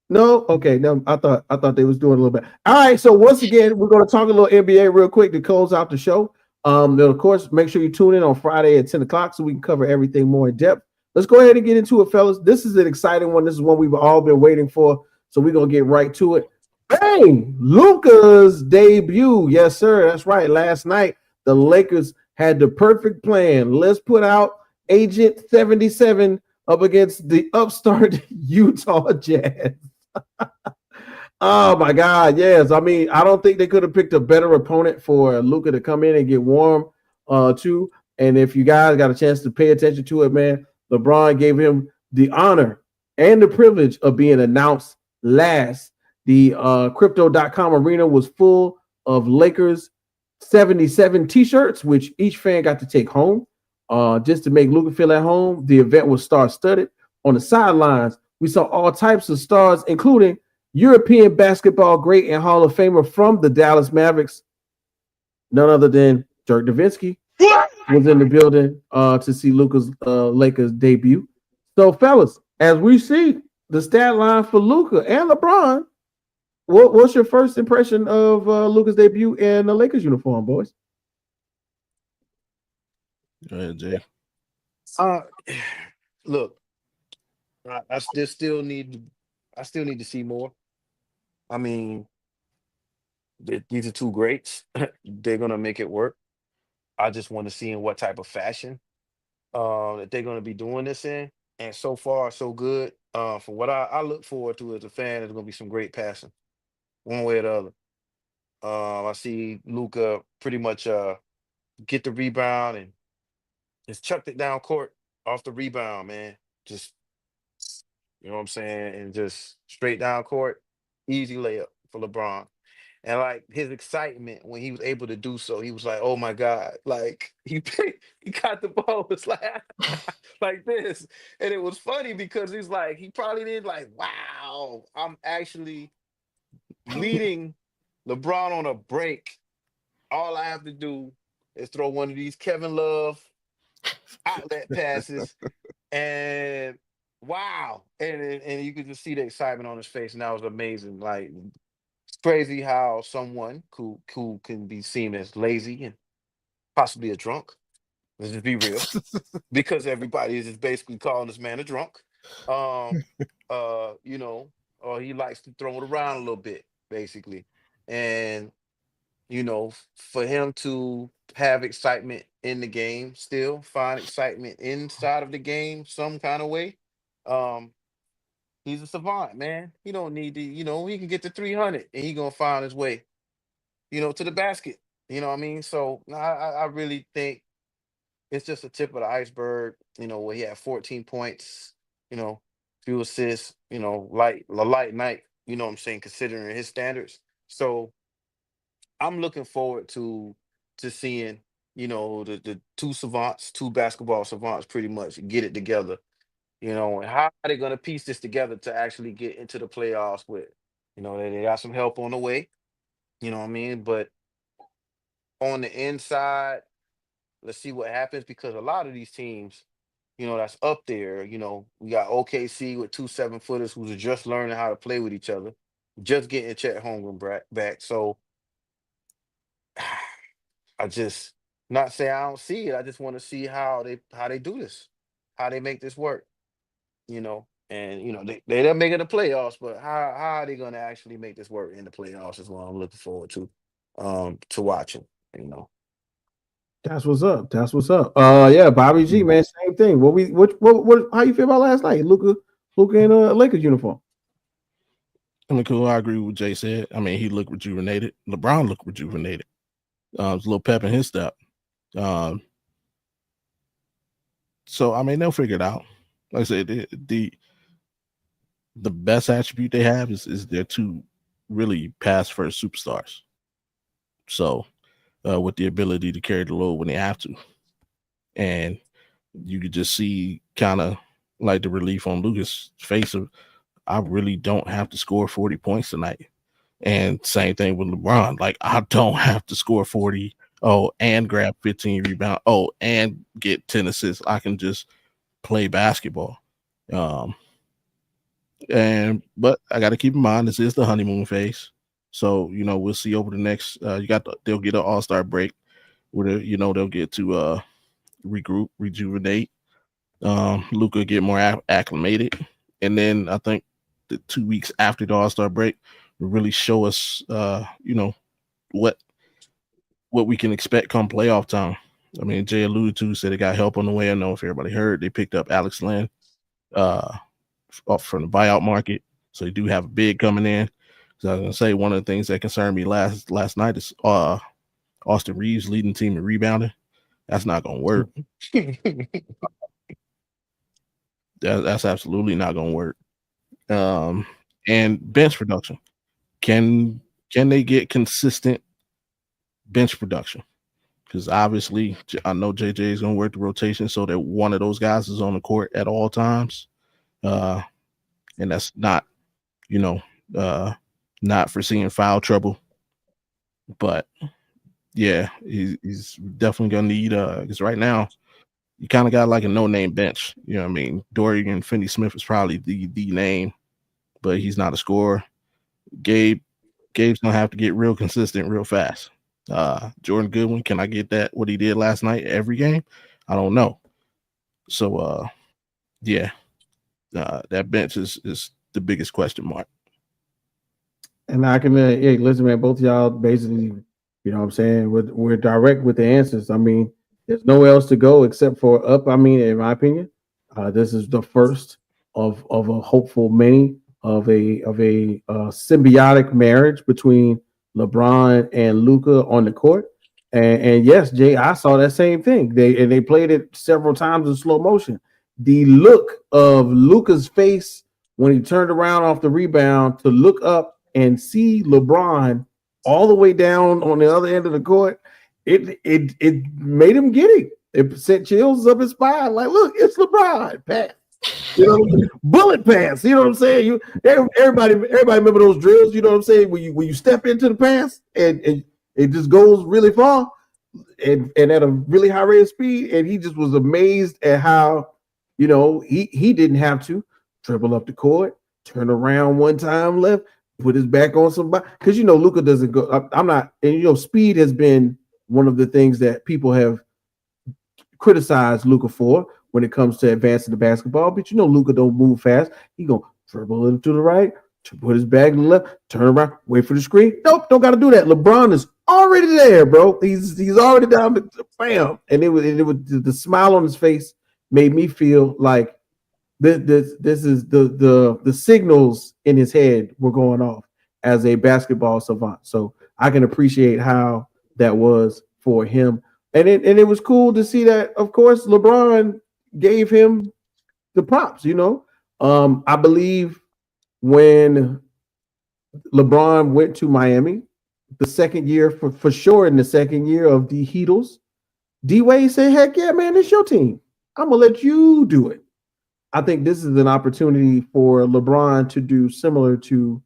no, I thought they was doing a little bit. All right, so once again, we're going to talk a little NBA real quick to close out the show. Then of course, make sure you tune in on Friday at 10 o'clock so we can cover everything more in depth. Let's go ahead and get into it, fellas. This is an exciting one. This is one we've all been waiting for, so we're going to get right to it. Bang! Luka's debut. Yes, sir. That's right. Last night, the Lakers had the perfect plan. Let's put out Agent 77 up against the upstart Utah Jazz. Oh my God, yes. I mean, I don't think they could have picked a better opponent for Luka to come in and get warm too. And if you guys got a chance to pay attention to it, man, LeBron gave him the honor and the privilege of being announced last. The crypto.com arena was full of Lakers 77 t-shirts, which each fan got to take home. Just to make Luka feel at home. The event was star-studded. On the sidelines, we saw all types of stars, including European basketball great and Hall of Famer from the Dallas Mavericks, none other than Dirk Nowitzki, was in the building to see Luka's Lakers debut. So, fellas, as we see the stat line for Luka and LeBron, what's your first impression of Luka's debut in the Lakers uniform, boys?
Go ahead, Jay.
Uh, look, I still need to see more. I mean, these are two greats. They're gonna make it work. I just want to see in what type of fashion that they're gonna be doing this in. And so far, so good. For what I look forward to as a fan, there's gonna be some great passing, one way or the other. I see Luka pretty much get the rebound and just chucked it down court off the rebound, man. Just you know what I'm saying, and just straight down court, easy layup for LeBron. And like his excitement when he was able to do so, he was like, "Oh my God!" Like he got the ball, was like like this, and it was funny because he's like he probably did like, "Wow, I'm actually leading LeBron on a break. All I have to do is throw one of these Kevin Love outlet passes, and wow!" And you could just see the excitement on his face, and that was amazing. Like it's crazy how someone who can be seen as lazy and possibly a drunk. Let's just be real, because everybody is just basically calling this man a drunk. Um, you know, or he likes to throw it around a little bit, basically. And for him to have excitement in the game, still find excitement inside of the game, some kind of way. Um, he's a savant, man. He don't need to, he can get to 300 and he gonna find his way, to the basket. You know what I mean? So I really think it's just a tip of the iceberg. Where he had 14 points, you know, few assists, a light night. You know what I'm saying? Considering his standards. So I'm looking forward to seeing the two basketball savants, pretty much get it together. And how are they going to piece this together to actually get into the playoffs with? They got some help on the way. You know what I mean? But on the inside, let's see what happens, because a lot of these teams, that's up there. We got OKC with 2 7-footers who's just learning how to play with each other, just getting Chet Holmgren back. So I just not say I don't see it. I just want to see how they do this, how they make this work. And they don't make it the playoffs, but how are they going to actually make this work in the playoffs is what I'm looking forward to watching. You know.
That's what's up. That's what's up. Yeah, Bobby G, man, same thing. What how you feel about last night? Luka in a Lakers uniform.
I mean, cool. I agree with what Jay said. I mean, he looked rejuvenated. LeBron looked rejuvenated. There's a little pep in his step. So I mean, they'll figure it out. Like I said, the best attribute they have is their two really pass first superstars. So with the ability to carry the load when they have to. And you could just see kind of like the relief on Luka's face of, I really don't have to score 40 points tonight. And same thing with LeBron. Like, I don't have to score 40, and grab 15 rebounds, and get 10 assists. I can just play basketball. But I got to keep in mind, this is the honeymoon phase. So, we'll see over the next, they'll get an all-star break where, they'll get to regroup, rejuvenate. Luka get more acclimated. And then I think the 2 weeks after the all-star break will really show us, what we can expect come playoff time. I mean, Jay alluded to, said they got help on the way. I don't know if everybody heard, they picked up Alex Len off from the buyout market. So they do have a bid coming in. So I was gonna say, one of the things that concerned me last night is Austin Reeves leading the team in rebounding. That's not gonna work. That's absolutely not gonna work. And bench production. Can they get consistent bench production? Because obviously I know JJ is gonna work the rotation so that one of those guys is on the court at all times. And that's not, not foreseeing foul trouble. But yeah, he's definitely gonna need because right now you kind of got like a no-name bench. You know what I mean? Dorian Finney-Smith is probably the name, but he's not a scorer. Gabe's gonna have to get real consistent real fast. Jordan Goodwin, can I get that what he did last night every game? I don't know. So yeah, that bench is the biggest question mark.
And I can, hey, listen, man, both of y'all basically, you know what I'm saying? We're direct with the answers. I mean, there's nowhere else to go except for up. I mean, in my opinion, this is the first of a hopeful many of a symbiotic marriage between LeBron and Luka on the court. And yes, Jay, I saw that same thing. They played it several times in slow motion. The look of Luka's face when he turned around off the rebound to look up and see LeBron all the way down on the other end of the court, it made him giddy. It sent chills up his spine. Like, look, it's LeBron. Pass. You know, bullet pass. You know what I'm saying? Everybody remember those drills. You know what I'm saying? When you step into the pass and it just goes really far and at a really high rate of speed. And he just was amazed at how, you know, he didn't have to dribble up the court, turn around one time left, put his back on somebody. Because, you know, Luka doesn't go. I'm not, and, you know, speed has been one of the things that people have criticized Luka for when it comes to advancing the basketball. But, you know, Luka don't move fast. He going to dribble it to the right, to put his back to the left, turn around, wait for the screen. Nope, don't got to do that. LeBron is already there, bro. He's already down to bam. And it was the smile on his face made me feel like this is the signals in his head were going off as a basketball savant. So I can appreciate how that was for him. And it was cool to see that, of course, LeBron gave him the props, you know. I believe when LeBron went to Miami, the second year, for sure in the second year of the Heatles, D-Wade said, heck yeah, man, it's your team. I'm going to let you do it. I think this is an opportunity for LeBron to do similar to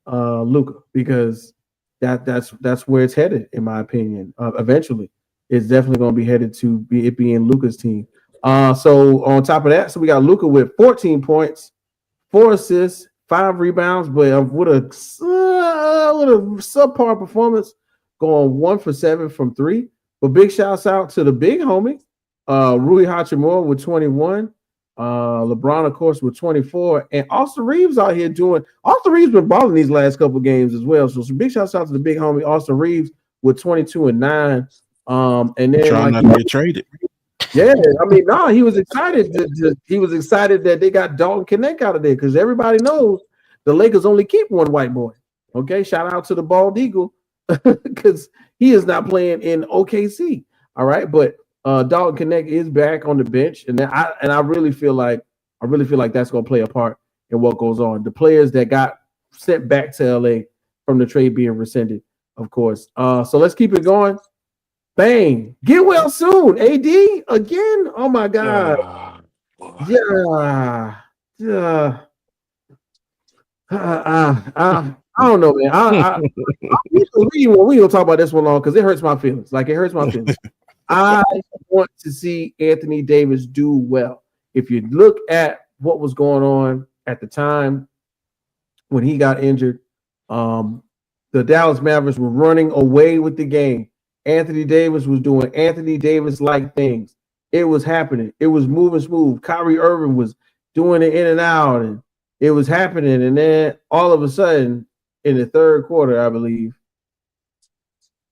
Luka, because that's where it's headed, in my opinion. Eventually, it's definitely going to be headed to it being Luka's team. So on top of that, so we got Luka with 14 points, 4 assists, 5 rebounds, but with a subpar performance, going 1 for 7 from 3. But big shouts out to the big homie, Rui Hachimura with 21. LeBron, of course, with 24, and Austin Reeves out here doing. Austin Reeves been balling these last couple of games as well. So some big shouts out to the big homie Austin Reeves with 22 and 9. And then
trying not to get traded.
Yeah, I mean, no, he was excited. He was excited that they got Dalton Connect out of there, because everybody knows the Lakers only keep one white boy. Okay, shout out to the Bald Eagle, because he is not playing in OKC. All right, but Dalton Connect is back on the bench, and I really feel like that's going to play a part in what goes on. The players that got sent back to LA from the trade being rescinded, of course. So let's keep it going. Bang! Get well soon, AD again. Oh my God! Yeah. I don't know, man. We gonna talk about this one long because it hurts my feelings. Like, it hurts my feelings. I want to see Anthony Davis do well. If you look at what was going on at the time when he got injured, the Dallas Mavericks were running away with the game. Anthony Davis was doing Anthony Davis-like things. It was happening. It was moving smooth. Kyrie Irving was doing it in and out, and it was happening. And then all of a sudden, in the third quarter, I believe,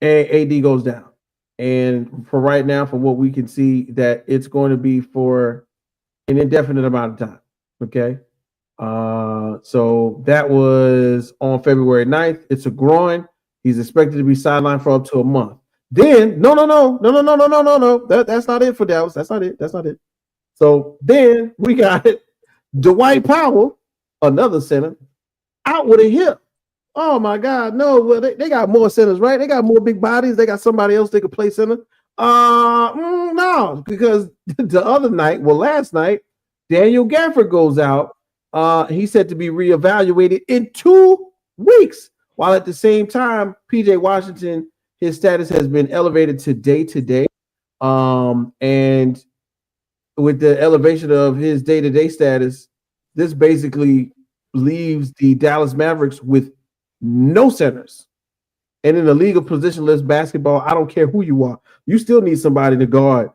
AD goes down. And for right now, from what we can see, that it's going to be for an indefinite amount of time. Okay. So that was on February 9th. It's a groin. He's expected to be sidelined for up to a month. Then, no. That's not it for Dallas. That's not it. So then we got Dwight Powell, another center, out with a hip. Oh my God, no. Well, they got more centers, right? They got more big bodies. They got somebody else they could play center. No, because last night, Daniel Gafford goes out. He's said to be reevaluated in 2 weeks, while at the same time, PJ Washington, his status has been elevated to day. And with the elevation of his day-to-day status, this basically leaves the Dallas Mavericks with no centers. And in a league of positionless basketball, I don't care who you are, you still need somebody to guard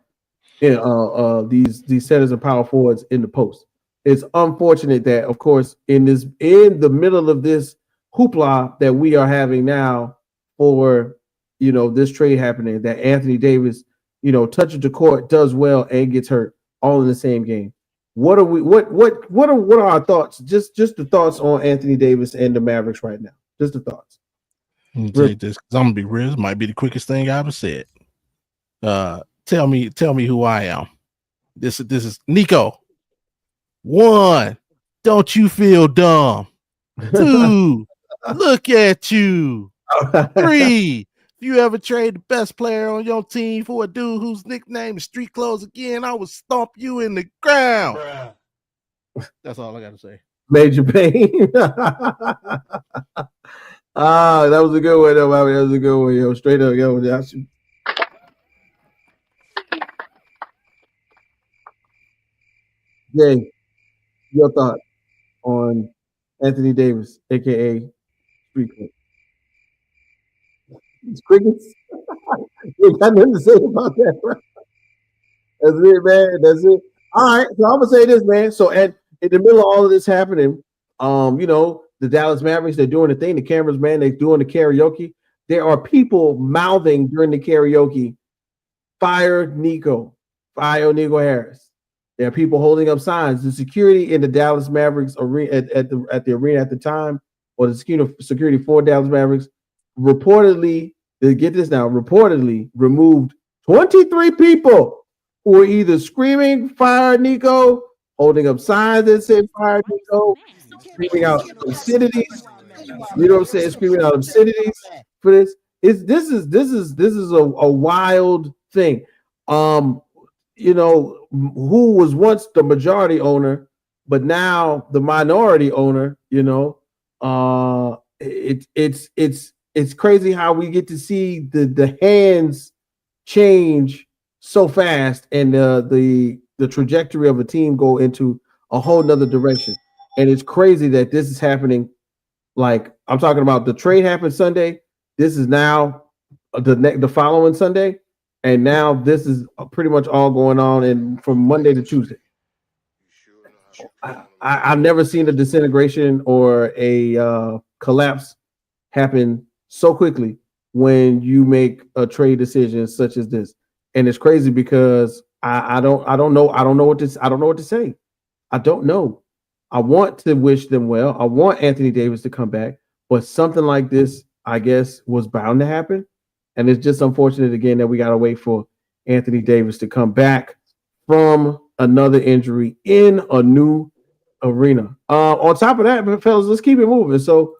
these centers and power forwards in the post. It's unfortunate that, of course, in the middle of this hoopla that we are having now for this trade happening, that Anthony Davis touches the court, does well, and gets hurt all in the same game. What are we? What are our thoughts? Just the thoughts on Anthony Davis and the Mavericks right now. Just the thoughts.
Let me take this because I'm gonna be real. This might be the quickest thing I ever said. Tell me who I am. This is Nico. 1, don't you feel dumb? 2, look at you. 3, if you ever trade the best player on your team for a dude whose nickname is Street Clothes again, I would stomp you in the ground. That's all I got to say.
Major pain. That was a good one, though, Bobby. That was a good one, yo. Straight up, yo. Jay, your thought on Anthony Davis, aka Street Clothes. It's crickets. You got nothing to say about that, bro. That's it, man. That's it. All right. So I'm gonna say this, man. So in the middle of all of this happening, the Dallas Mavericks, they're doing the thing. The cameras, man, they're doing the karaoke. There are people mouthing during the karaoke, fire Nico Harris. There are people holding up signs. The security in the Dallas Mavericks arena at the arena at the time, or the security for Dallas Mavericks, reportedly removed 23 people who were either screaming "Fire Nico," holding up signs that said "Fire Nico," screaming out obscenities. You know what I'm saying? Screaming out obscenities for this. This is a wild thing. Who was once the majority owner, but now the minority owner. It's crazy how we get to see the hands change so fast, and the trajectory of a team go into a whole nother direction. And it's crazy that this is happening. Like, I'm talking about the trade happened Sunday. This is now the following Sunday, and now this is pretty much all going on and from Monday to Tuesday. I've never seen a disintegration or a collapse happen so quickly when you make a trade decision such as this. And it's crazy because I don't know what to say. I don't know. I want to wish them well. I want Anthony Davis to come back, but something like this, I guess, was bound to happen. And it's just unfortunate again that we got to wait for Anthony Davis to come back from another injury in a new arena. On top of that, fellas, let's keep it moving. So,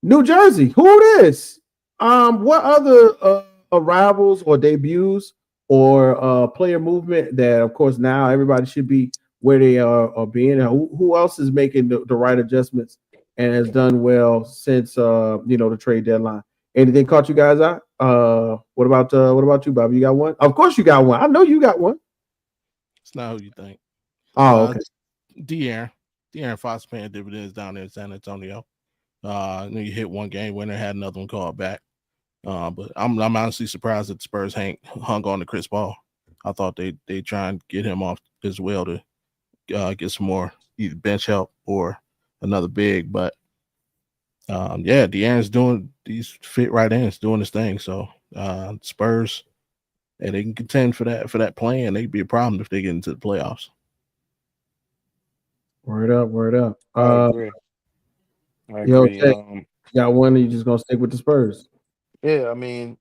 New Jersey, who this? What other arrivals or debuts or player movement that, of course, now everybody should be where they are being? Who else is making the right adjustments and has done well since the trade deadline? Anything caught you guys out? What about you, Bob? You got one? Of course you got one. I know you got one.
It's not who you think.
Oh, okay.
De'Aaron Fox paying dividends down there in San Antonio. You hit one game winner, had another one called back. But I'm honestly surprised that the Spurs hung on to Chris Paul. I thought they try and get him off as well to get some more either bench help or another big. But De'Aaron's he's fit right in, it's doing his thing. So Spurs, and they can contend for that play, and they'd be a problem if they get into the playoffs.
Word up.
I agree.
Yo, Jay, you got one, or you just gonna stick with the Spurs?
Yeah, I mean,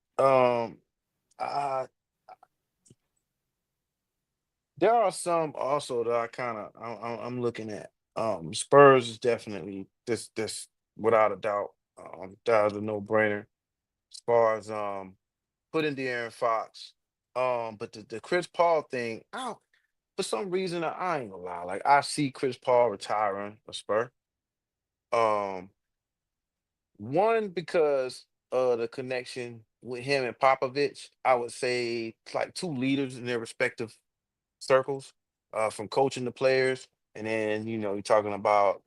there are some also that I'm looking at. Spurs is definitely this without a doubt. That was a no-brainer as far as putting De'Aaron Fox. But the Chris Paul thing, for some reason I ain't gonna lie. Like, I see Chris Paul retiring a Spur. One, because of the connection with him and Popovich. I would say it's like two leaders in their respective circles, from coaching the players. And then, you're talking about,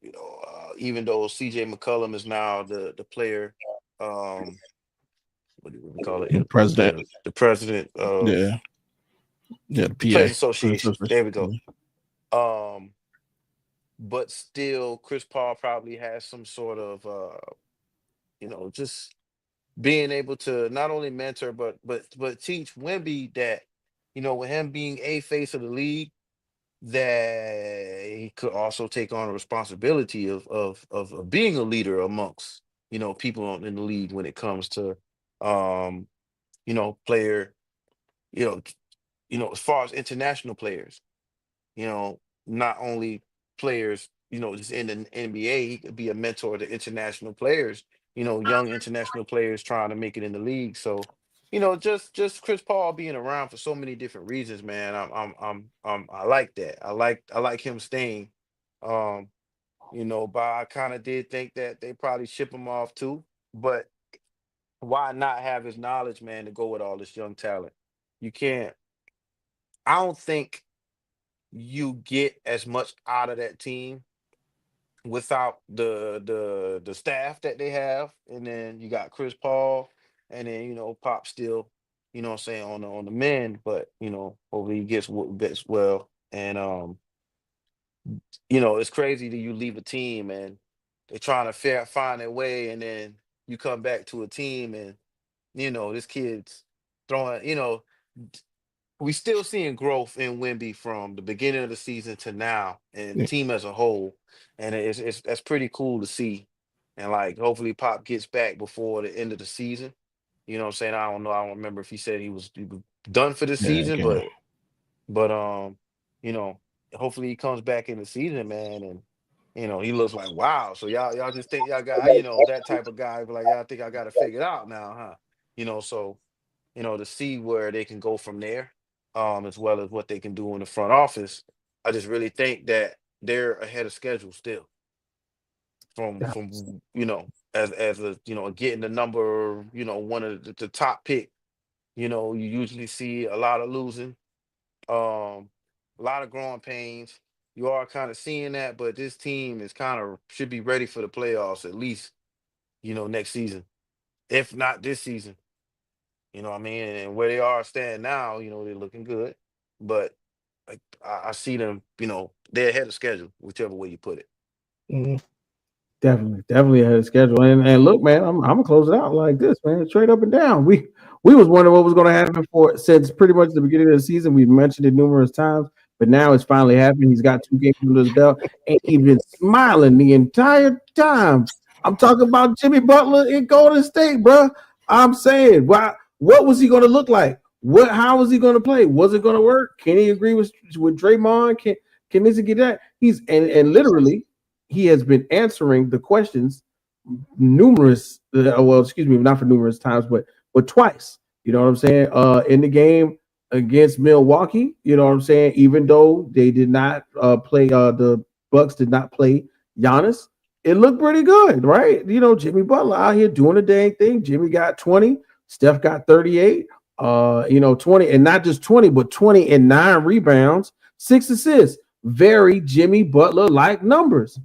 even though CJ McCollum is now the player, what do we call it?
President.
The president of
Yeah. Yeah, the PA.
Players Association. There we go. But still, Chris Paul probably has some sort of, just being able to not only mentor but teach Wemby that, with him being a face of the league, that he could also take on a responsibility of being a leader amongst people in the league when it comes to player you know as far as international players, not only players, just in the NBA. He could be a mentor to international players, young international players trying to make it in the league. So, just Chris Paul being around for so many different reasons, man. I like that. I like him staying. Um, but I kind of did think that they probably ship him off too. But why not have his knowledge, man, to go with all this young talent? You can't. I don't think you get as much out of that team without the staff that they have, and then you got Chris Paul, and then Pop still, what I'm saying, on the men, but hopefully he gets well, and it's crazy that you leave a team and they're trying to find their way, and then you come back to a team and this kid's throwing, we still seeing growth in Wemby from the beginning of the season to now, and the team as a whole, and that's pretty cool to see. And like, hopefully, Pop gets back before the end of the season. You know what I'm saying? I don't know. I don't remember if he said he was done for the season,
okay.
but hopefully he comes back in the season, man, and he looks like, wow. So y'all just think y'all got that type of guy, but like, y'all think I got to figure it out now, huh? So to see where they can go from there, as well as what they can do in the front office. I just really think that they're ahead of schedule still. From as a getting the number, one of the top pick. You usually see a lot of losing, a lot of growing pains. You are kind of seeing that, but this team is should be ready for the playoffs at least, next season, if not this season. You know what I mean? And where they are standing now, they're looking good. But like, I see them, they're ahead of schedule, whichever way you put it.
Mm-hmm. Definitely ahead of schedule. And look, man, I'm gonna close it out like this, man. Straight up and down. We was wondering what was gonna happen since pretty much the beginning of the season. We've mentioned it numerous times, but now it's finally happening. He's got 2 games under his belt, and he's been smiling the entire time. I'm talking about Jimmy Butler in Golden State, bro. I'm saying, what was he gonna look like? How was he gonna play? Was it gonna work? Can he agree with Draymond? Can this get that? He's and literally, he has been answering the questions numerous, not for numerous times, but twice. You know what I'm saying? In the game against Milwaukee, you know what I'm saying? Even though they did not play, the Bucks did not play Giannis, it looked pretty good, right? Jimmy Butler out here doing the dang thing. Jimmy got 20, Steph got 38, 20, and not just 20, but 20 and 9 rebounds, 6 assists. Very Jimmy Butler-like numbers.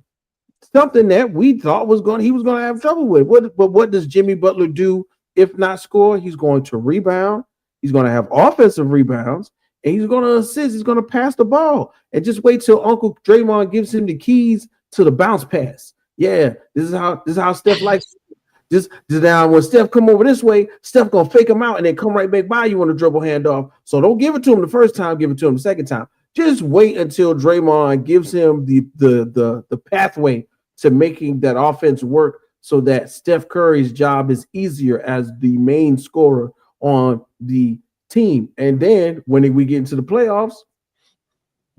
Something that we thought he was going to have trouble with. But what does Jimmy Butler do if not score? He's going to rebound. He's going to have offensive rebounds, and he's going to assist. He's going to pass the ball. And just wait till Uncle Draymond gives him the keys to the bounce pass. Yeah, this is how Steph likes it. Just now, when Steph come over this way, Steph gonna fake him out and then come right back by you on the dribble handoff. So don't give it to him the first time. Give it to him the second time. Just wait until Draymond gives him the pathway to making that offense work, so that Steph Curry's job is easier as the main scorer on the team. And then when we get into the playoffs,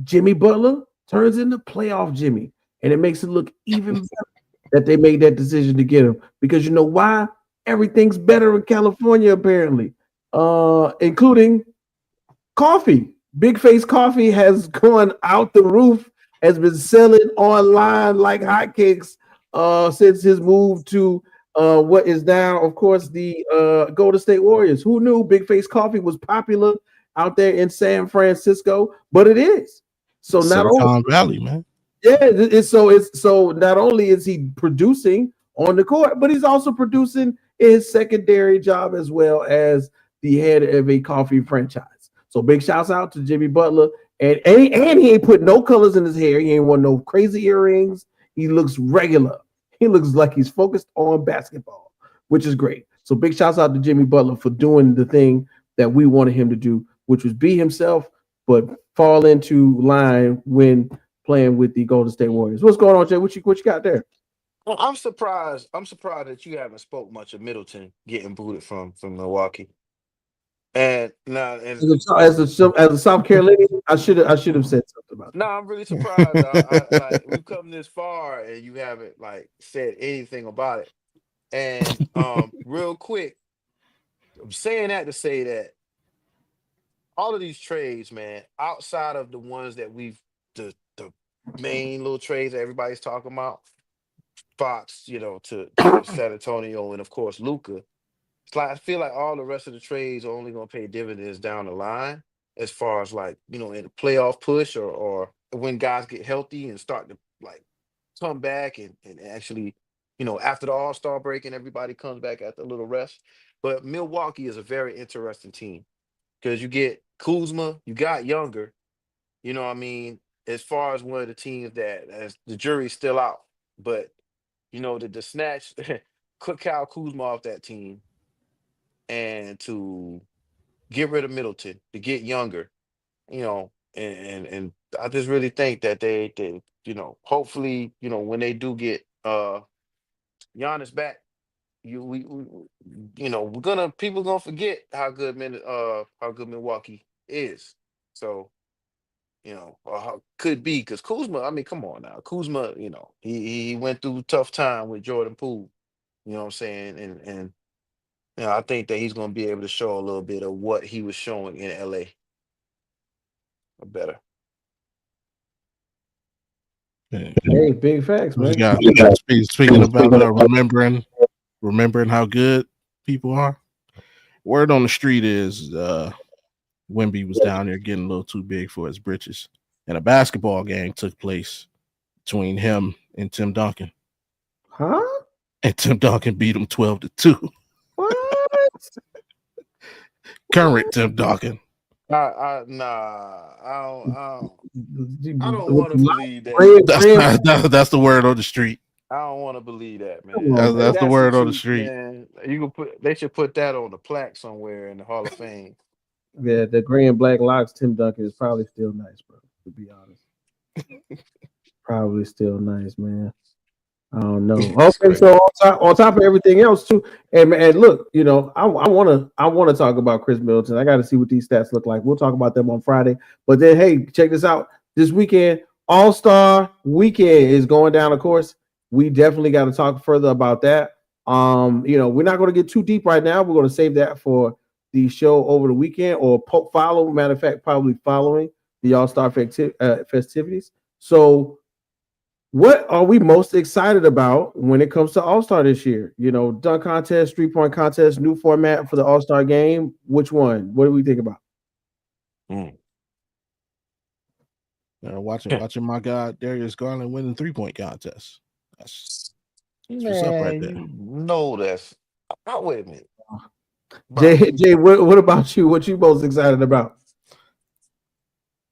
Jimmy Butler turns into playoff Jimmy, and it makes it look even better that they made that decision to get him, because you know why? Everything's better in California, apparently, including coffee. Big Face Coffee has gone out the roof, has been selling online like hotcakes since his move to what is now, of course, the Golden State Warriors. Who knew Big Face Coffee was popular out there in San Francisco? But it is. So
Silicon Valley, man.
Yeah, it's so not only is he producing on the court, but he's also producing his secondary job as well as the head of a coffee franchise. So big shouts out to Jimmy Butler. And he ain't put no colors in his hair. He ain't want no crazy earrings. He looks regular. He looks like he's focused on basketball, which is great. So big shouts out to Jimmy Butler for doing the thing that we wanted him to do, which was be himself, but fall into line when playing with the Golden State Warriors. What's going on, Jay? What you got there?
Well, I'm surprised. I'm surprised that you haven't spoke much of Middleton getting booted from Milwaukee. And now,
As a South Carolinian, I should have said something about that.
no, I'm really surprised. I like we've come this far and you haven't like said anything about it. And real quick, I'm saying that to say that all of these trades, man, outside of the ones that the main little trades that everybody's talking about, Fox, to San Antonio, and of course Luka. It's like I feel like all the rest of the trades are only going to pay dividends down the line, as far as like in the playoff push or when guys get healthy and start to like come back and actually after the All-Star break and everybody comes back after a little rest. But Milwaukee is a very interesting team because you get Kuzma, you got Younger. You know what I mean? As far as one of the teams that as the jury's still out, but the snatch Kyle Kuzma off that team and to get rid of Middleton, to get Younger, and I just really think that they hopefully, when they do get Giannis back, people gonna forget how good Milwaukee is. So, or how could be because Kuzma, I mean, come on now. Kuzma, he went through a tough time with Jordan Poole, you know what I'm saying? And I think that he's gonna be able to show a little bit of what he was showing in LA or better.
Hey, big facts, man.
Speaking about remembering how good people are. Word on the street is Wemby was down there getting a little too big for his britches, and a basketball game took place between him and Tim Duncan.
Huh?
And Tim Duncan beat him 12-2.
What?
Current Tim Duncan.
I don't want to believe that.
That's the word on the street.
I don't want to believe that, man.
That's the word on the street.
Man. They should put that on the plaque somewhere in the Hall of Fame.
Yeah, the gray and black locks, Tim Duncan is probably still nice, bro. To be honest, probably still nice, man. I don't know. Okay, so on top of everything else too, and look, I want to talk about Chris Middleton. I got to see what these stats look like. We'll talk about them on Friday. But then, hey, check this out. This weekend, All-Star Weekend is going down. Of course, we definitely got to talk further about that. We're not going to get too deep right now. We're going to save that for the show over the weekend or follow. Matter of fact, probably following the All-Star festivities. So, what are we most excited about when it comes to All-Star this year? Dunk contest, 3-point contest, new format for the All-Star game. Which one? What do we think about?
Watching my guy Darius Garland win the 3-point contest. That's what's up right there.
That's wait a minute.
Jay, what about you? What you most excited about?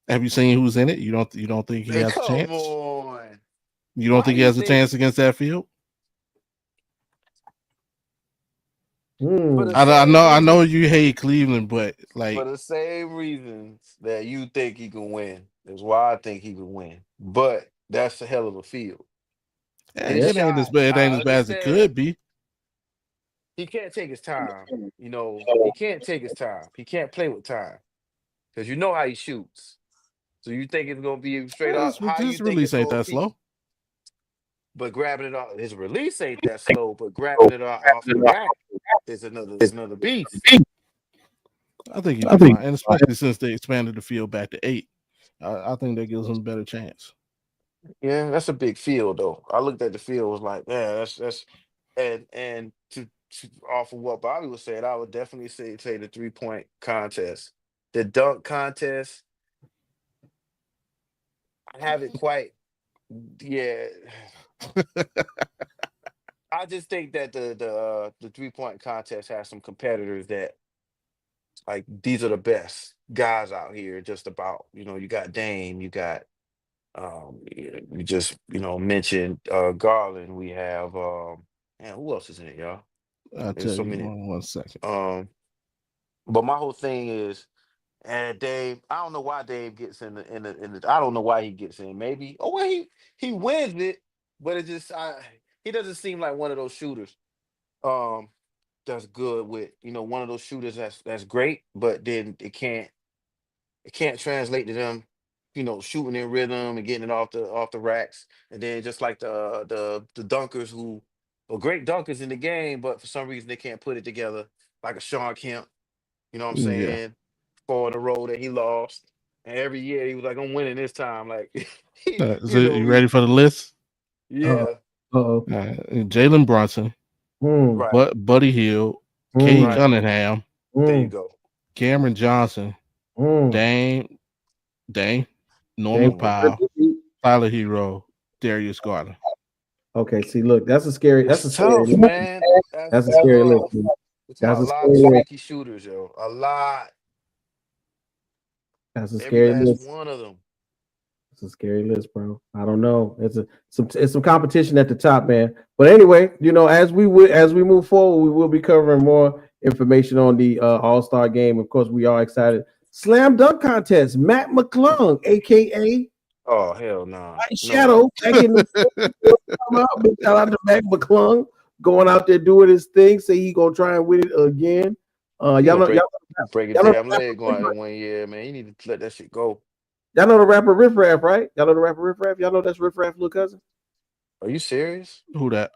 Have you seen who's in it? You don't think he has a chance?
Come on.
You don't think he has a chance against that field? I know you hate Cleveland, but like
for the same reasons that you think he can win is why I think he can win. But that's a hell of a field.
It ain't as bad as it could be.
He can't take his time. He can't take his time. He can't play with time because you know how he shoots. So you think it's gonna be straight up?
His release ain't that slow.
But grabbing it off his release ain't that slow. But grabbing it off the rack is another beast.
I think he's fine, and especially since they expanded the field back to 8, I think that gives him a better chance.
Yeah, that's a big field though. I looked at the field, was like, yeah, that's and to off of what Bobby was saying, I would definitely say the 3-point contest, the dunk contest. I haven't quite, yeah. I just think that the 3-point contest has some competitors that like these are the best. guys out here. Just about, you got Dame, you got you just mentioned Garland. We have man, who else is in it, y'all?
I'll
There's
tell
so
you
many.
one second.
But my whole thing is, and Dave, I don't know why Dave gets in the I don't know why he gets in. Maybe well he wins it, but it just he doesn't seem like one of those shooters. Um, that's good with one of those shooters that's great, but then it can't translate to them, shooting in rhythm and getting it off the racks. And then just like the dunkers who are great dunkers in the game, but for some reason they can't put it together, like a Sean Kemp. You know what I'm
Yeah.
saying? 4 in a row that he lost. And every year he was like, I'm winning this time. Like
So you ready for the list?
yeah,
Uh-oh.
Jalen Brunson,
Mm,
right,
Buddy Hield, Cade
mm,
right.
Cunningham,
There you
mm,
go.
Cameron Johnson,
mm.
Dame, Norman
Dame,
Mhm.
Powell, Tyler Hero, Darius Garland.
okay, see, look, that's a scary
That's
list.
tough, man. That's
That's a scary list.
tough.
Man.
It's about
That's
a
a
lot of
scary list.
streaky shooters, yo. A lot.
That's a
Every
scary
last
list.
one of them.
It's a scary list, bro. I don't know. It's some competition at the top, man. But anyway, as we move forward, we will be covering more information on the All-Star game. Of course, we are excited. Slam dunk contest. Matt McClung, aka
Oh, hell nah.
White
No way.
Shadow, back in the come out. Big shout out to Matt McClung going out there doing his thing. Say he gonna try and win it again.
He
Y'all
gonna
know
break his
y'all know
damn leg going out in 1 year, man. You need to let that shit go.
y'all know the rapper Riff Raff, right? Y'all know the rapper Riff Raff. Y'all know that's Riff Raff, little cousin.
Are you serious?
Who that?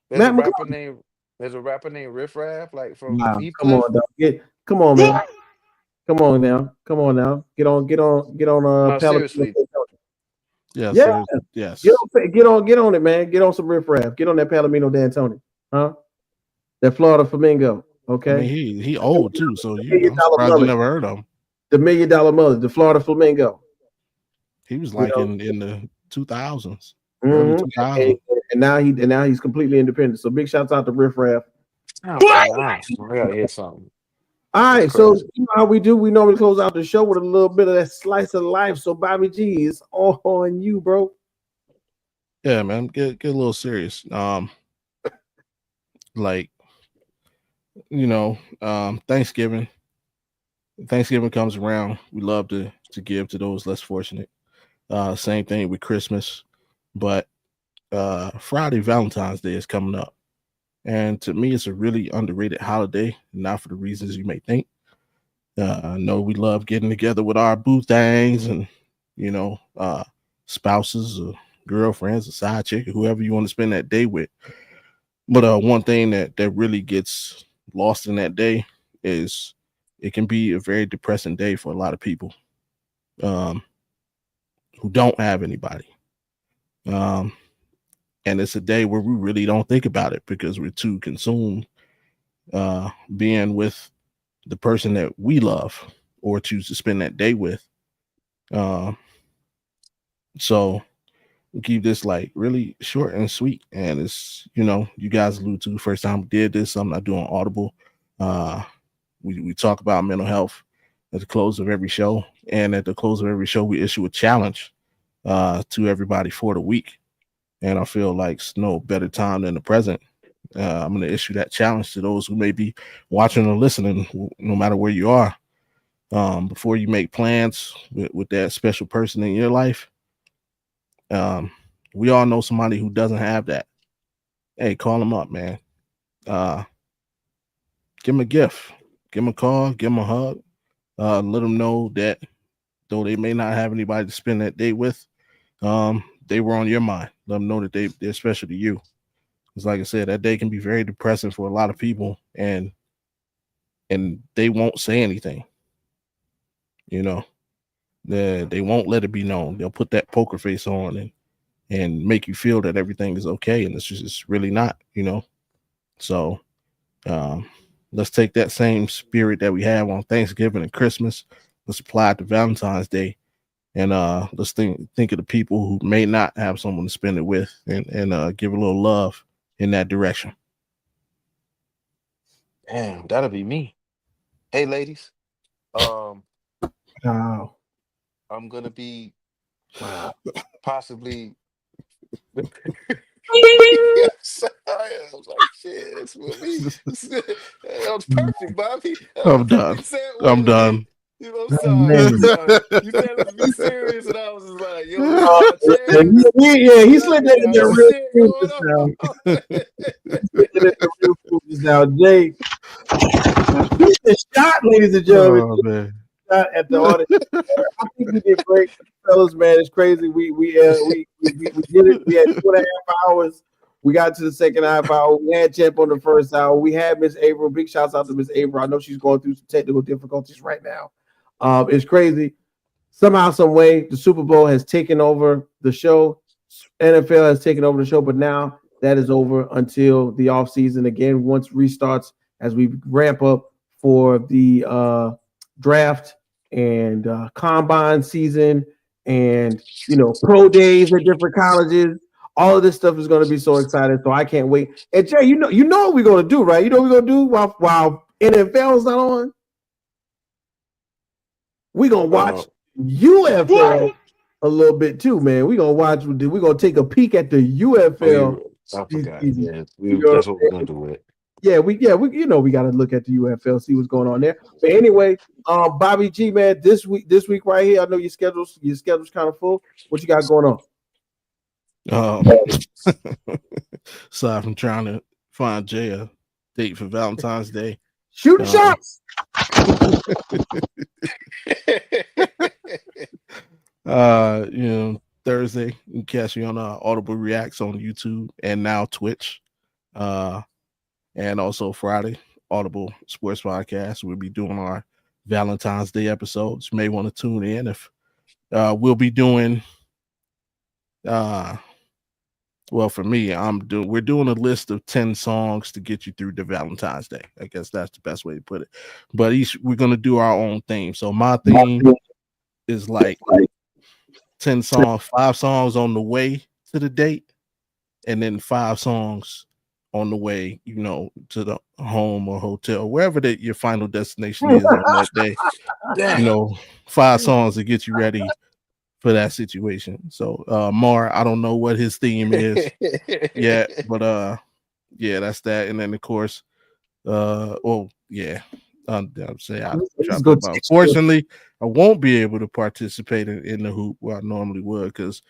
There's a
Matt
rapper
McClung.
named There's a rapper named Riff Raff, like from
Wow, come
Heathcliff.
on, dog. Come on, man. Come on now. Come on now. Get on.
No,
Palomino.
seriously.
Yes,
Yeah,
sir. Yes.
get on it, man. Get on some Riff Raff. Get on that Palomino D'Antoni, huh? That Florida Flamingo.
I mean,
Okay.
he old too, so
Million
I'm
dollar
surprised you
mullet.
never heard of him.
The $1 million mullet. The Florida Flamingo.
He was
You
like
know.
in the 2000s, early
Mhm.
2000s.
And now he's completely independent. So big shouts out to Riff Raff.
Oh, man, I gotta hear something.
All
That's
right, so
crazy.
you know how we do. We normally close out the show with a little bit of that slice of life. So Bobby G, it's all on you, bro.
Yeah, man, get a little serious. Like Thanksgiving comes around. We love to give to those less fortunate. Same thing with Christmas, but Friday Valentine's Day is coming up, and to me, it's a really underrated holiday. Not for the reasons you may think. I know we love getting together with our boo things and spouses or girlfriends or side chick or whoever you want to spend that day with. But one thing that really gets lost in that day is it can be a very depressing day for a lot of people um, who don't have anybody. And it's a day where we really don't think about it because we're too consumed being with the person that we love or choose to spend that day with. So we'll keep this like really short and sweet. And it's, you guys allude to the first time we did this. I'm not doing Audible. We talk about mental health at the close of every show. And at the close of every show, we issue a challenge to everybody for the week. And I feel like it's no better time than the present. I'm going to issue that challenge to those who may be watching or listening, no matter where you are. Before you make plans with that special person in your life, we all know somebody who doesn't have that. Hey, call them up, man. Give them a gift, give them a call, give them a hug. Let them know that though they may not have anybody to spend that day with, they were on your mind. Let them know that they're special to you. Because like I said, that day can be very depressing for a lot of people, and they won't say anything. They won't let it be known. They'll put that poker face on and make you feel that everything is okay, and it's really not. So let's take that same spirit that we have on Thanksgiving and Christmas. Let's apply it to Valentine's Day, and let's think of the people who may not have someone to spend it with, and give a little love in that direction.
Damn, that'll be me. Hey, ladies. Um,
Wow.
I'm gonna be
Wow.
possibly. I'm sorry. I was like, shit, that's what me. That was perfect, Bobby. That was
I'm
the
done.
perfect segue
I'm
for me.
done.
You know, I'm
Oh,
sorry.
man.
I'm sorry. You said let's be serious, and I was just like, yo, this is
Oh,
our
and
chance.
he slid that
We
in
got
there real
shit
smooth
going
just now.
on.
Slid that in there real smooth just now. Jay, shoot the shot, ladies and gentlemen.
Oh man.
Shot at the audience. I think we did great, fellas. Man, it's crazy. We did it. We had 2.5 hours. We got to the second half hour. We had Champ on the first hour. We had Miss April. Big shouts out to Miss April. I know she's going through some technical difficulties right now. It's crazy. Somehow, some way, the Super Bowl has taken over the show. NFL has taken over the show, but now that is over until the offseason. Again, once restarts as we ramp up for the draft and combine season and pro days at different colleges. All of this stuff is going to be so exciting. So I can't wait. And Jay, you know what we're going to do, right? You know what we're going to do while NFL is not on? We're going to watch UFL a little bit too, man. We're gonna take a peek at the UFL.
I forgot.
season.
Yeah,
what
that's what
I'm
we're gonna do with it.
Yeah, we got to look at the UFL, see what's going on there. But anyway, Bobby G, man, this week right here, I know your schedule's kind of full. What you got going on?
Aside from trying to find Jay a date for Valentine's Day.
Shooting shots.
Thursday, you can catch me on Audible Reacts on YouTube and now Twitch. And also Friday, Audible Sports Podcast. We'll be doing our Valentine's Day episodes. You may want to tune in if we'll be doing well, for me, we're doing a list of 10 songs to get you through the Valentine's Day. I guess that's the best way to put it. But we're gonna do our own theme. So my theme is like 10 songs, 5 songs on the way to the date, and then 5 songs on the way, to the home or hotel, wherever your final destination is on that day. 5 songs to get you ready for that situation. So Mar, I don't know what his theme is yet, but that's that. And then of course, I'm saying unfortunately, I won't be able to participate in the hoop where I normally would, because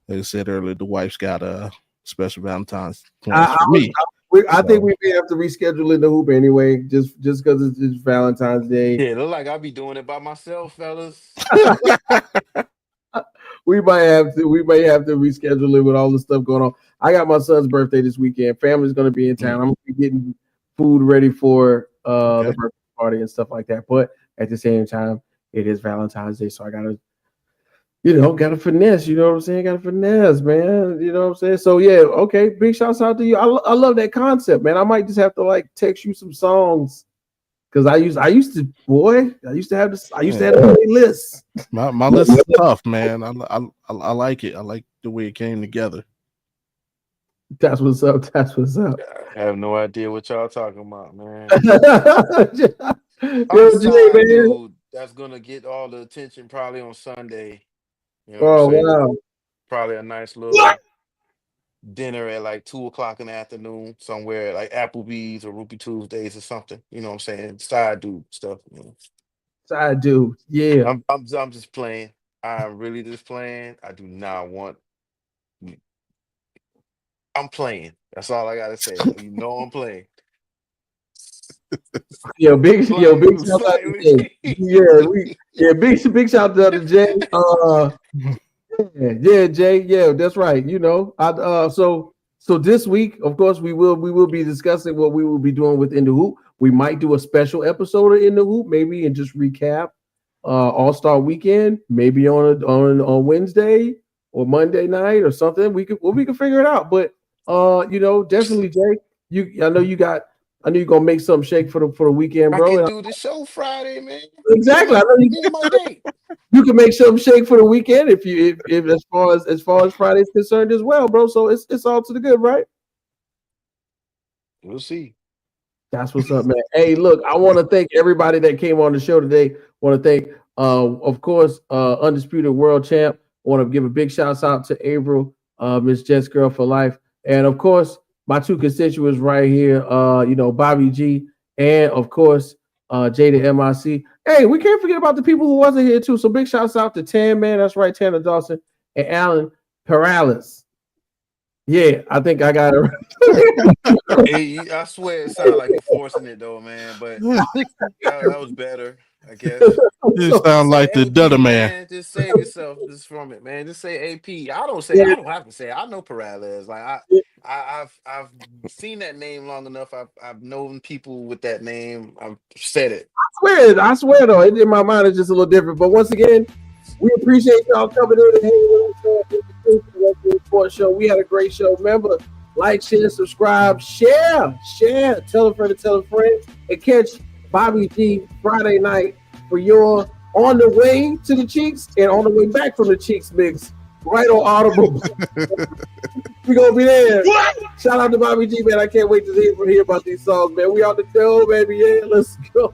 like I said earlier, the wife's got a special Valentine's plans for me.
I think we may have to reschedule in the hoop anyway, just because it's Valentine's Day.
Yeah, it look like I'll be doing it by myself, fellas.
We may have to reschedule it with all the stuff going on. I got my son's birthday this weekend. Family's going to be in town. I'm going to be getting food ready for the birthday party and stuff like that. But at the same time, it is Valentine's Day, so I got to finesse. You know what I'm saying? Got to finesse, man. You know what I'm saying? So yeah, okay. Big shouts out to you. I love that concept, man. I might just have to text you some songs. Because I used to have this. I used to have a list.
My list is tough, man. I like it. I like the way it came together.
That's what's up. That's what's up.
I have no idea what y'all talking about, man. Dude, that's gonna get all the attention probably on Sunday.
Wow!
Probably a nice little dinner at like 2:00 in the afternoon somewhere like Applebee's or Rupee Tuesdays or something. You know what I'm saying? Side dude stuff.
Side dude, yeah.
I'm just playing. I'm really just playing. I do not want. I'm playing. That's all I gotta say. I'm playing.
Big shout out to Jay. Big shout out to Jay. Jay. Yeah, that's right. So this week, of course, we will be discussing what we will be doing with In the Hoop. We might do a special episode of In the Hoop, maybe, and just recap All-Star Weekend, maybe on Wednesday or Monday night or something. We can figure it out. But definitely, Jay. I know you're gonna make something shake for the weekend, bro.
I can do the show Friday, man.
Exactly. I know you can make something shake for the weekend if as far as Friday is concerned as well, bro. So it's all to the good, right?
We'll see.
That's what's up, man. Hey, look, I want to thank everybody that came on the show today. Want to thank Of course, undisputed world champ. I want to give a big shout out to April, Miss Jets Girl for life, and of course my two constituents right here. Bobby G, and of course Jada MIC. Hey, we can't forget about the people who wasn't here too. So big shouts out to Tan Man. That's right, Tanner Dawson and Alan Perales. Yeah, I think I got it right.
Hey, I swear it sounded like you're forcing it though, man. But that was better, I guess.
You sound like the
AP,
Dudder man.
Just save yourself just from it, man. Just say AP. I don't have to say it. I know Peralez. Like I've seen that name long enough. I've known people with that name. I've said it.
I swear though, in my mind it's just a little different. But once again, we appreciate y'all coming in and hanging with us in the Sports Show. We had a great show. Remember, like, share, subscribe, share, tell a friend to tell a friend, and catch Bobby G Friday night for your On the Way to the Cheeks and On the Way Back from the Cheeks mix right on Audible. We're gonna be there. Shout out to Bobby G, man. I can't wait to hear about these songs, man. We on the show, baby. Yeah, let's go.